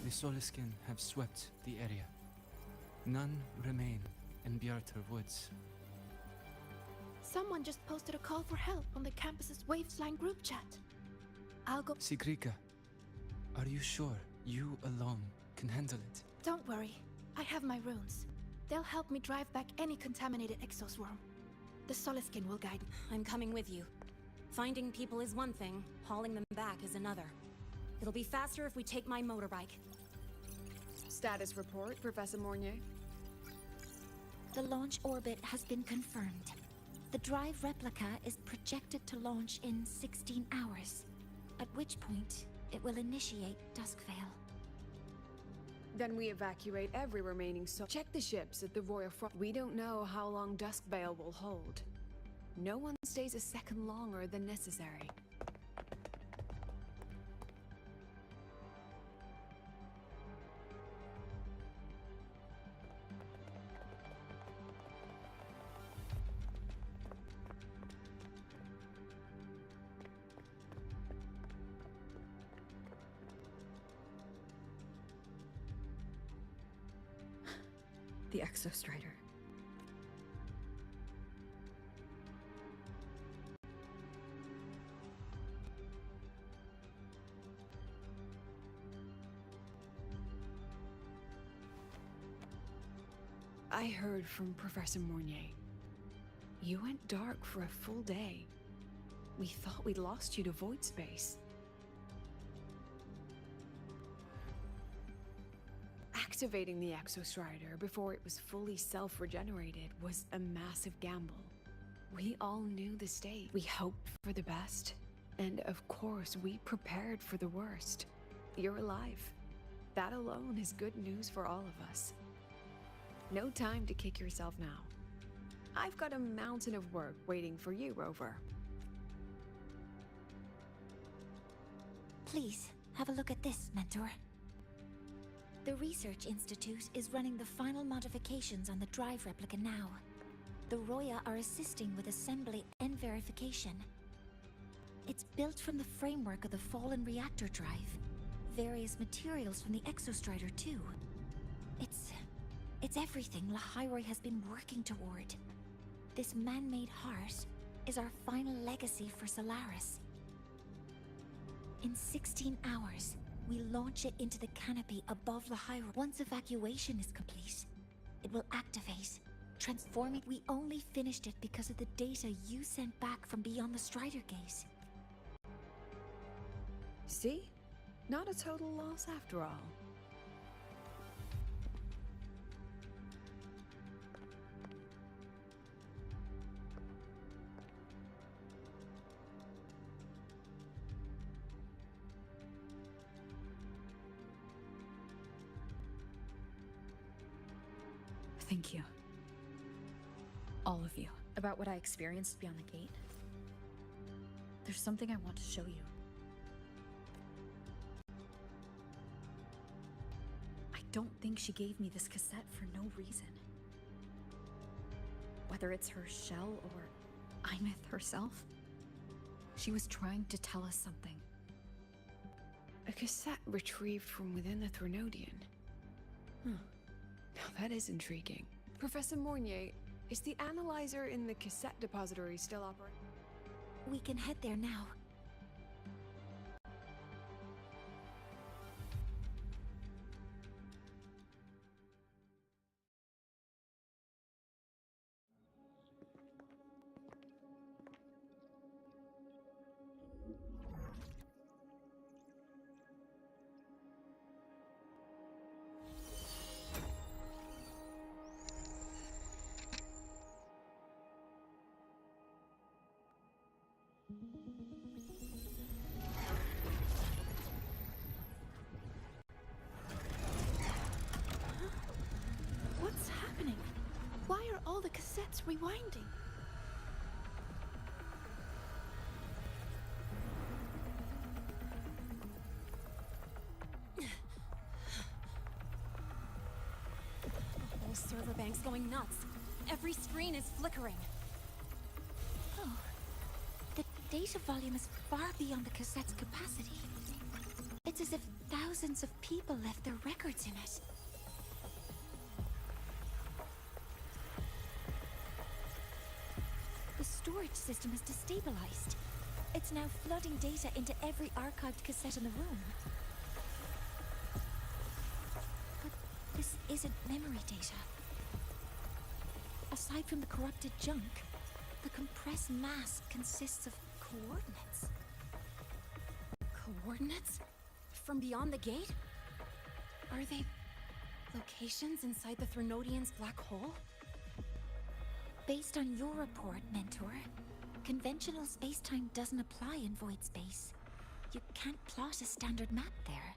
The Soliskin have swept the area. None remain in Bjartar Woods. Someone just posted a call for help on the campus's Wavesline group chat. I'll go. Sigrika, are you sure you alone can handle it? Don't worry. I have my runes. They'll help me drive back any contaminated exoswarm. The Soliskin will guide me. I'm coming with you. Finding people is one thing, hauling them back is another. It'll be faster if we take my motorbike. Status report, Professor Mornier. The launch orbit has been confirmed. The drive replica is projected to launch in 16 hours, at which point it will initiate Duskvale. Then we evacuate every remaining Check the ships at the Royal Front. We don't know how long Duskvale will hold. No one stays a second longer than necessary. The Exostrider. I heard from Professor Mornier. You went dark for a full day. We thought we'd lost you to void space. Activating the Exostrider before it was fully self-regenerated was a massive gamble. We all knew the state. We hoped for the best, And of course, we prepared for the worst. You're alive. That alone is good news for all of us. No time to kick yourself now. I've got a mountain of work waiting for you, Rover. Please, have a look at this, Mentor. The Research Institute is running the final modifications on the drive replica now. The Roya are assisting with assembly and verification. It's built from the framework of the fallen reactor drive. Various materials from the Exostrider too. It's everything Lahairoi has been working toward. This man-made heart is our final legacy for Solaris. In 16 hours, we launch it into the canopy above Lahairoi. Once evacuation is complete, it will activate, transforming. We only finished it because of the data you sent back from beyond the Strider Gate. See? Not a total loss after all. Thank you. All of you. About what I experienced beyond the gate. There's something I want to show you. I don't think she gave me this cassette for no reason. Whether it's her shell or Imith herself, she was trying to tell us something. A cassette retrieved from within the Threnodian. Huh. Now that is intriguing. Professor Mornier, is the analyzer in the cassette depository still operating? We can head there now. What's happening? Why are all the cassettes rewinding? The whole server bank's going nuts. Every screen is flickering. Oh, the data volume is far beyond the cassette's capacity. It's as if thousands of people left their records in it. The storage system is destabilized. It's now flooding data into every archived cassette in the room. But this isn't memory data. Aside from the corrupted junk, the compressed mass consists of coordinates. Coordinates? From beyond the gate? Are they locations inside the Threnodian's black hole? Based on your report, Mentor, conventional space-time doesn't apply in void space. You can't plot a standard map there.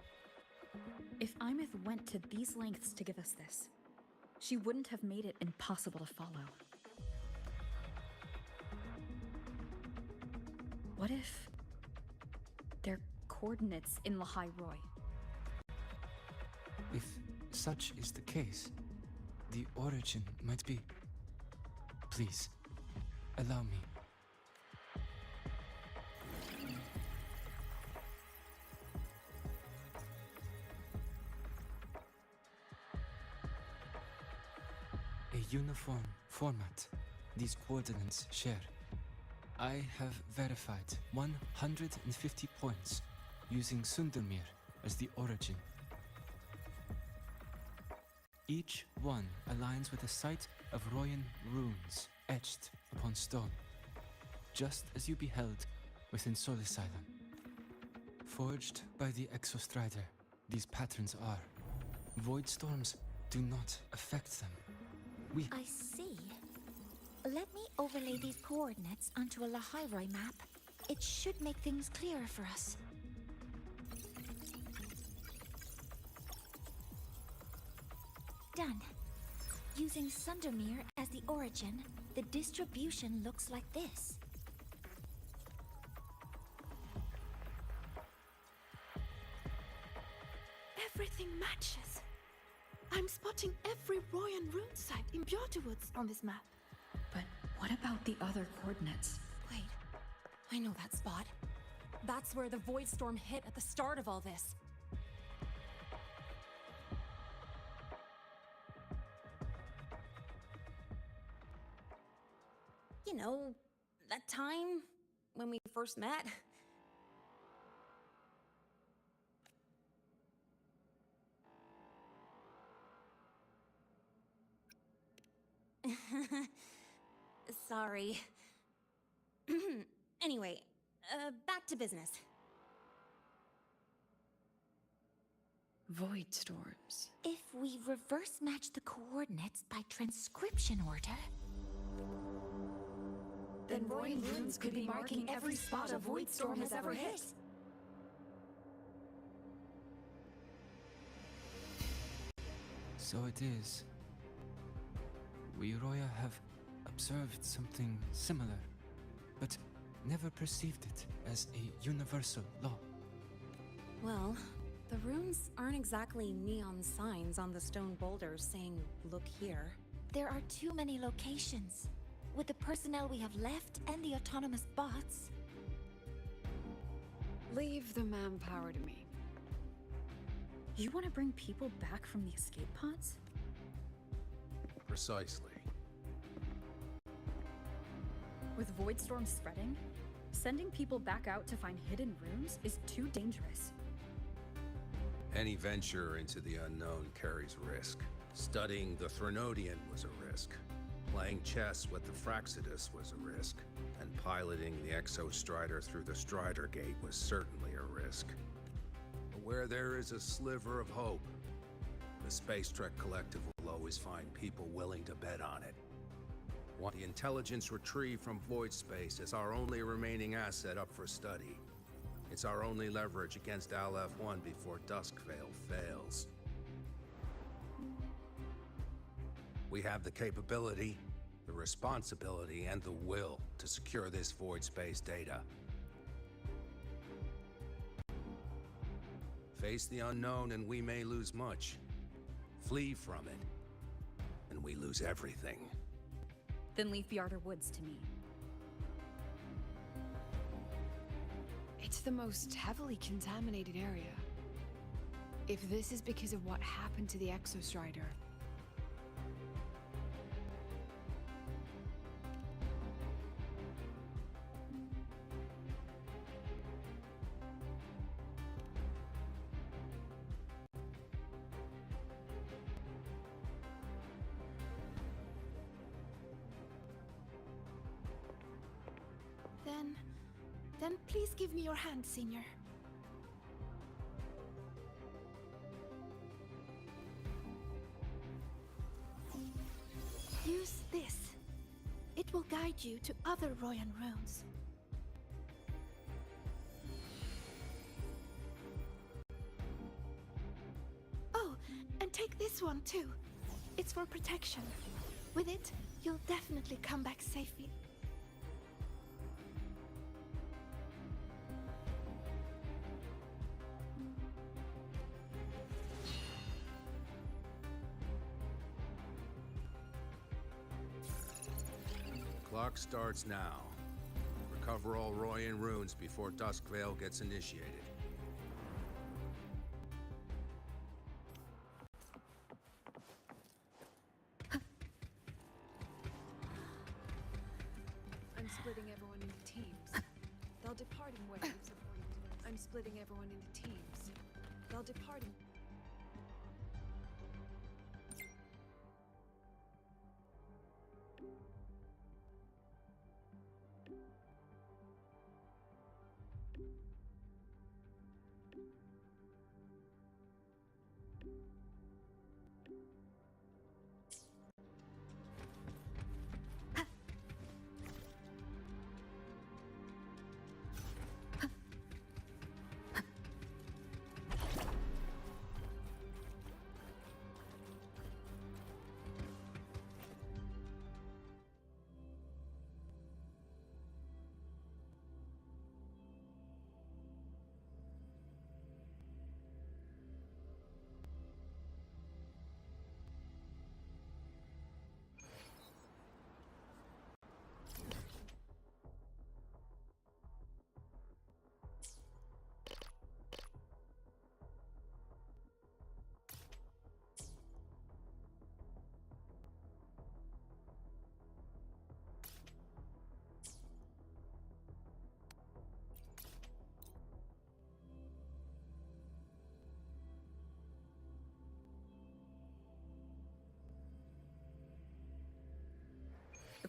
If Imith went to these lengths to give us this, she wouldn't have made it impossible to follow. What if they're coordinates in Lahairoi? If such is the case, the origin might be... Please, allow me. A uniform format these coordinates share. I have verified 150 points using Sundermere as the origin. Each one aligns with a site of Royan runes etched upon stone, just as you beheld within Solisylum. Forged by the Exostrider, these patterns are. Void storms do not affect them. I see. Let me overlay these coordinates onto a Lahairoi map. It should make things clearer for us. Done. Using Sundermere as the origin, the distribution looks like this. Everything matches. I'm spotting every Royan rune site in Woods on this map. But what about the other coordinates? Wait, I know that spot. That's where the Void Storm hit at the start of all this. You know, that time when we first met. Sorry. Anyway, back to business. Void storms. If we reverse match the coordinates by transcription order... Then Royan runes could be marking every spot a Void Storm has ever hit. So it is. We Roya have observed something similar, but never perceived it as a universal law. Well, the runes aren't exactly neon signs on the stone boulders saying, "Look here." There are too many locations. With the personnel we have left and the autonomous bots... Leave the manpower to me. You want to bring people back from the escape pods? Precisely. With Void Storm spreading, sending people back out to find hidden rooms is too dangerous. Any venture into the unknown carries risk. Studying the Threnodian was a risk. Playing chess with the Fraxidus was a risk. And piloting the Exostrider through the Strider Gate was certainly a risk. But where there is a sliver of hope, the Space Trek Collective will always find people willing to bet on it. Want the intelligence retrieved from void space is our only remaining asset up for study. It's our only leverage against Aleph-1 before Duskvale fails. We have the capability, the responsibility, and the will to secure this void space data. Face the unknown and we may lose much. Flee from it, and we lose everything. Then leave Bjarter Woods to me. It's the most heavily contaminated area. If this is because of what happened to the Exostrider, then please give me your hand, Senior. Use this. It will guide you to other Royan runes. Oh, and take this one too. It's for protection. With it, you'll definitely come back safely. Clock starts now. Recover all Royan runes before Duskvale gets initiated. I'm splitting everyone into teams. They'll depart in waves. I'm splitting everyone into teams. They'll depart in...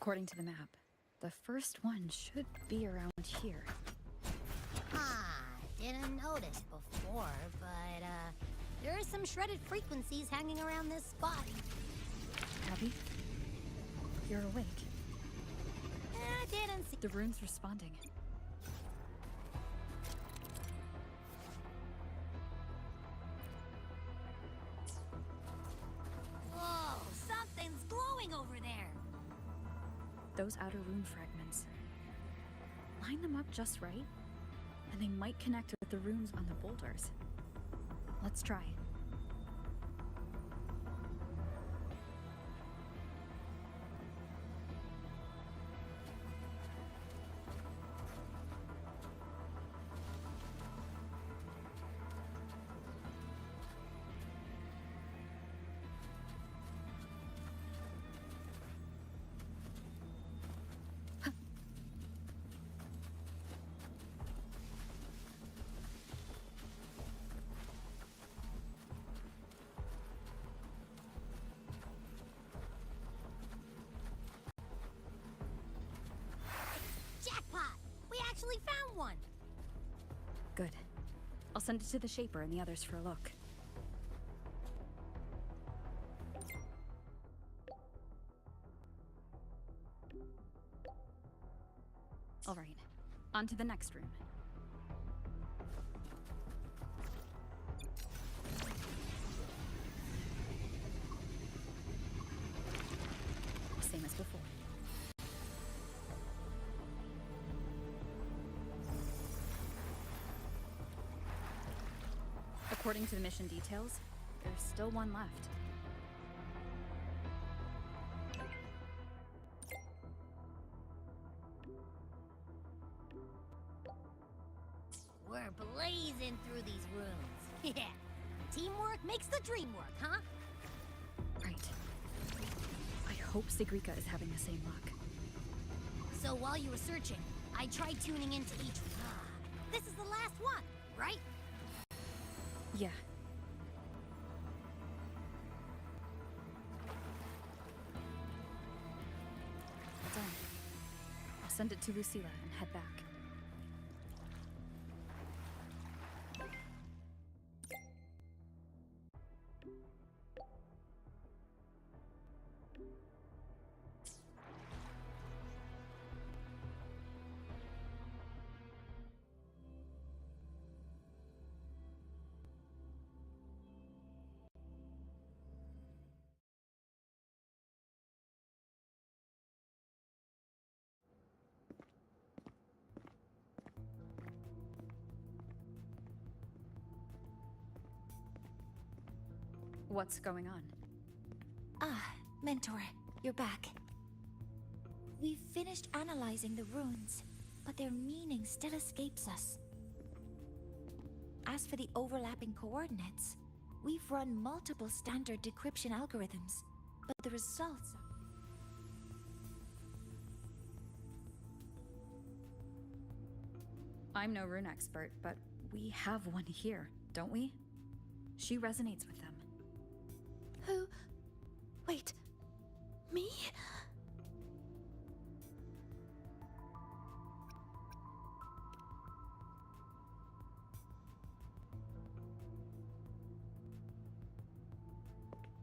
According to the map, the first one should be around here. Didn't notice before, but there are some shredded frequencies hanging around this spot. Abby, you're awake. I didn't see. The rune's responding. Whoa, something's glowing over there. Those outer rune fragments. Line them up just right, and they might connect with the runes on the boulders. Let's try. Jackpot! We actually found one! Good. I'll send it to the Shaper and the others for a look. All right, on to the next room. Same as before. According to the mission details, there's still one left. We're blazing through these rooms. Yeah. Teamwork makes the dream work, huh? Right. I hope Sigrika is having the same luck. So while you were searching, I tried tuning into each. This is the last one, right? Yeah. Done. I'll send it to Lucilla and head back. What's going on? Mentor, you're back. We've finished analyzing the runes, but their meaning still escapes us. As for the overlapping coordinates, we've run multiple standard decryption algorithms, but the results... I'm no rune expert, but we have one here, don't we? She resonates with them. Who? Wait. Me?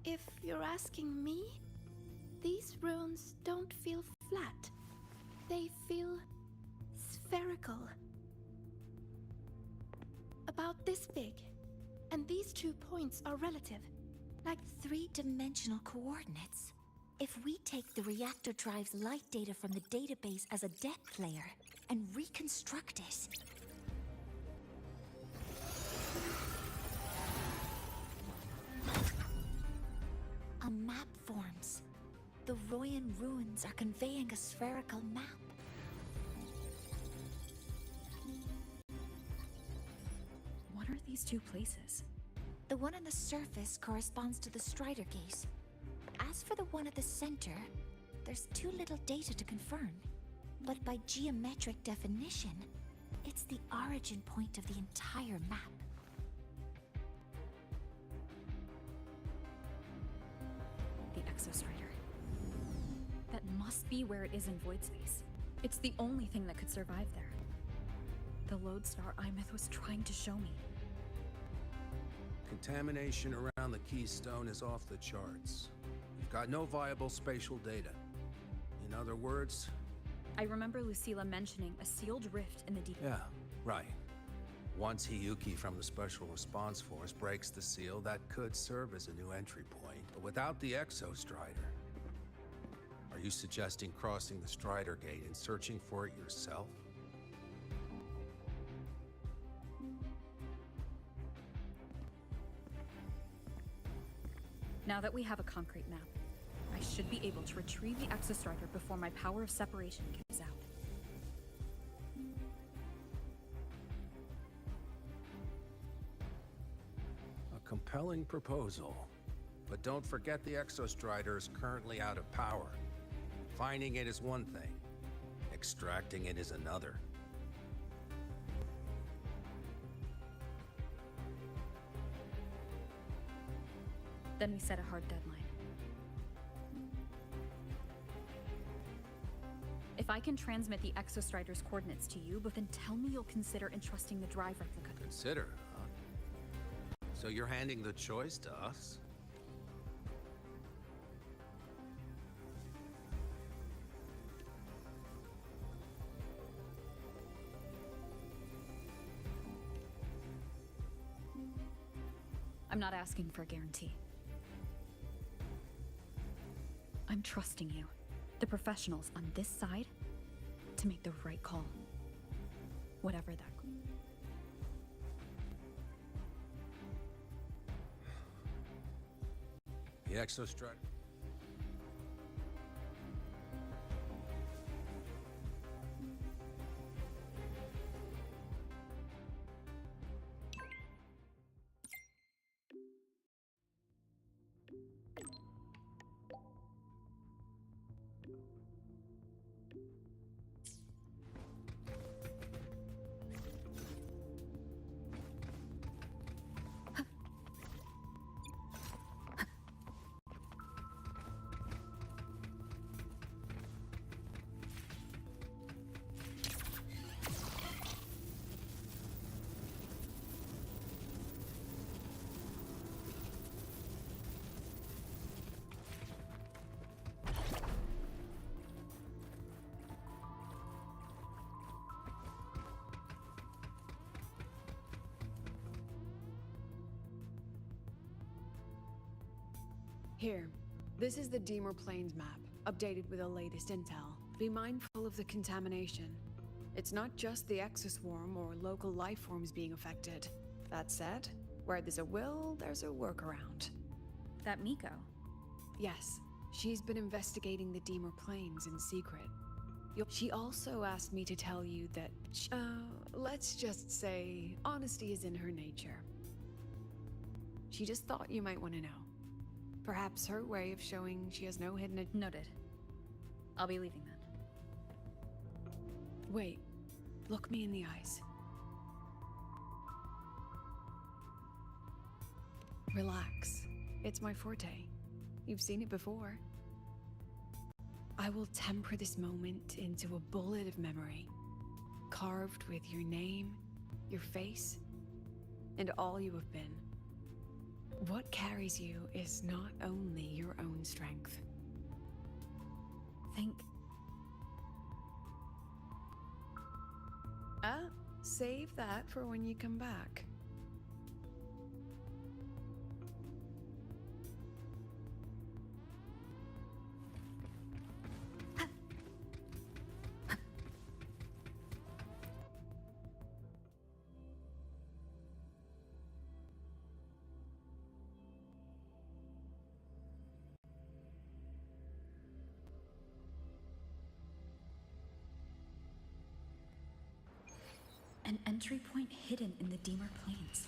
If you're asking me, these runes don't feel flat. They feel spherical. About this big. And these 2 points are relative. Like 3-dimensional coordinates. If we take the reactor drive's light data from the database as a depth layer and reconstruct it... a map forms. The Royan ruins are conveying a spherical map. What are these 2 places? The one on the surface corresponds to the Strider Gate. As for the one at the center, there's too little data to confirm. But by geometric definition, it's the origin point of the entire map. The Exostrider. That must must be where it is in void space. It's the only thing that could survive there. The lodestar Imeth was trying to show me. Contamination around the keystone is off the charts. You've got no viable spatial data. In other words... I remember Lucilla mentioning a sealed rift in the deep... Yeah, right. Once Hiyuki from the Special Response Force breaks the seal, that could serve as a new entry point. But without the Exostrider, are you suggesting crossing the Strider Gate and searching for it yourself? Now that we have a concrete map, I should be able to retrieve the Exostrider before my power of separation gives out. A compelling proposal. But don't forget the Exostrider is currently out of power. Finding it is one thing. Extracting it is another. Then we set a hard deadline. If I can transmit the Exostrider's coordinates to you, but then tell me you'll consider entrusting the drive replica. Consider, huh? So you're handing the choice to us? I'm not asking for a guarantee. I'm trusting you, the professionals on this side, to make the right call. Whatever that... The Exostrider... Here, this is the Deemer Plains map, updated with the latest intel. Be mindful of the contamination. It's not just the exoswarm or local life forms being affected. That said, where there's a will, there's a workaround. That Miko? Yes, she's been investigating the Deemer Plains in secret. She also asked me to tell you that, let's just say, honesty is in her nature. She just thought you might want to know. Perhaps her way of showing she has no hidden... Noted. I'll be leaving then. Wait. Look me in the eyes. Relax. It's my forte. You've seen it before. I will temper this moment into a bullet of memory, carved with your name, your face, and all you have been. What carries you is not only your own strength. Think. Save that for when you come back. An entry point hidden in the Deemer Plains.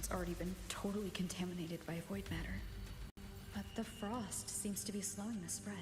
It's already been totally contaminated by void matter. But the frost seems to be slowing the spread.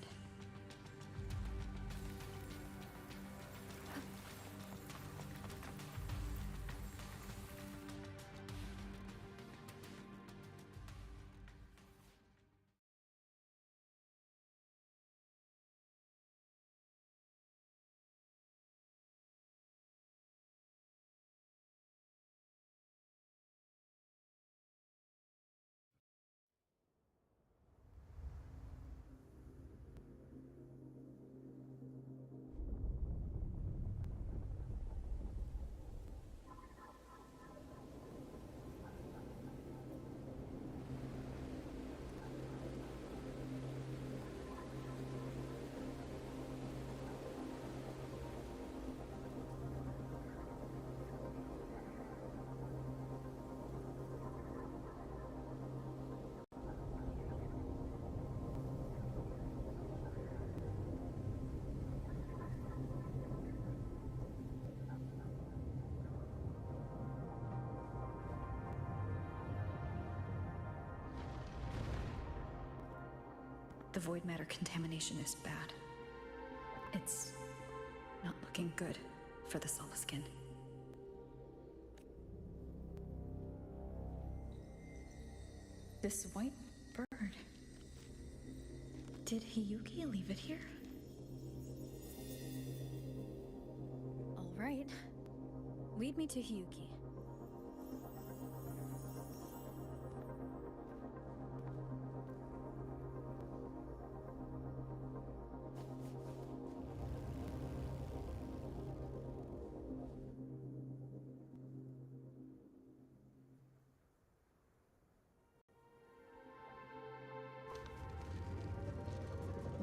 The void matter contamination is bad. It's not looking good for the Solaskin. This white bird. Did Hiyuki leave it here? All right. Lead me to Hiyuki.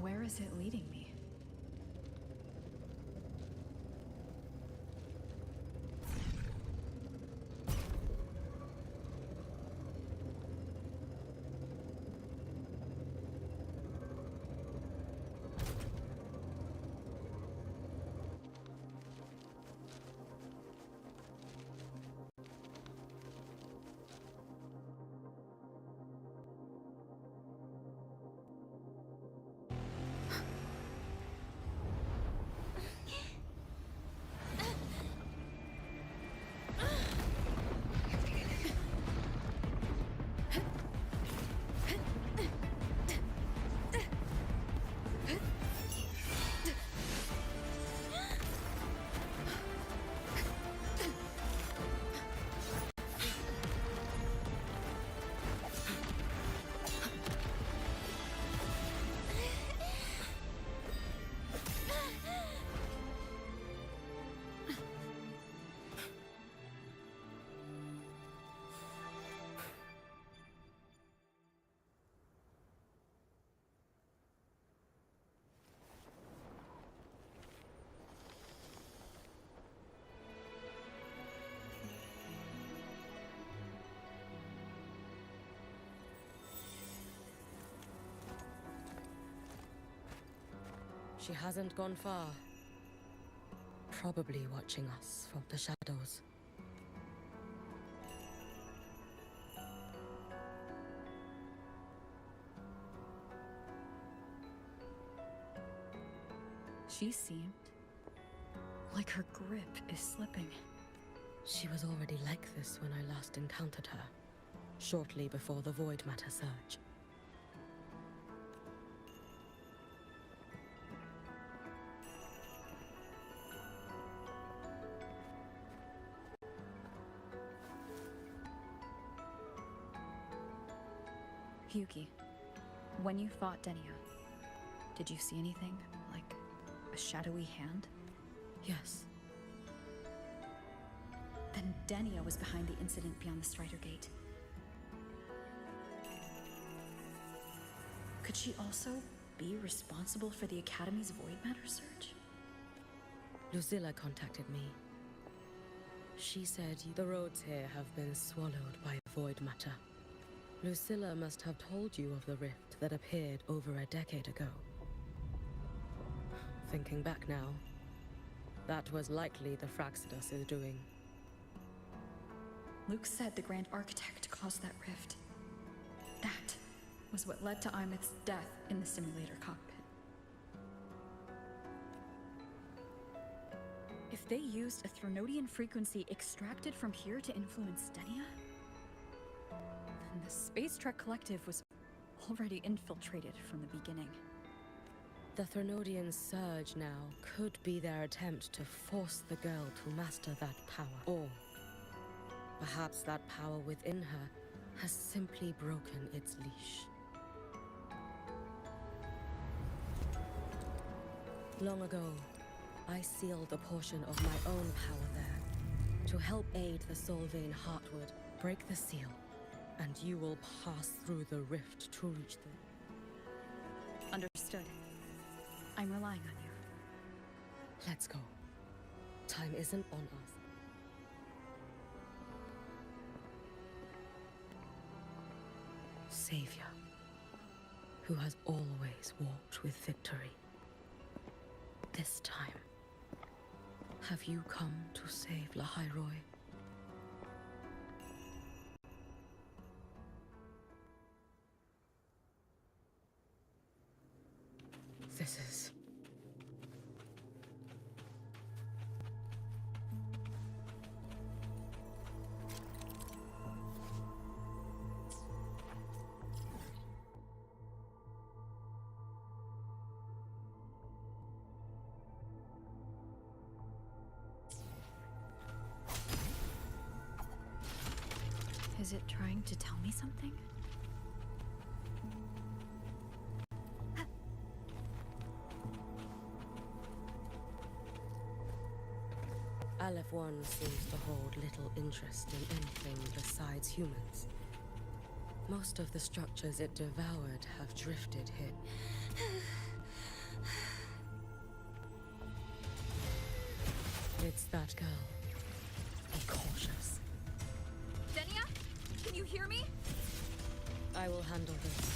Where is it leading me? She hasn't gone far. Probably watching us from the shadows. She seemed like her grip is slipping. She was already like this when I last encountered her, shortly before the void matter surge. Hyuki, when you fought Denia, did you see anything? Like a shadowy hand? Yes. Then Denia was behind the incident beyond the Strider Gate. Could she also be responsible for the Academy's void matter surge? Lucilla contacted me. She said the roads here have been swallowed by void matter. Lucilla must have told you of the rift that appeared over a decade ago. Thinking back now, that was likely the Fraxidus is doing. Luke said the Grand Architect caused that rift. That was what led to Imith's death in the simulator cockpit. If they used a Threnodian frequency extracted from here to influence Denia, then the Space Trek Collective was already infiltrated from the beginning. The Threnodian surge now could be their attempt to force the girl to master that power. Or perhaps that power within her has simply broken its leash. Long ago, I sealed a portion of my own power there to help aid the Solvane Heartwood break the seal, and you will pass through the rift to reach them. Understood. I'm relying on you. Let's go. Time isn't on us. Savior, who has always walked with victory. This time, have you come to save Lahairoi? This is... Is it trying to tell me something? Aleph One seems to hold little interest in anything besides humans. Most of the structures it devoured have drifted here. It's that girl. Be cautious. Denia? Can you hear me? I will handle this.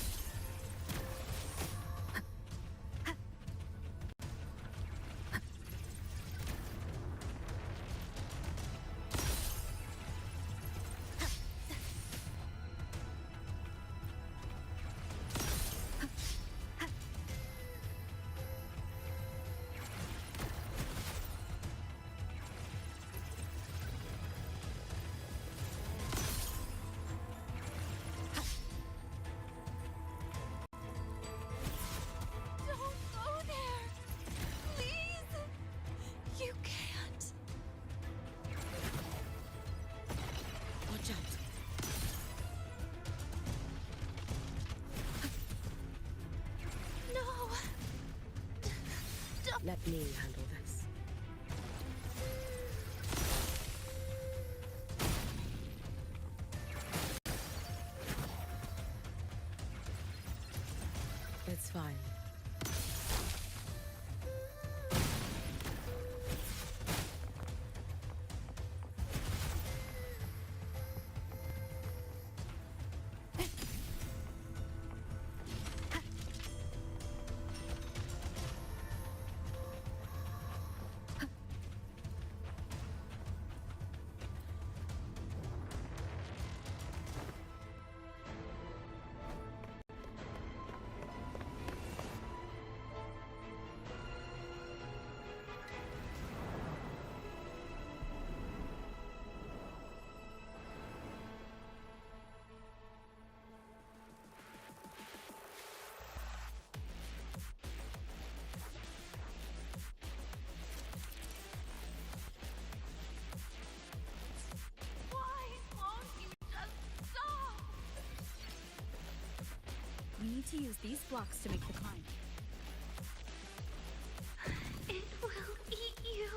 Let me handle this. It's fine. We need to use these blocks to make the climb. It will eat you.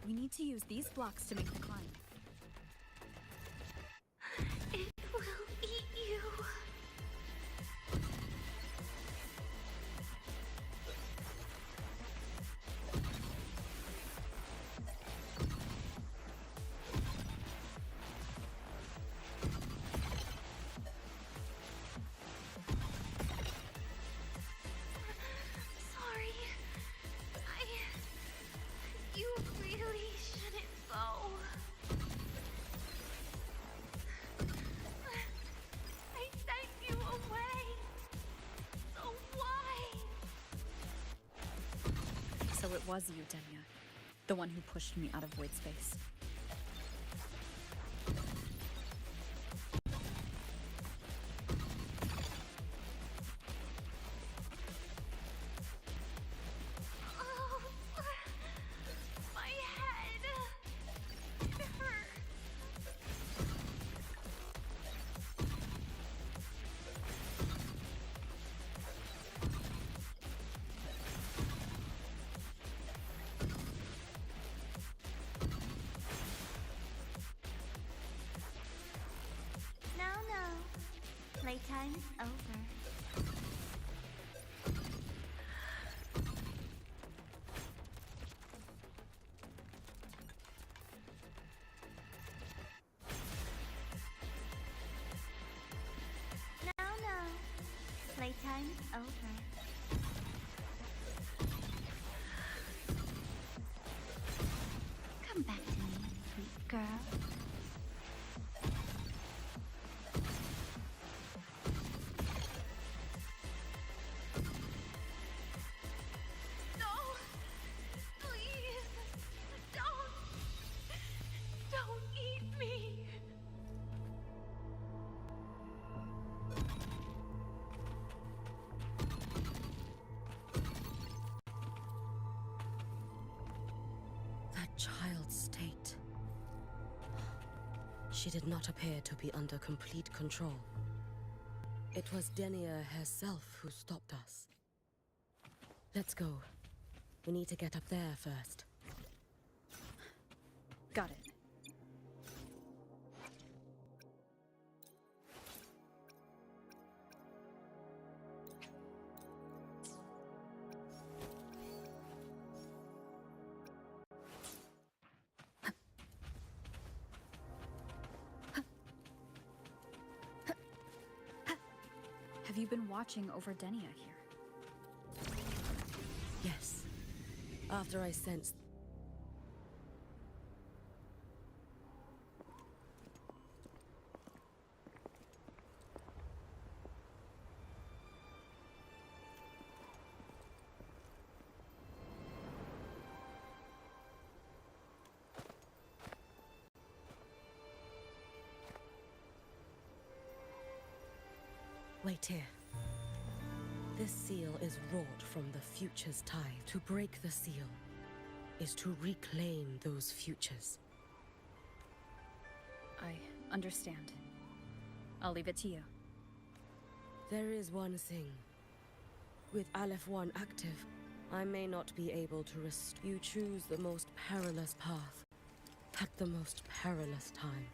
We need to use these blocks to make the climb. It will eat you. was you, Denia. The one who pushed me out of void space. Oh, my head. It hurts. No. Playtime's over. No. Playtime's over. Come back to me, sweet girl. No. Please. Don't eat me. That child's state. She did not appear to be under complete control. It was Denia herself who stopped us. Let's go. We need to get up there first. Got it. Have you been watching over Denia here? Yes. After I sensed... Wait here. This seal is wrought from the future's tide. To break the seal is to reclaim those futures. I understand. I'll leave it to you. There is one thing. With Aleph 1 active, I may not be able to rest. You choose the most perilous path at the most perilous time.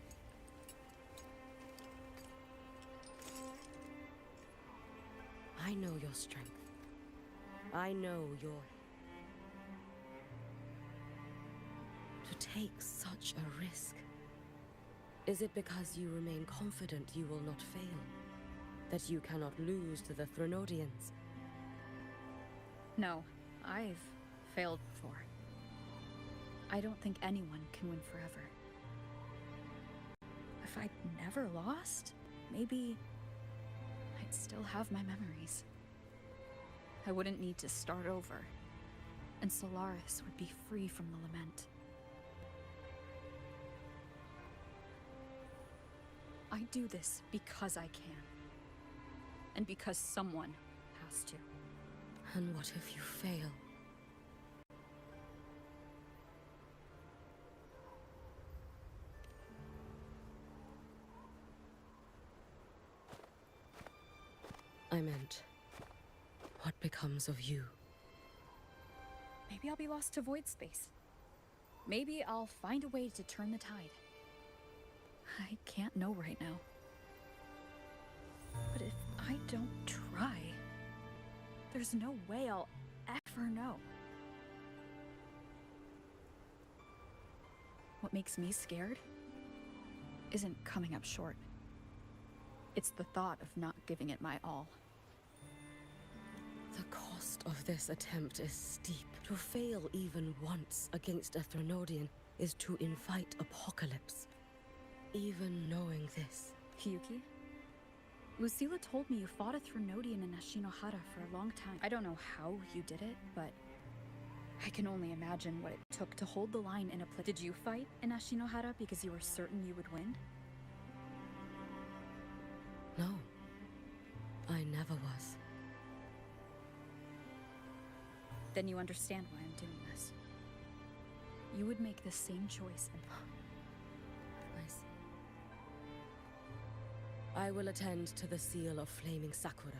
I know your strength. I know your... To take such a risk. Is it because you remain confident you will not fail? That you cannot lose to the Threnodians? No, I've failed before. I don't think anyone can win forever. If I'd never lost, maybe I'd still have my memories. I wouldn't need to start over, and Solaris would be free from the lament. I do this because I can, and because someone has to. And what if you fail? I meant, what becomes of you? Maybe I'll be lost to void space. Maybe I'll find a way to turn the tide. I can't know right now. But if I don't try, there's no way I'll ever know. What makes me scared isn't coming up short. It's the thought of not giving it my all. The cost of this attempt is steep. To fail even once against a Threnodian is to invite apocalypse. Even knowing this. Hiyuki? Lucila told me you fought a Threnodian in Ashinohara for a long time. I don't know how you did it, but I can only imagine what it took to hold the line in a place. Did you fight in Ashinohara because you were certain you would win? No, I never was. Then you understand why I'm doing this. You would make the same choice and... I see. I will attend to the seal of Flaming Sakura.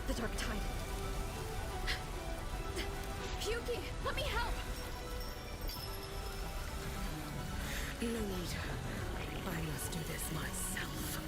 The Dark Tide. Hyuki, let me help! No need. I must do this myself.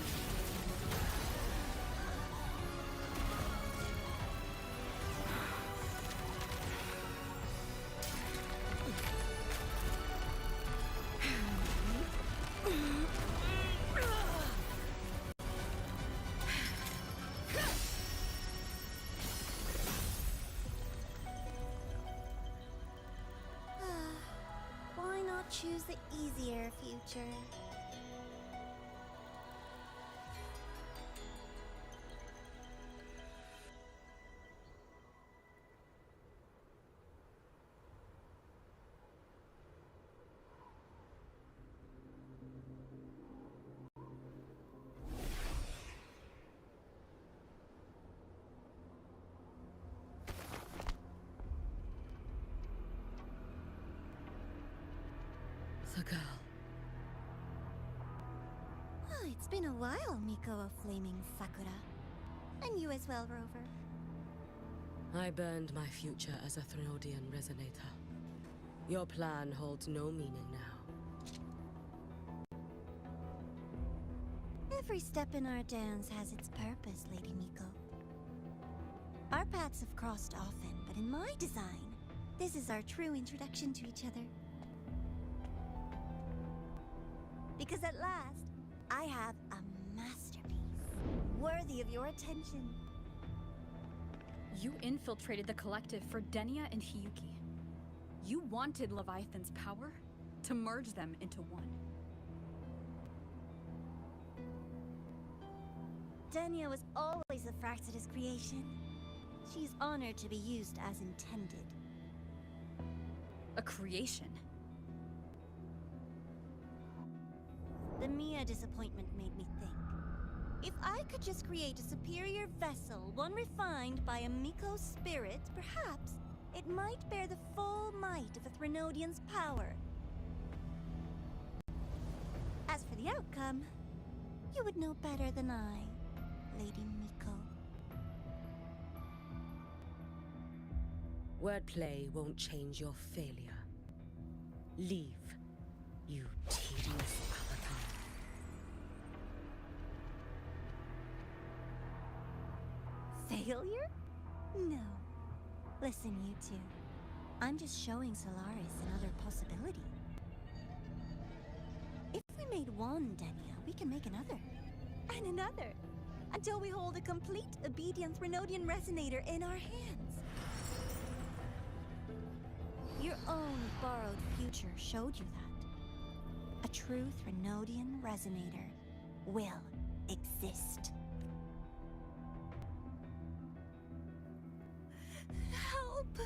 Why not choose the easier future? The girl. Oh, it's been a while, Miko of Flaming Sakura. And you as well, Rover. I burned my future as a Threnodian resonator. Your plan holds no meaning now. Every step in our dance has its purpose, Lady Miko. Our paths have crossed often, but in my design, this is our true introduction to each other. Because at last, I have a masterpiece, worthy of your attention. You infiltrated the collective for Denia and Hiyuki. You wanted Leviathan's power to merge them into one. Denia was always a Fraxidus creation. She's honored to be used as intended. A creation? The Mia disappointment made me think. If I could just create a superior vessel, one refined by a Miko spirit, perhaps it might bear the full might of a Threnodian's power. As for the outcome, you would know better than I, Lady Miko. Wordplay won't change your failure. Leave, you tedious avatar. Failure? No. Listen, you two. I'm just showing Solaris another possibility. If we made one Denia, we can make another. And another. Until we hold a complete obedient Threnodian resonator in our hands. Your own borrowed future showed you that. A true Threnodian resonator will exist. Help!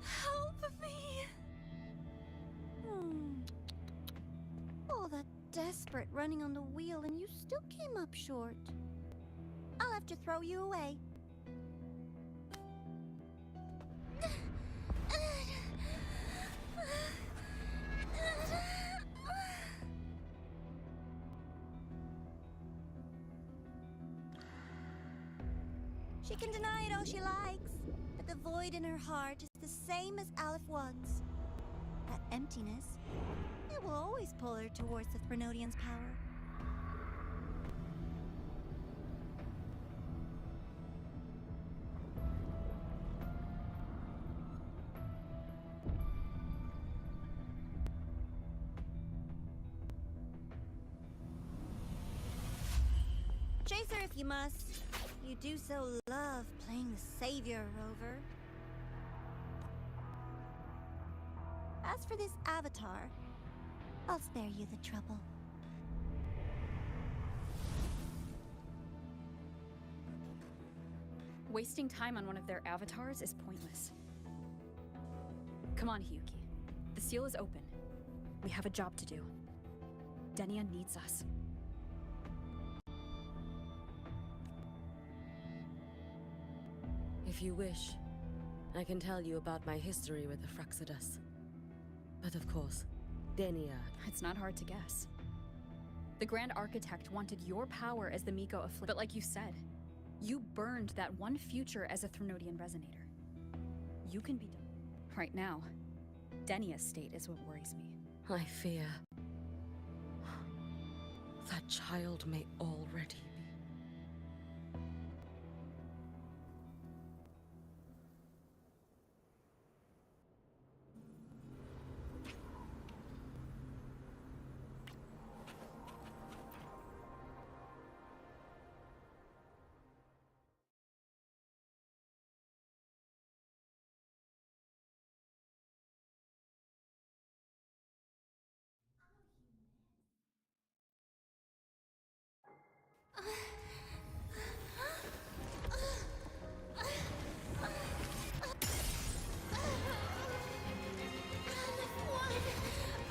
Help me! All that desperate running on the wheel and you still came up short. I'll have to throw you away. She can deny it all she likes, but the void in her heart is the same as Aleph One's. That emptiness, it will always pull her towards the Threnodian's power. Chase her if you must. You do so love playing the savior, Rover. As for this avatar, I'll spare you the trouble. Wasting time on one of their avatars is pointless. Come on, Hiyuki. The seal is open. We have a job to do. Denia needs us. If you wish, I can tell you about my history with the Fraxidus. But of course, Denia... It's not hard to guess. The Grand Architect wanted your power as the Miko of but like you said, you burned that one future as a Threnodian resonator. You can be done. Right now, Denia's state is what worries me. I fear... that child may already be.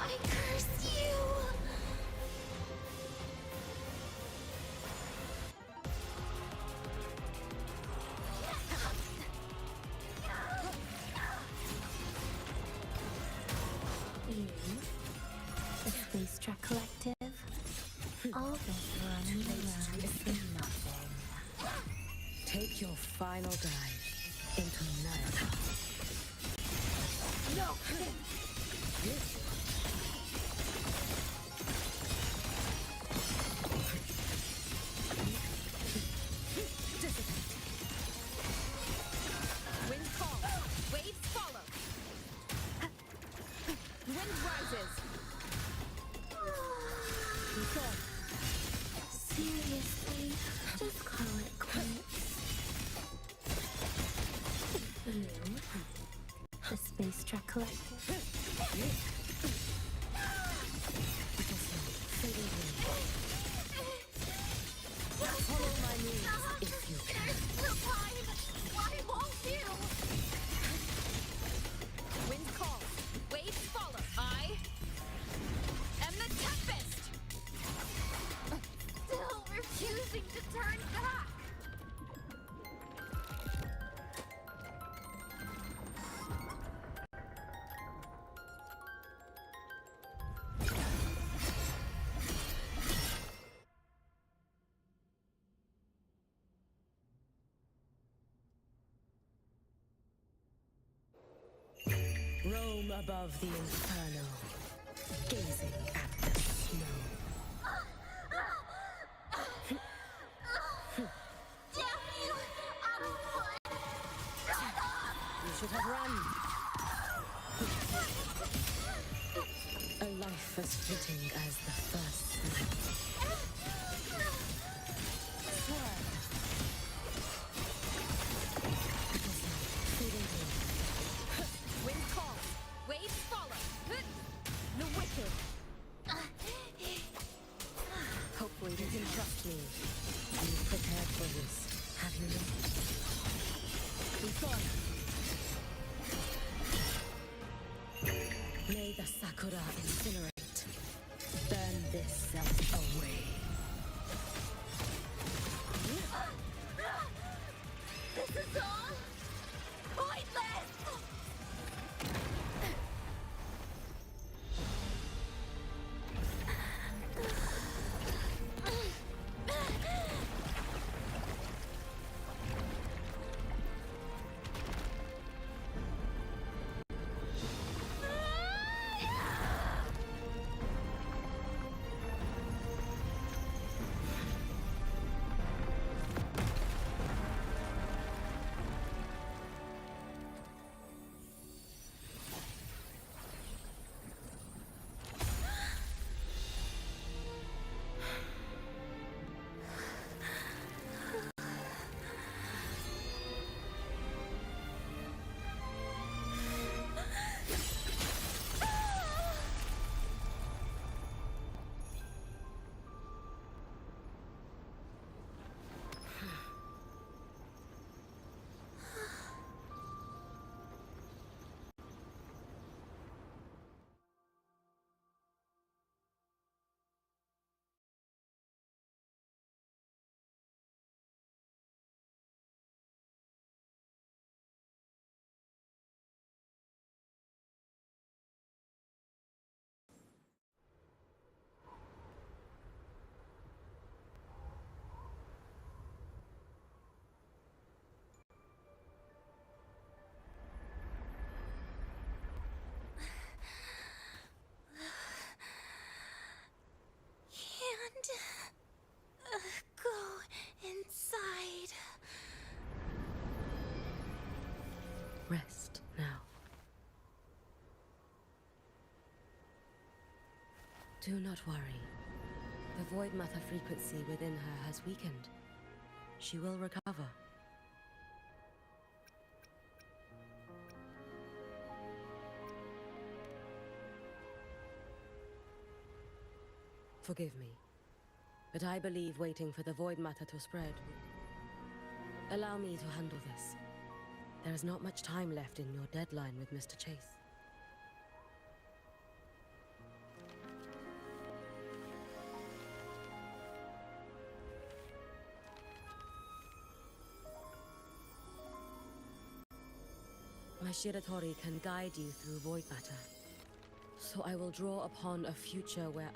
I curse you! You, the Space Truck Collective, all this running around for nothing. Take your final dive into Nile. No! Wind calls. Waves follow. Wind rises. Seriously, just call it quits. You, the Space Truck Collective. Follow my lead if you can. Why won't you? Wind calls. Waves follow. I am the Tempest. Still refusing to turn back. Roam above the inferno, gazing at the snow. Damn you! You should have run. A life as fleeting as the first night. Wind calls. Waves follow. The wicked. Hopefully you can trust me. You've prepared for this, have you not? May the Sakura incinerate. Burn this self away. This is all pointless! Rest now. Do not worry. The void matter frequency within her has weakened. She will recover. Forgive me, but I believe waiting for the void matter to spread. Allow me to handle this. There is not much time left in your deadline with Mr. Chase. My Shiratori can guide you through void matter. So I will draw upon a future where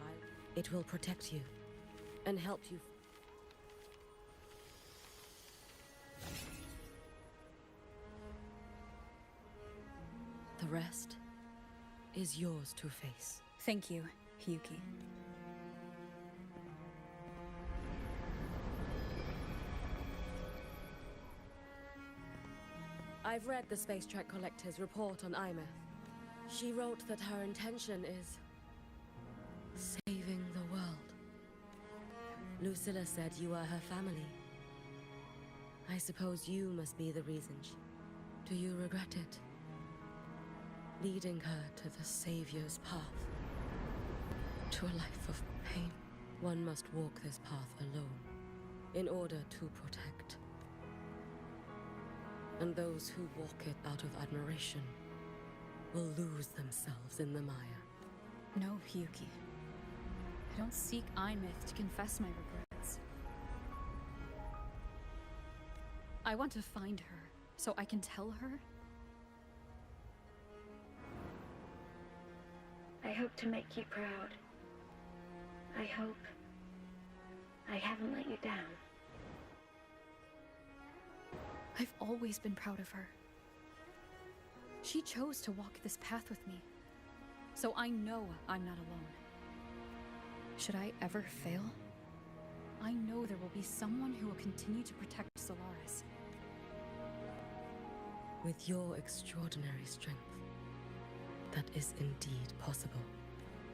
it will protect you and help you. The rest is yours to face. Thank you, Hyuki. I've read the Space Track Collector's report on Imeth. She wrote that her intention is saving the world. Lucilla said you are her family. I suppose you must be the reason. Do you regret it? Leading her to the Savior's path. To a life of pain. One must walk this path alone in order to protect. And those who walk it out of admiration will lose themselves in the mire. No, Hyuki. I don't seek Imeth to confess my regrets. I want to find her, so I can tell her. I hope to make you proud. I hope I haven't let you down. I've always been proud of her. She chose to walk this path with me, so I know I'm not alone. Should I ever fail, I know there will be someone who will continue to protect Solaris. With your extraordinary strength, that is indeed possible.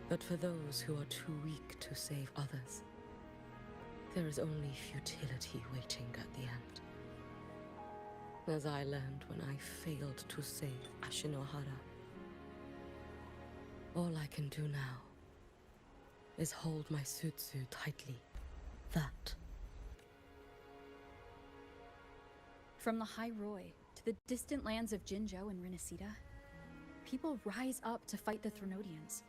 But for those who are too weak to save others, there is only futility waiting at the end. As I learned when I failed to save Ashinohara. All I can do now is hold my Sutsu tightly. That. From the High Roy to the distant lands of Jinzhou and Rinasida, people rise up to fight the Threnodians.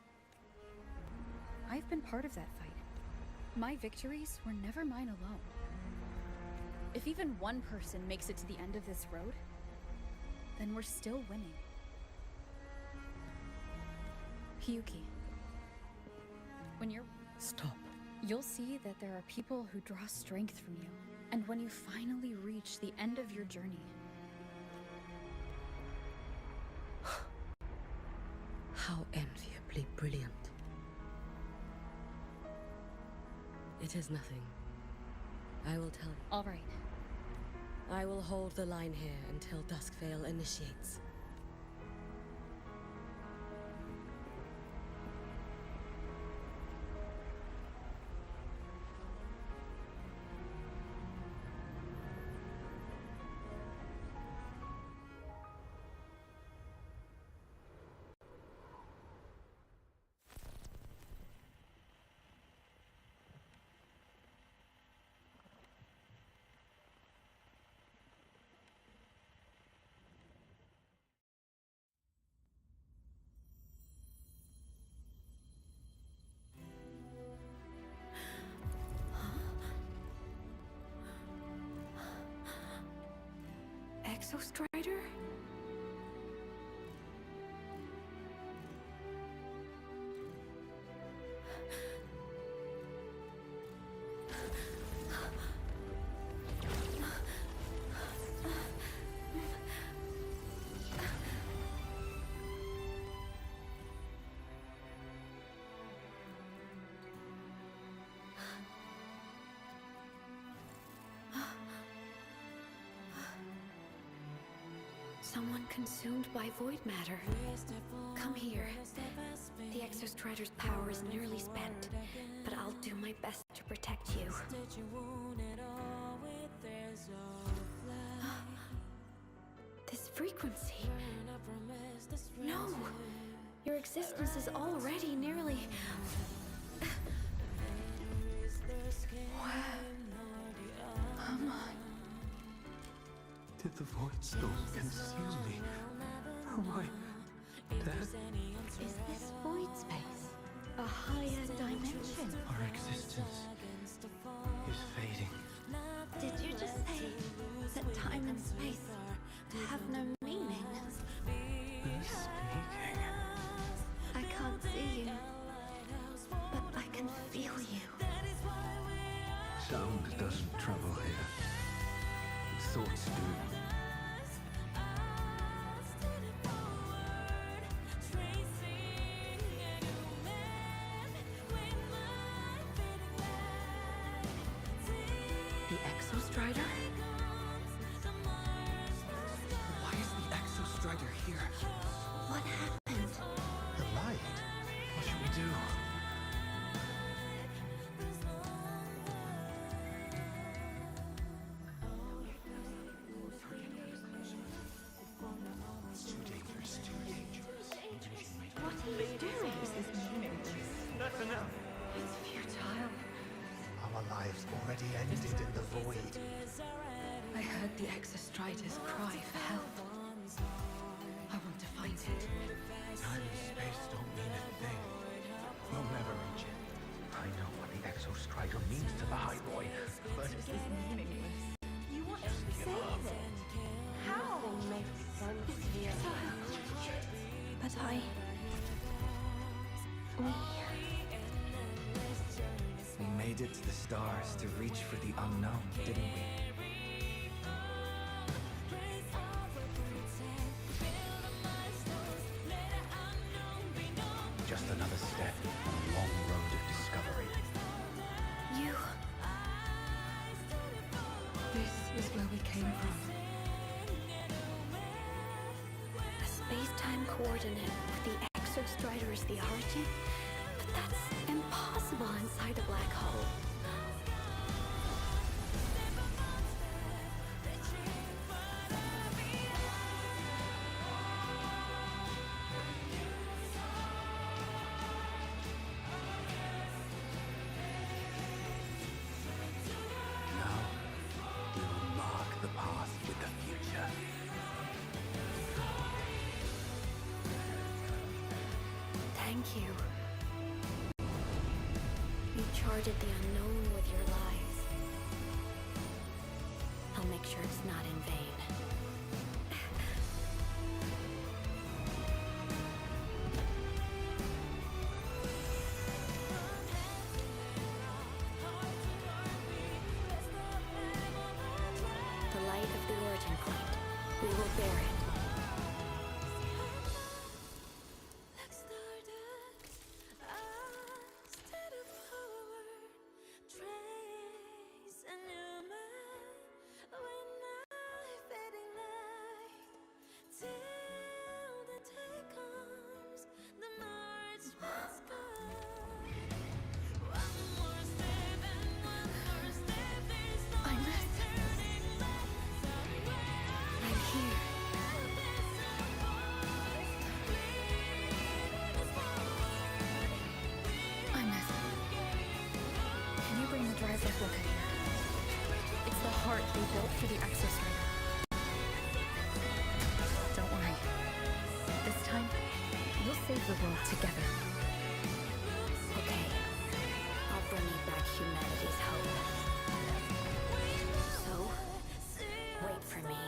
I've been part of that fight. My victories were never mine alone. If even one person makes it to the end of this road, then we're still winning. Hyuki, when you're... Stop. You'll see that there are people who draw strength from you. And when you finally reach the end of your journey... How enviably brilliant. It is nothing. I will tell you. All right. I will hold the line here until Duskvale initiates. Someone consumed by void matter. Come here. The Exostrider's power is nearly spent, but I'll do my best to protect you. This frequency. No! Your existence is already nearly... Where am I? Did the void storm consume me? Am I dead? Is this void space a higher dimension? Our existence is fading. Did you just say that time and space have no meaning? Who's speaking? I can't see you, but I can feel you. Sound doesn't travel here. Thoughts do. The Exostrider? Why is the Exostrider here? What happened? The light. What should we do? It's too dangerous, too dangerous. What are you doing? This is meaningless. That's enough. It's futile. Our lives already ended in the void. I heard the Exostrider's cry for help. I want to find it. Time and space don't mean a thing. We'll never reach it. I know what the Exostrider means to the High Roy, but this is meaningless. You want to save it? How? It's futile. But We made it to the stars to reach for the unknown, didn't we? Just another step on a long road of discovery. You... This is where we came from. A space-time coordinate with the Exostrider is the origin? But that's impossible inside a black hole. Now, we will mark the path with the future. Thank you. You charted the unknown with your lives. I'll make sure it's not in vain. The light of the origin point. We will bear it. It's the heart they built for the Exostrider. Don't worry. This time, we'll save the world together. Okay. I'll bring you back humanity's hope. So, wait for me.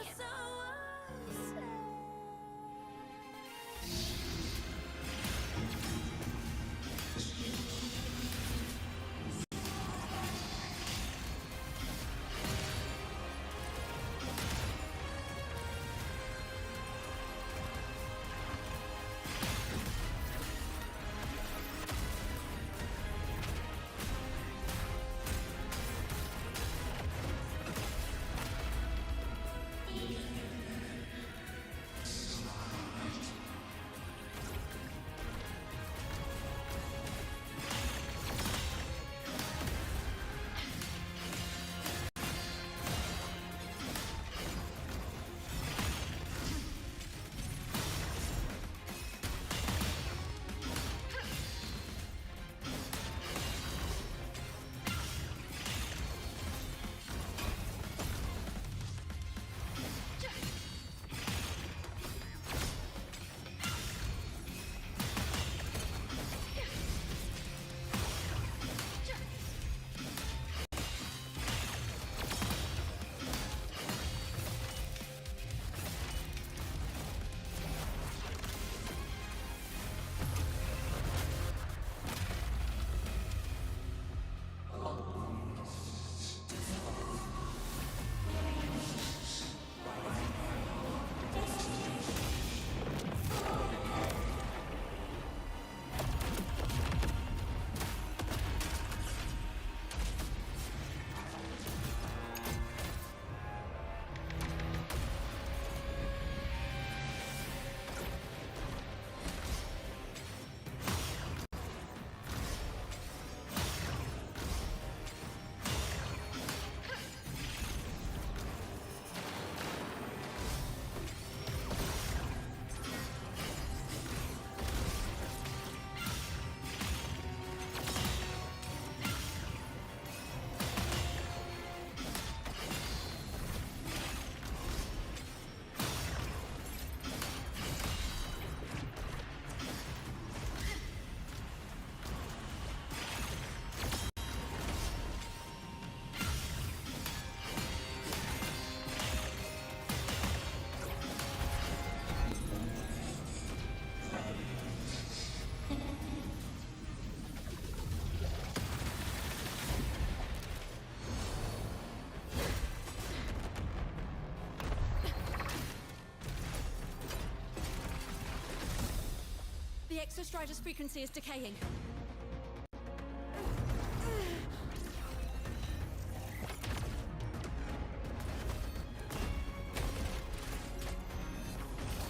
Exostrider's frequency is decaying.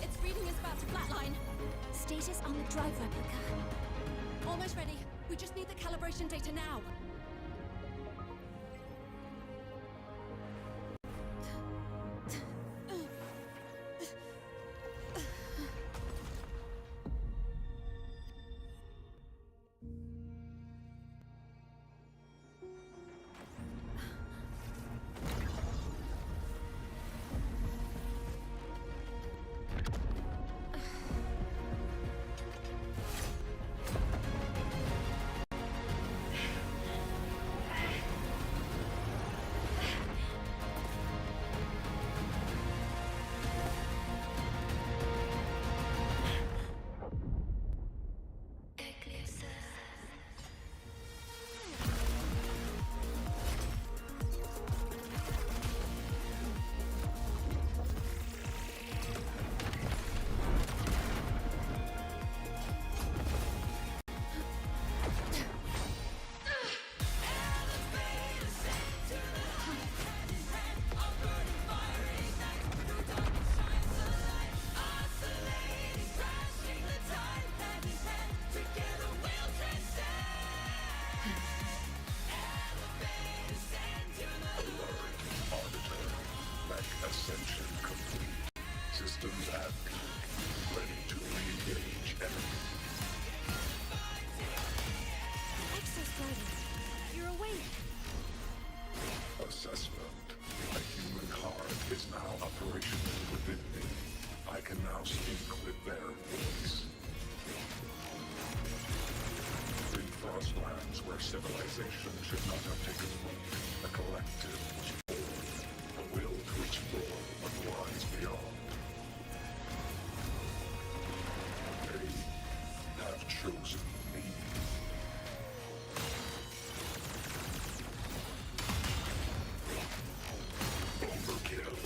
Its reading is about to flatline. Status on the drive replica. Almost ready. We just need the calibration data now. Ascension complete. Systems at peak. Ready to re-engage enemy. Exostrider, you're awake. Assessment. A human heart is now operational within me. I can now speak with their voice. In Frostlands, where civilization should not have taken root, a collective was born. A will to explore what lies beyond. They have chosen me. Overkill.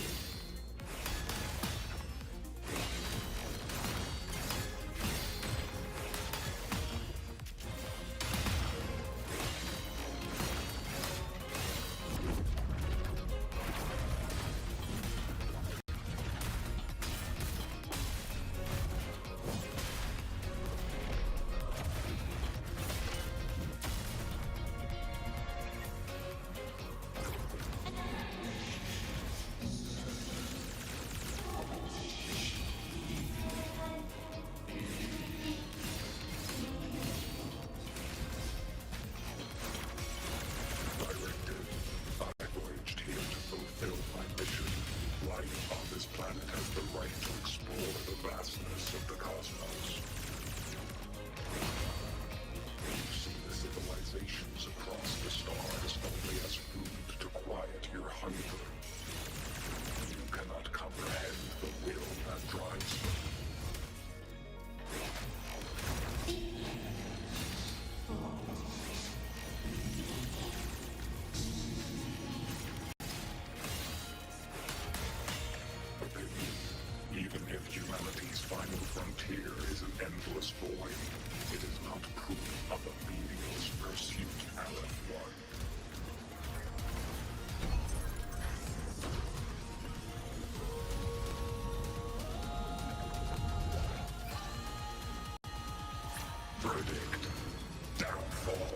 Humanity's final frontier is an endless void. It is not proof of a meaningless pursuit, Aleph-1. Verdict. Downfall.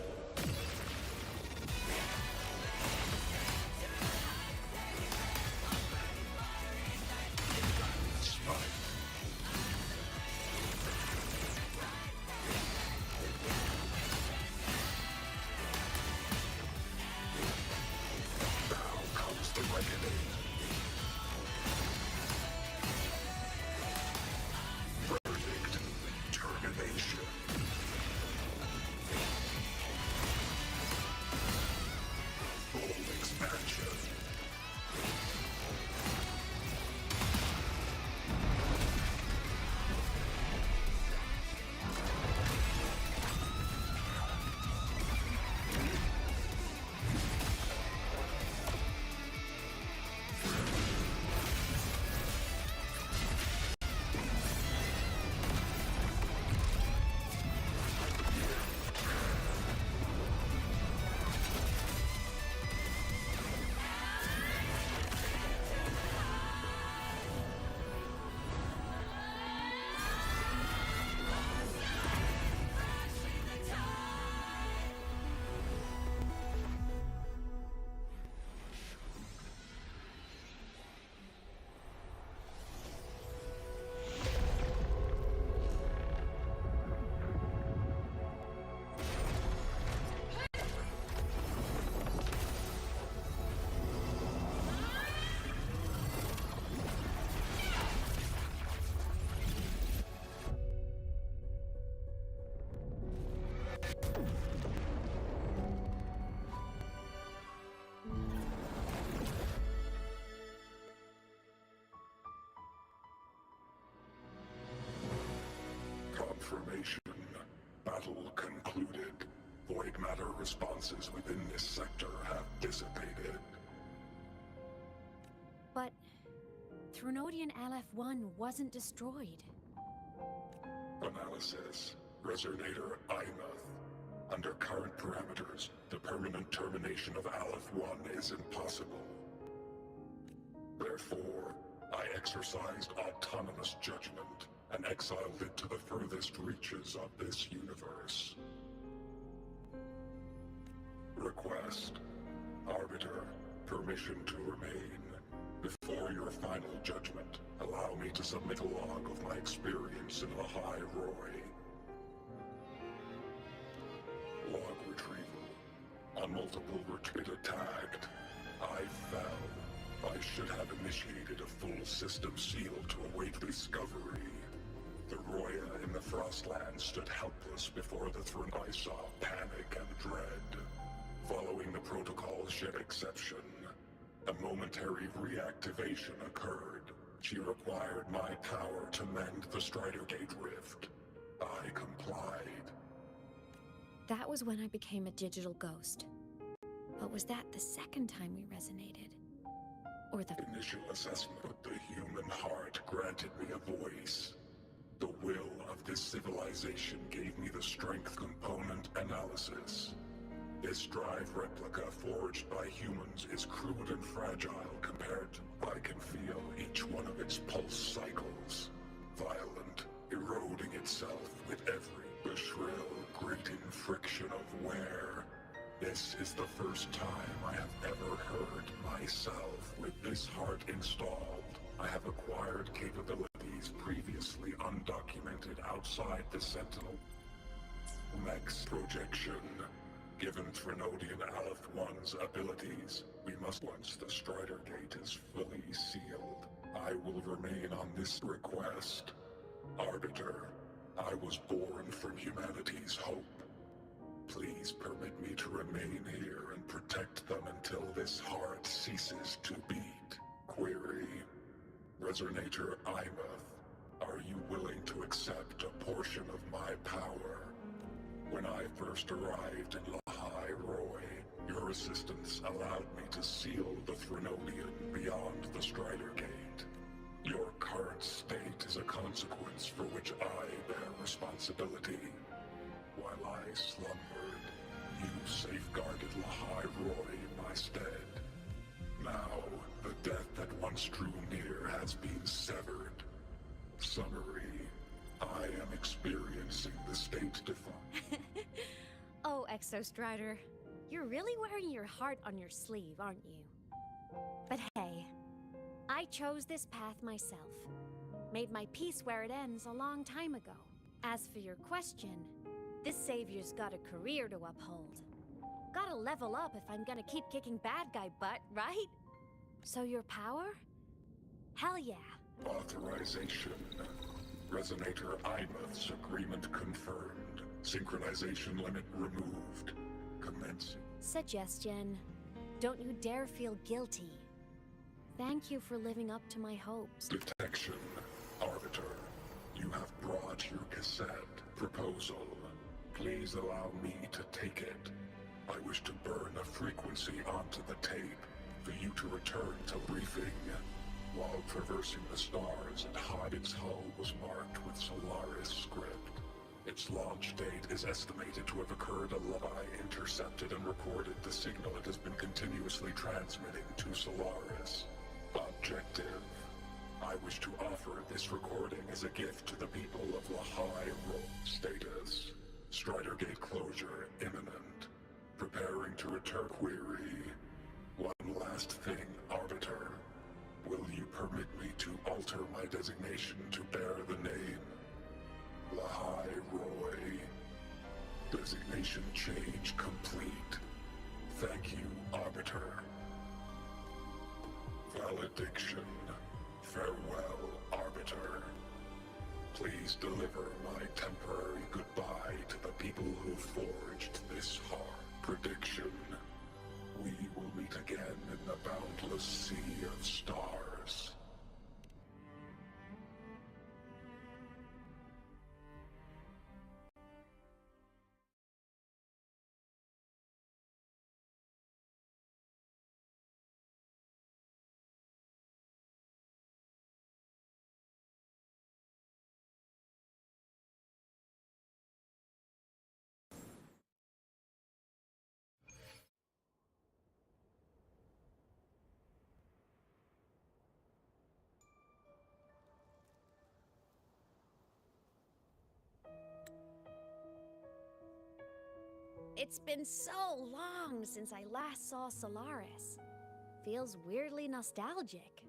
information. Battle concluded. Void matter responses within this sector have dissipated. But Threnodian LF-1 wasn't destroyed. Analysis. Resonator Imuth. Under current parameters, the permanent termination of Aleph-1 is impossible. Therefore, I exercised autonomous judgment and exiled it to the furthest reaches of this universe. Request. Arbiter, permission to remain. Before your final judgment, allow me to submit a log of my experience in the High Roy. Log retrieval. On multiple retreat attacked. I fell. I should have initiated a full system seal to await discovery. The Roya in the Frostland stood helpless before the throne. I saw panic and dread. Following the protocol's shed exception, a momentary reactivation occurred. She required my power to mend the Strider Gate rift. I complied. That was when I became a digital ghost. But was that the second time we resonated? Or the initial assessment of the human heart granted me a voice. The will of this civilization gave me the strength component analysis. This drive replica forged by humans is crude and fragile compared to... I can feel each one of its pulse cycles. Violent, eroding itself with every shrill, grating friction of wear. This is the first time I have ever heard myself with this heart installed. I have acquired capabilities previously undocumented outside the Sentinel. Next projection. Given Threnodian Aleph-1's abilities, we must once the Strider Gate is fully sealed. I will remain on this request. Arbiter, I was born from humanity's hope. Please permit me to remain here and protect them until this heart ceases to beat. Query. Resonator Imuth, are you willing to accept a portion of my power? When I first arrived in Lahai Roy, your assistance allowed me to seal the Threnodian beyond the Strider Gate. Your current state is a consequence for which I bear responsibility. While I slumbered, you safeguarded Lahai Roy in my stead. Now, the death that once drew near has been severed. Summary, I am experiencing the state define. Oh, Exostrider, you're really wearing your heart on your sleeve, aren't you? But hey, I chose this path myself. Made my peace where it ends a long time ago. As for your question, this savior's got a career to uphold. Gotta level up if I'm gonna keep kicking bad guy butt, right? So your power? Hell yeah. Authorization. Resonator Imuth's agreement confirmed. Synchronization limit removed. Commencing. Suggestion. Don't you dare feel guilty. Thank you for living up to my hopes. Detection. Arbiter, you have brought your cassette. Proposal. Please allow me to take it. I wish to burn a frequency onto the tape for you to return to briefing. While traversing the stars and Hobbit's hull was marked with Solaris script. Its launch date is estimated to have occurred. I intercepted and recorded the signal it has been continuously transmitting to Solaris. Objective. I wish to offer this recording as a gift to the people of Lahai Roll. Status. Strider Gate closure imminent. Preparing to return. Query. One last thing, Arbiter. Will you permit me to alter my designation to bear the name Lahai Roy? Designation change complete. Thank you, Arbiter. Valediction. Farewell, Arbiter. Please deliver my temporary goodbye to the people who forged this heart. Prediction. We will meet again in the boundless sea of stars. It's been so long since I last saw Solaris. Feels weirdly nostalgic.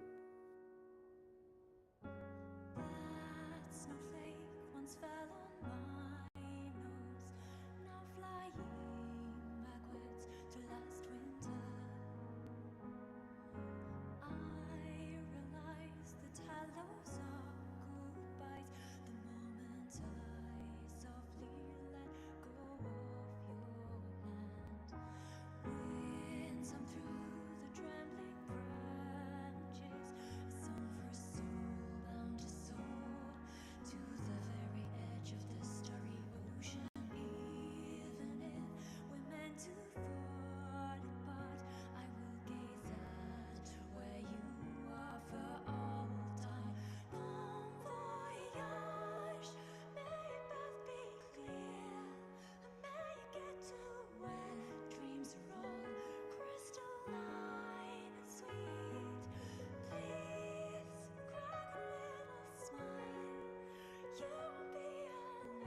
That snowflake once fell on my nose, now flying backwards to last winter. I realize that hellos are goodbyes the moment I softly let go of your hand. Winds hum through the trembling branches, a song for a soul bound to soar to the very edge of the starry ocean. Even if we're meant to fall apart, I will gaze at where you are for all time. Bon voyage, may your path be clear, and may you get to where dreams are all crystalline and sweet. Please crack a little smile. You won't be alone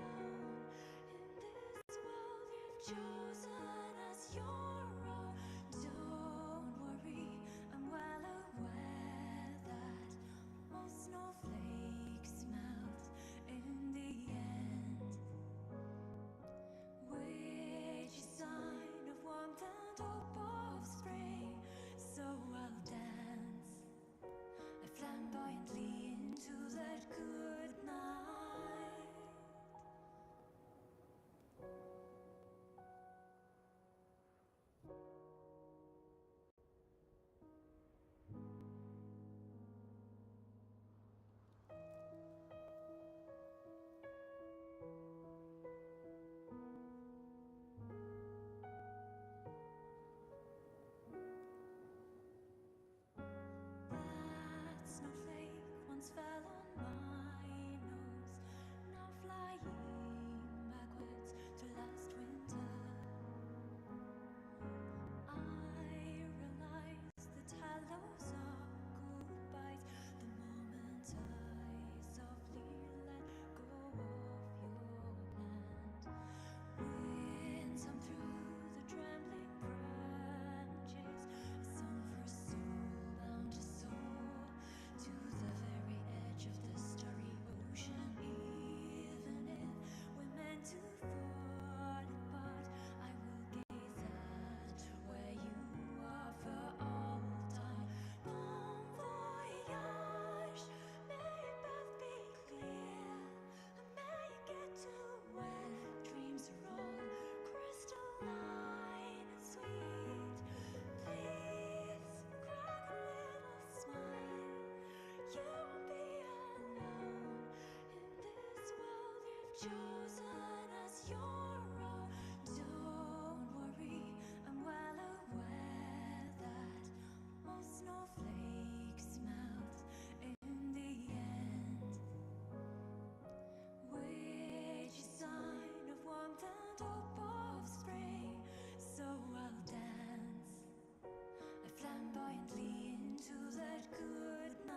in this world you've chosen as your own. Don't worry, I'm well aware that most snowflakes melt in the end. Which is sign of warmth and hope of spring. So I'll dance flamboyantly into that good night. That snowflake once fell on my nose, now flying backwards to last winter. I realize that hellos are goodbyes the moment I softly let go of your hand. Winds hum through the trembling branches, a song for a soul bound to soar to the very edge of the starry ocean. Even if we're meant to fall apart, I will gaze at where you are for all time. Bon voyage, may your path be clear, and may you get to where dreams are all crystalline and sweet. Please crack a little smile. You won't be alone in this world you've chosen as your own. Don't worry, I'm well aware that most snowflakes melt in the end. Which is sign of warmth and hope of spring. So I'll dance flamboyantly into that good night.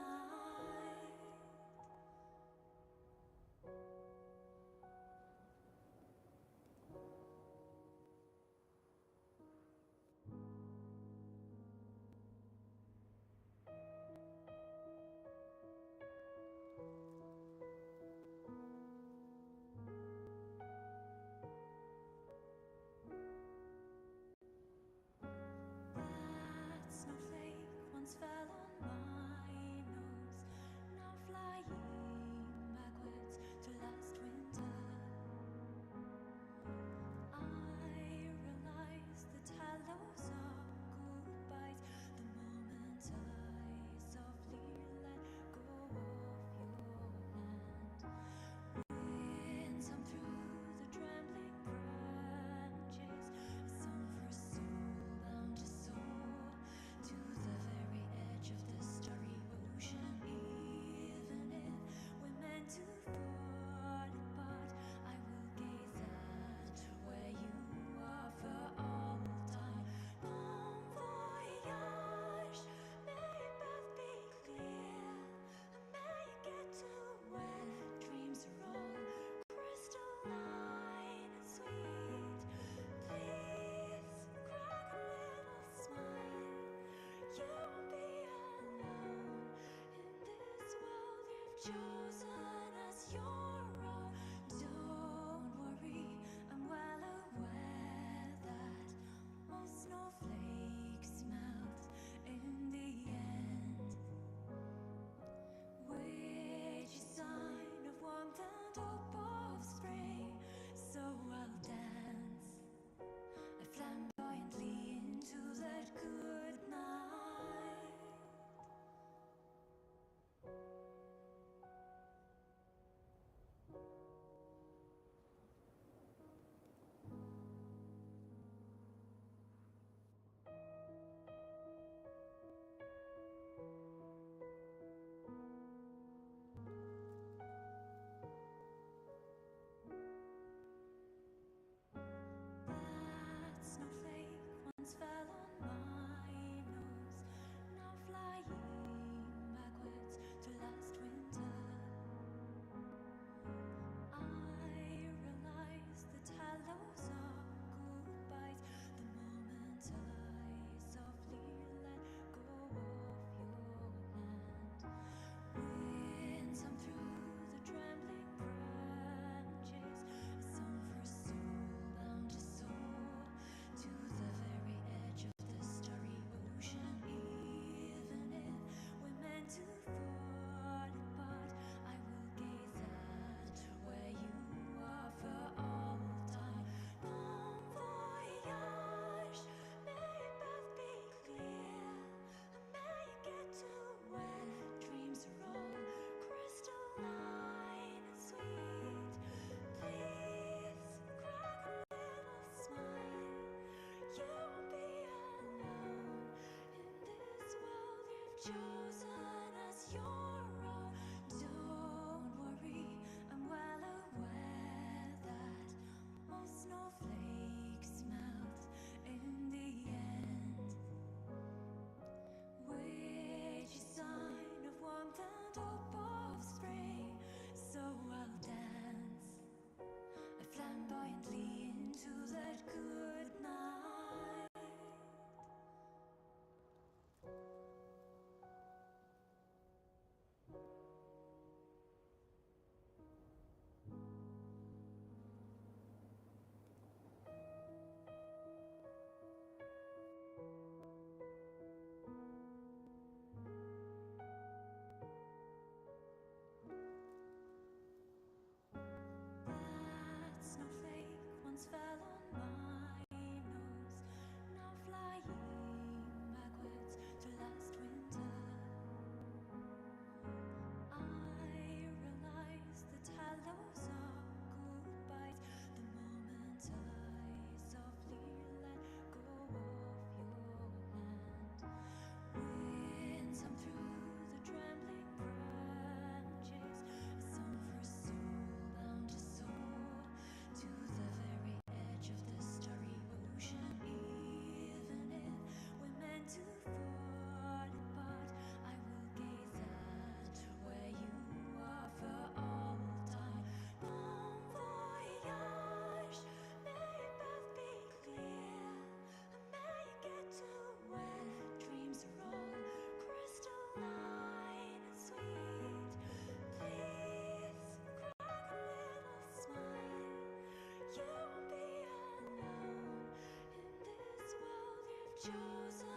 chosen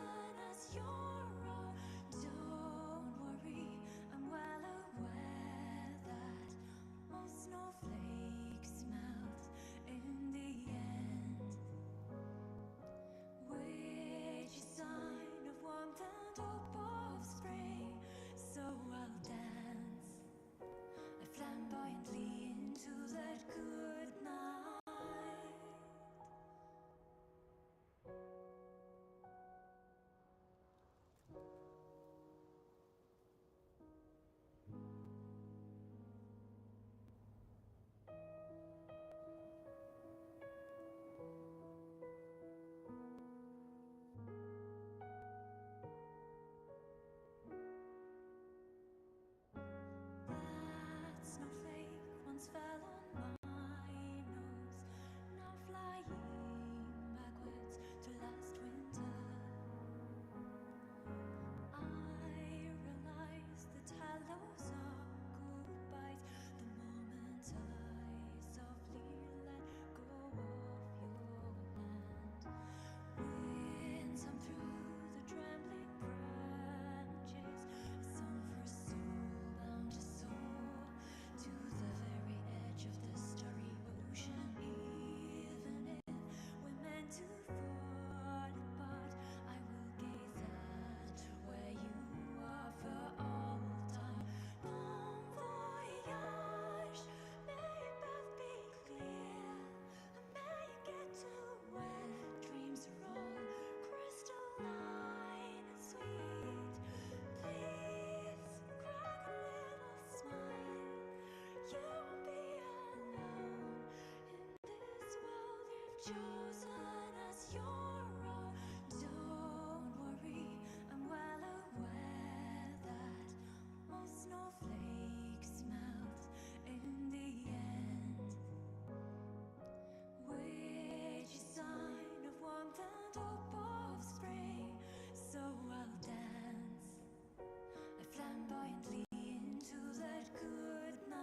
as your own. Don't worry, I'm well aware that most snowflakes melt in the end. Which is sign of warmth and hope of spring. So I'll dance flamboyantly into that good night. That snowflake once fell on my nose, now flying backwards to last winter. I realize that hellos are goodbyes the moment I softly let go of your hand. Winds hum through the trembling branches, a song for a soul bound to soar to the very edge of the starry ocean. Even if we're meant to fall apart, I will gaze at where you are for all time. Bon voyage, may your path be clear, and may you get to where dreams are all crystalline and sweet. Please crack a little smile. You won't be alone in this world you've chosen as your own. Don't worry, I'm well aware that most snowflakes melt in the end. Which is sign of warmth and hope of spring. So I'll dance flamboyantly into that good night.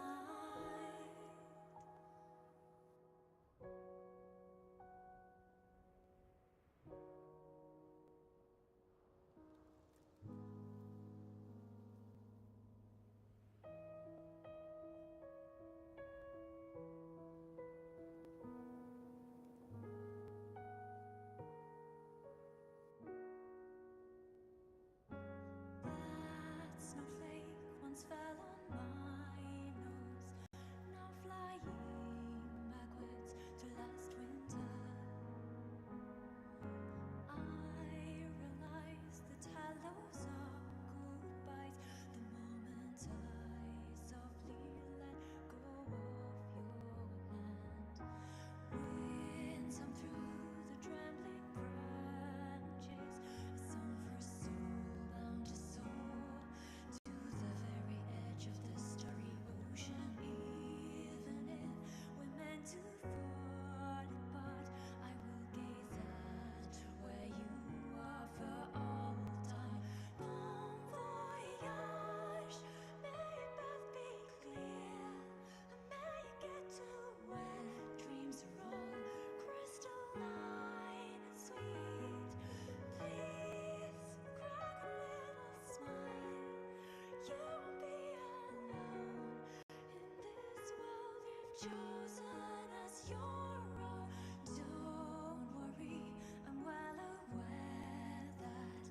That snowflake once fell on my nose, now flying backwards to last winter. I realize that hellos are goodbyes the moment I softly let go of your hand. Winds hum through the trembling branches, a song for a soul bound to soar to the very edge of the starry ocean. Even if we're meant to fall apart, I will gaze at where you are for all time. Bon voyage, may your path be clear, and may you get to where dreams are all crystalline and sweet. Please crack a little smile. You won't be alone in this world you've chosen as your own. Don't worry, I'm well aware that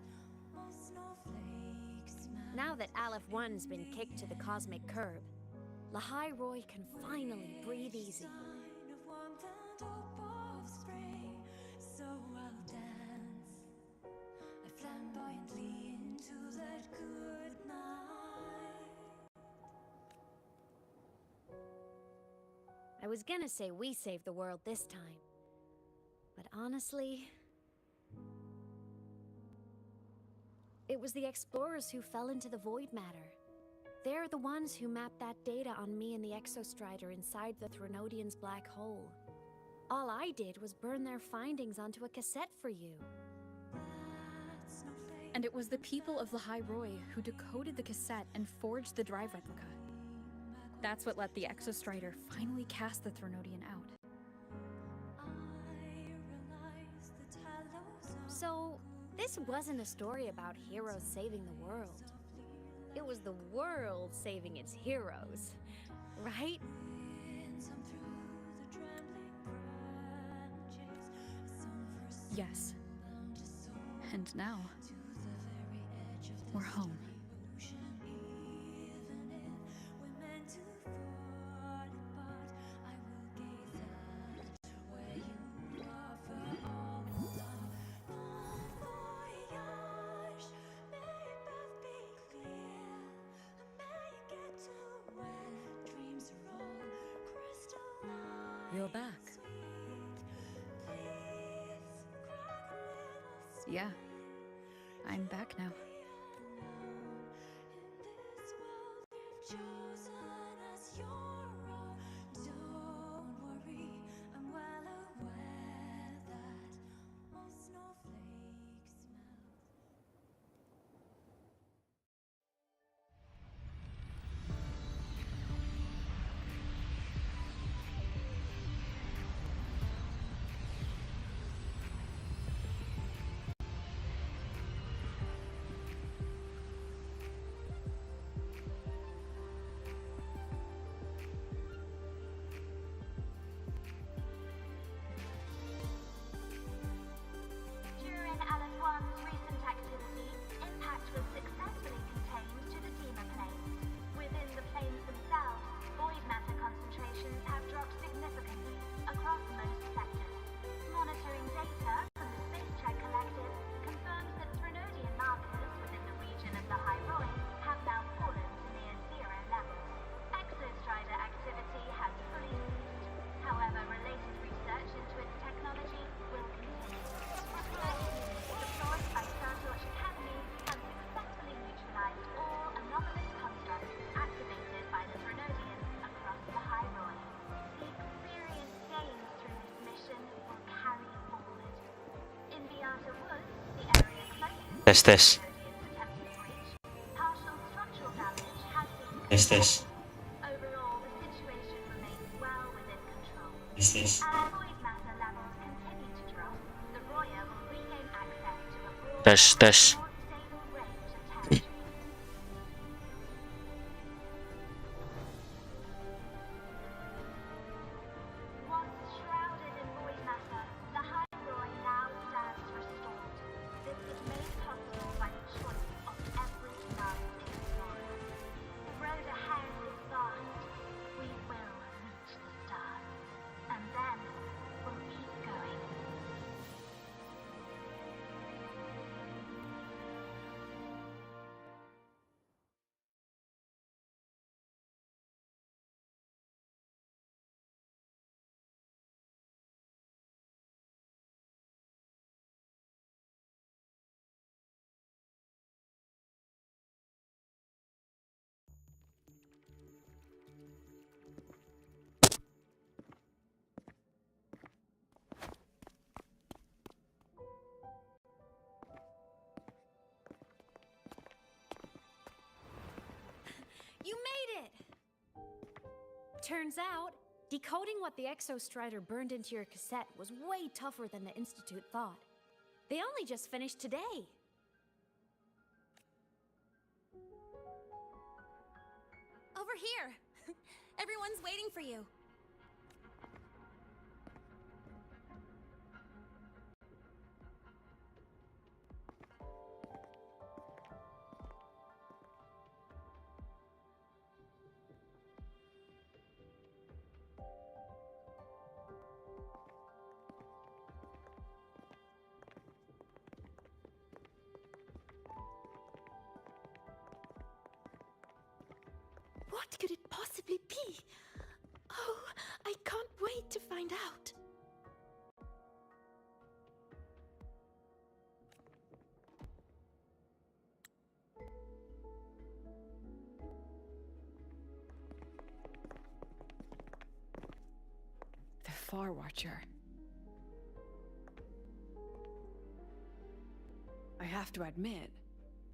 most snowflakes melt. Now that Aleph 1's been kicked to the cosmic curb, Lahai Roy can finally breathe easy. Sign of warmth and hope of spring. So I'll dance flamboyantly into that good night. I was gonna say we saved the world this time, but honestly, it was the explorers who fell into the void matter. They're the ones who mapped that data on me and the Exostrider inside the Threnodian's black hole. All I did was burn their findings onto a cassette for you. And it was the people of Lahai Roy who decoded the cassette and forged the drive replica. That's what let the Exostrider finally cast the Threnodian out. So, This wasn't a story about heroes saving the world. It was the world saving its heroes, right? Yes. And now, we're home. You're back. Yeah. I'm back now. During LF1's recent activity, impact was successfully contained to the Dema planes. Within the planes themselves, void matter concentrations have dropped significantly across most sectors. Monitoring data from the Space Trek Collective confirms that Threnodian markers within the region of the High Roy have now fallen to near zero levels. Exostrider activity has fully ceased. However, related research into its technology will continue. Deployed by Startorch Academy has successfully neutralized all anomalous constructs activated by the Threnodians across the High Roy. The experience gained through this mission will carry forward. In the Outer Woods, the area closest Tes tes. attempted breach, partial structural damage has been Tes tes. Overall, the situation remains well within control. Tes tes. As void matter levels continue to drop, the Roya will regain access to a broader Tes tes. and more stable range of territory. Once shrouded in void matter, the High Roy now stands restored. This was made possible by the choice of every last explorer. The road ahead is vast. We will reach the stars. And then we'll keep going. You made it! Turns out, decoding what the Exostrider burned into your cassette was way tougher than the Institute thought. They only just finished today. Over here! Everyone's waiting for you. What could it possibly be? Oh, I can't wait to find out. The Far Watcher. I have to admit,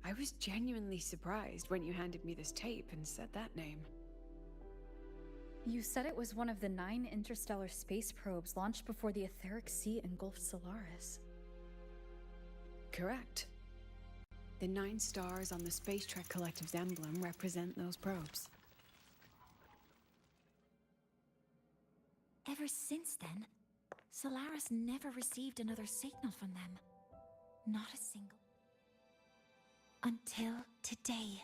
I was genuinely surprised when you handed me this tape and said that name. You said it was one of the 9 interstellar space probes launched before the etheric sea engulfed Solaris. Correct. The 9 stars on the Space Trek Collective's emblem represent those probes. Ever since then, Solaris never received another signal from them. Not a single. Until today.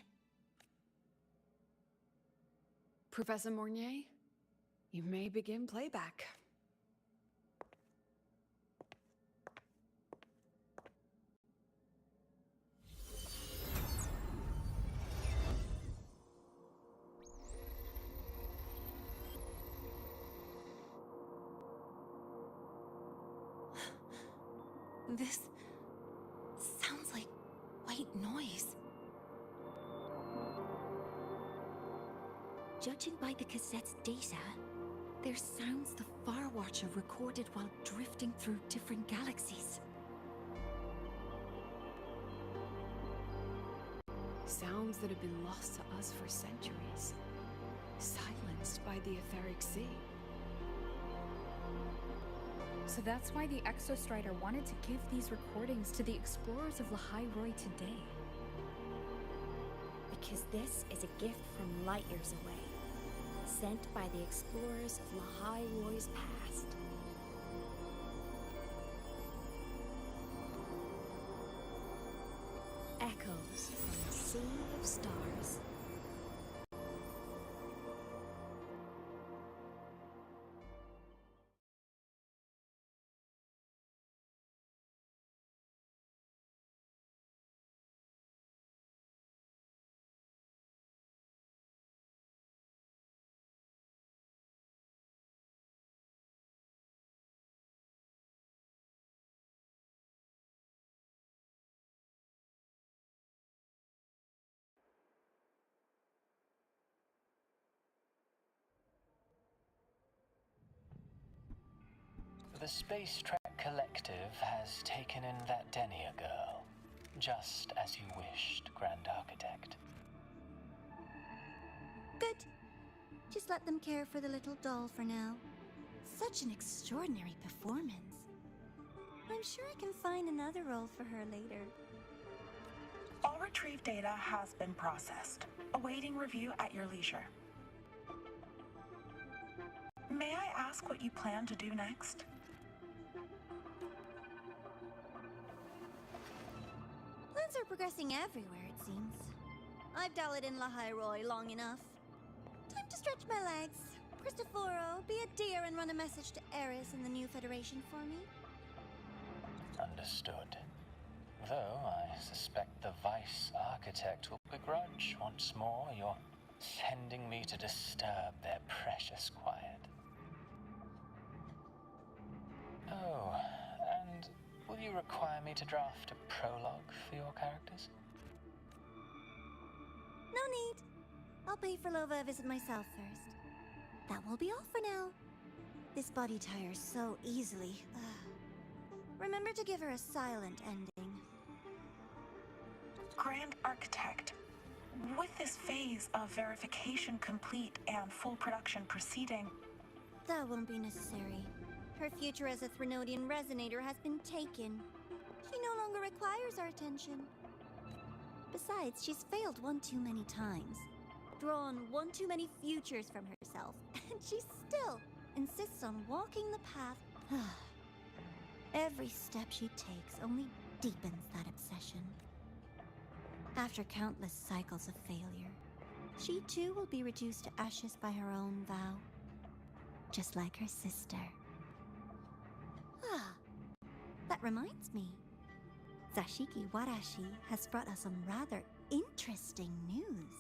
Professor Mornier, you may begin playback. This sounds like white noise. Judging by the cassette's data, they're sounds the Far Watcher recorded while drifting through different galaxies. Sounds that have been lost to us for centuries. Silenced by the etheric sea. So that's why the Exostrider wanted to give these recordings to the explorers of Lahai-Roi today. Because this is a gift from light years away, sent by the explorers of Lahai-Roi's past. Echoes from a sea of stars. The Space Trek Collective has taken in that Denia girl, just as you wished, Grand Architect. Good. Just let them care for the little doll for now. Such an extraordinary performance. I'm sure I can find another role for her later. All retrieved data has been processed, awaiting review at your leisure. May I ask what you plan to do next? Plans are progressing everywhere, it seems. I've dallied in Lahai-Roi long enough. Time to stretch my legs. Cristoforo, be a dear and run a message to Eris in the new Federation for me. Understood. Though I suspect the Vice Architect will begrudge once more your sending me to disturb their precious quiet. Oh, and will you require me to draft a prologue for your characters? No need. I'll pay for Lova a visit myself first. That will be all for now. This body tires so easily. Remember to give her a silent ending. Grand Architect, with this phase of verification complete and full production proceeding... That won't be necessary. Her future as a Threnodian resonator has been taken. She no longer requires our attention. Besides, she's failed one too many times. Drawn one too many futures from herself. And she still insists on walking the path. Every step she takes only deepens that obsession. After countless cycles of failure, she too will be reduced to ashes by her own vow. Just like her sister. That reminds me. Zashiki Warashi has brought us some rather interesting news.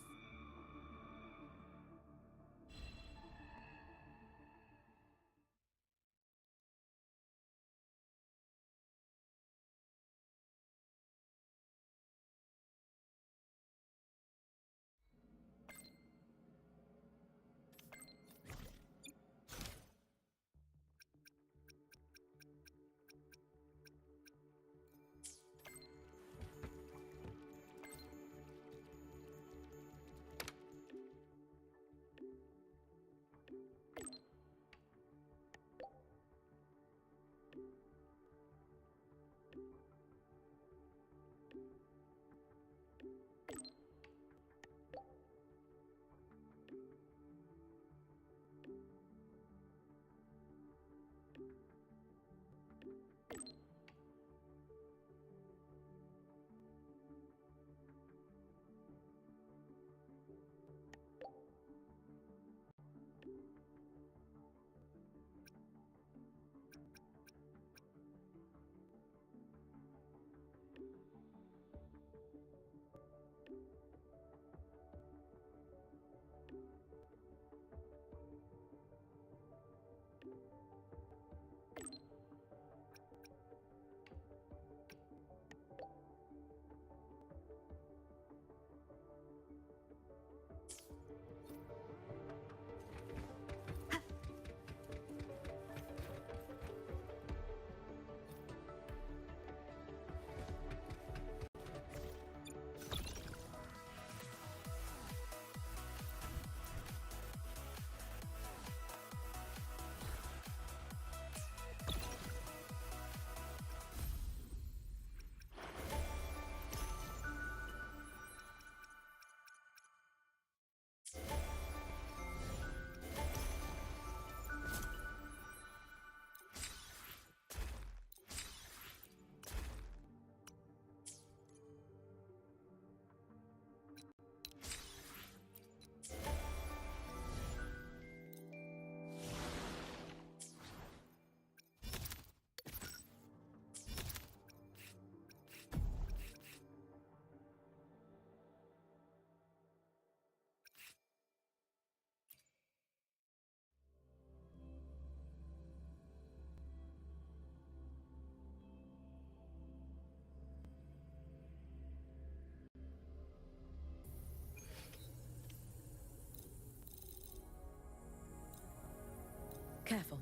Careful.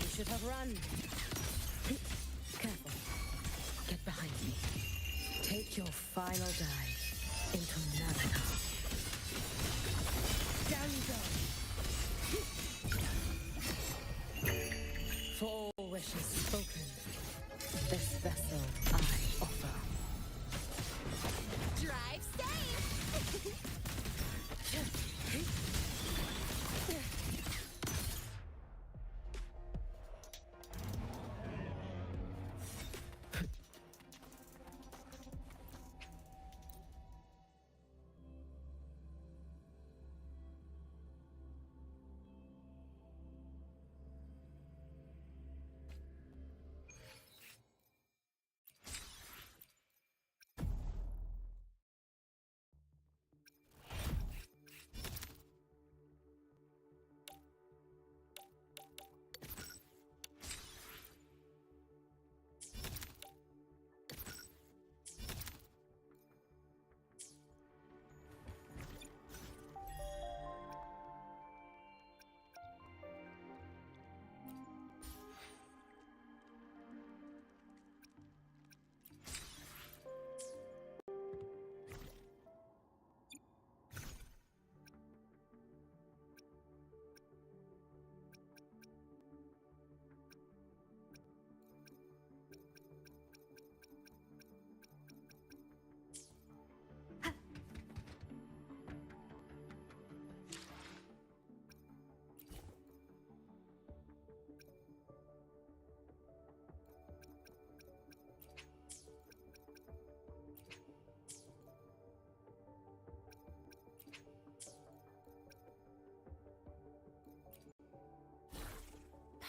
You should have run. Careful. Get behind me. Take your final dive into Navika. Down you go. For all wishes spoken, this vessel I offer. Drive safe!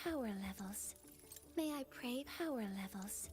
Power levels. May I pray power levels?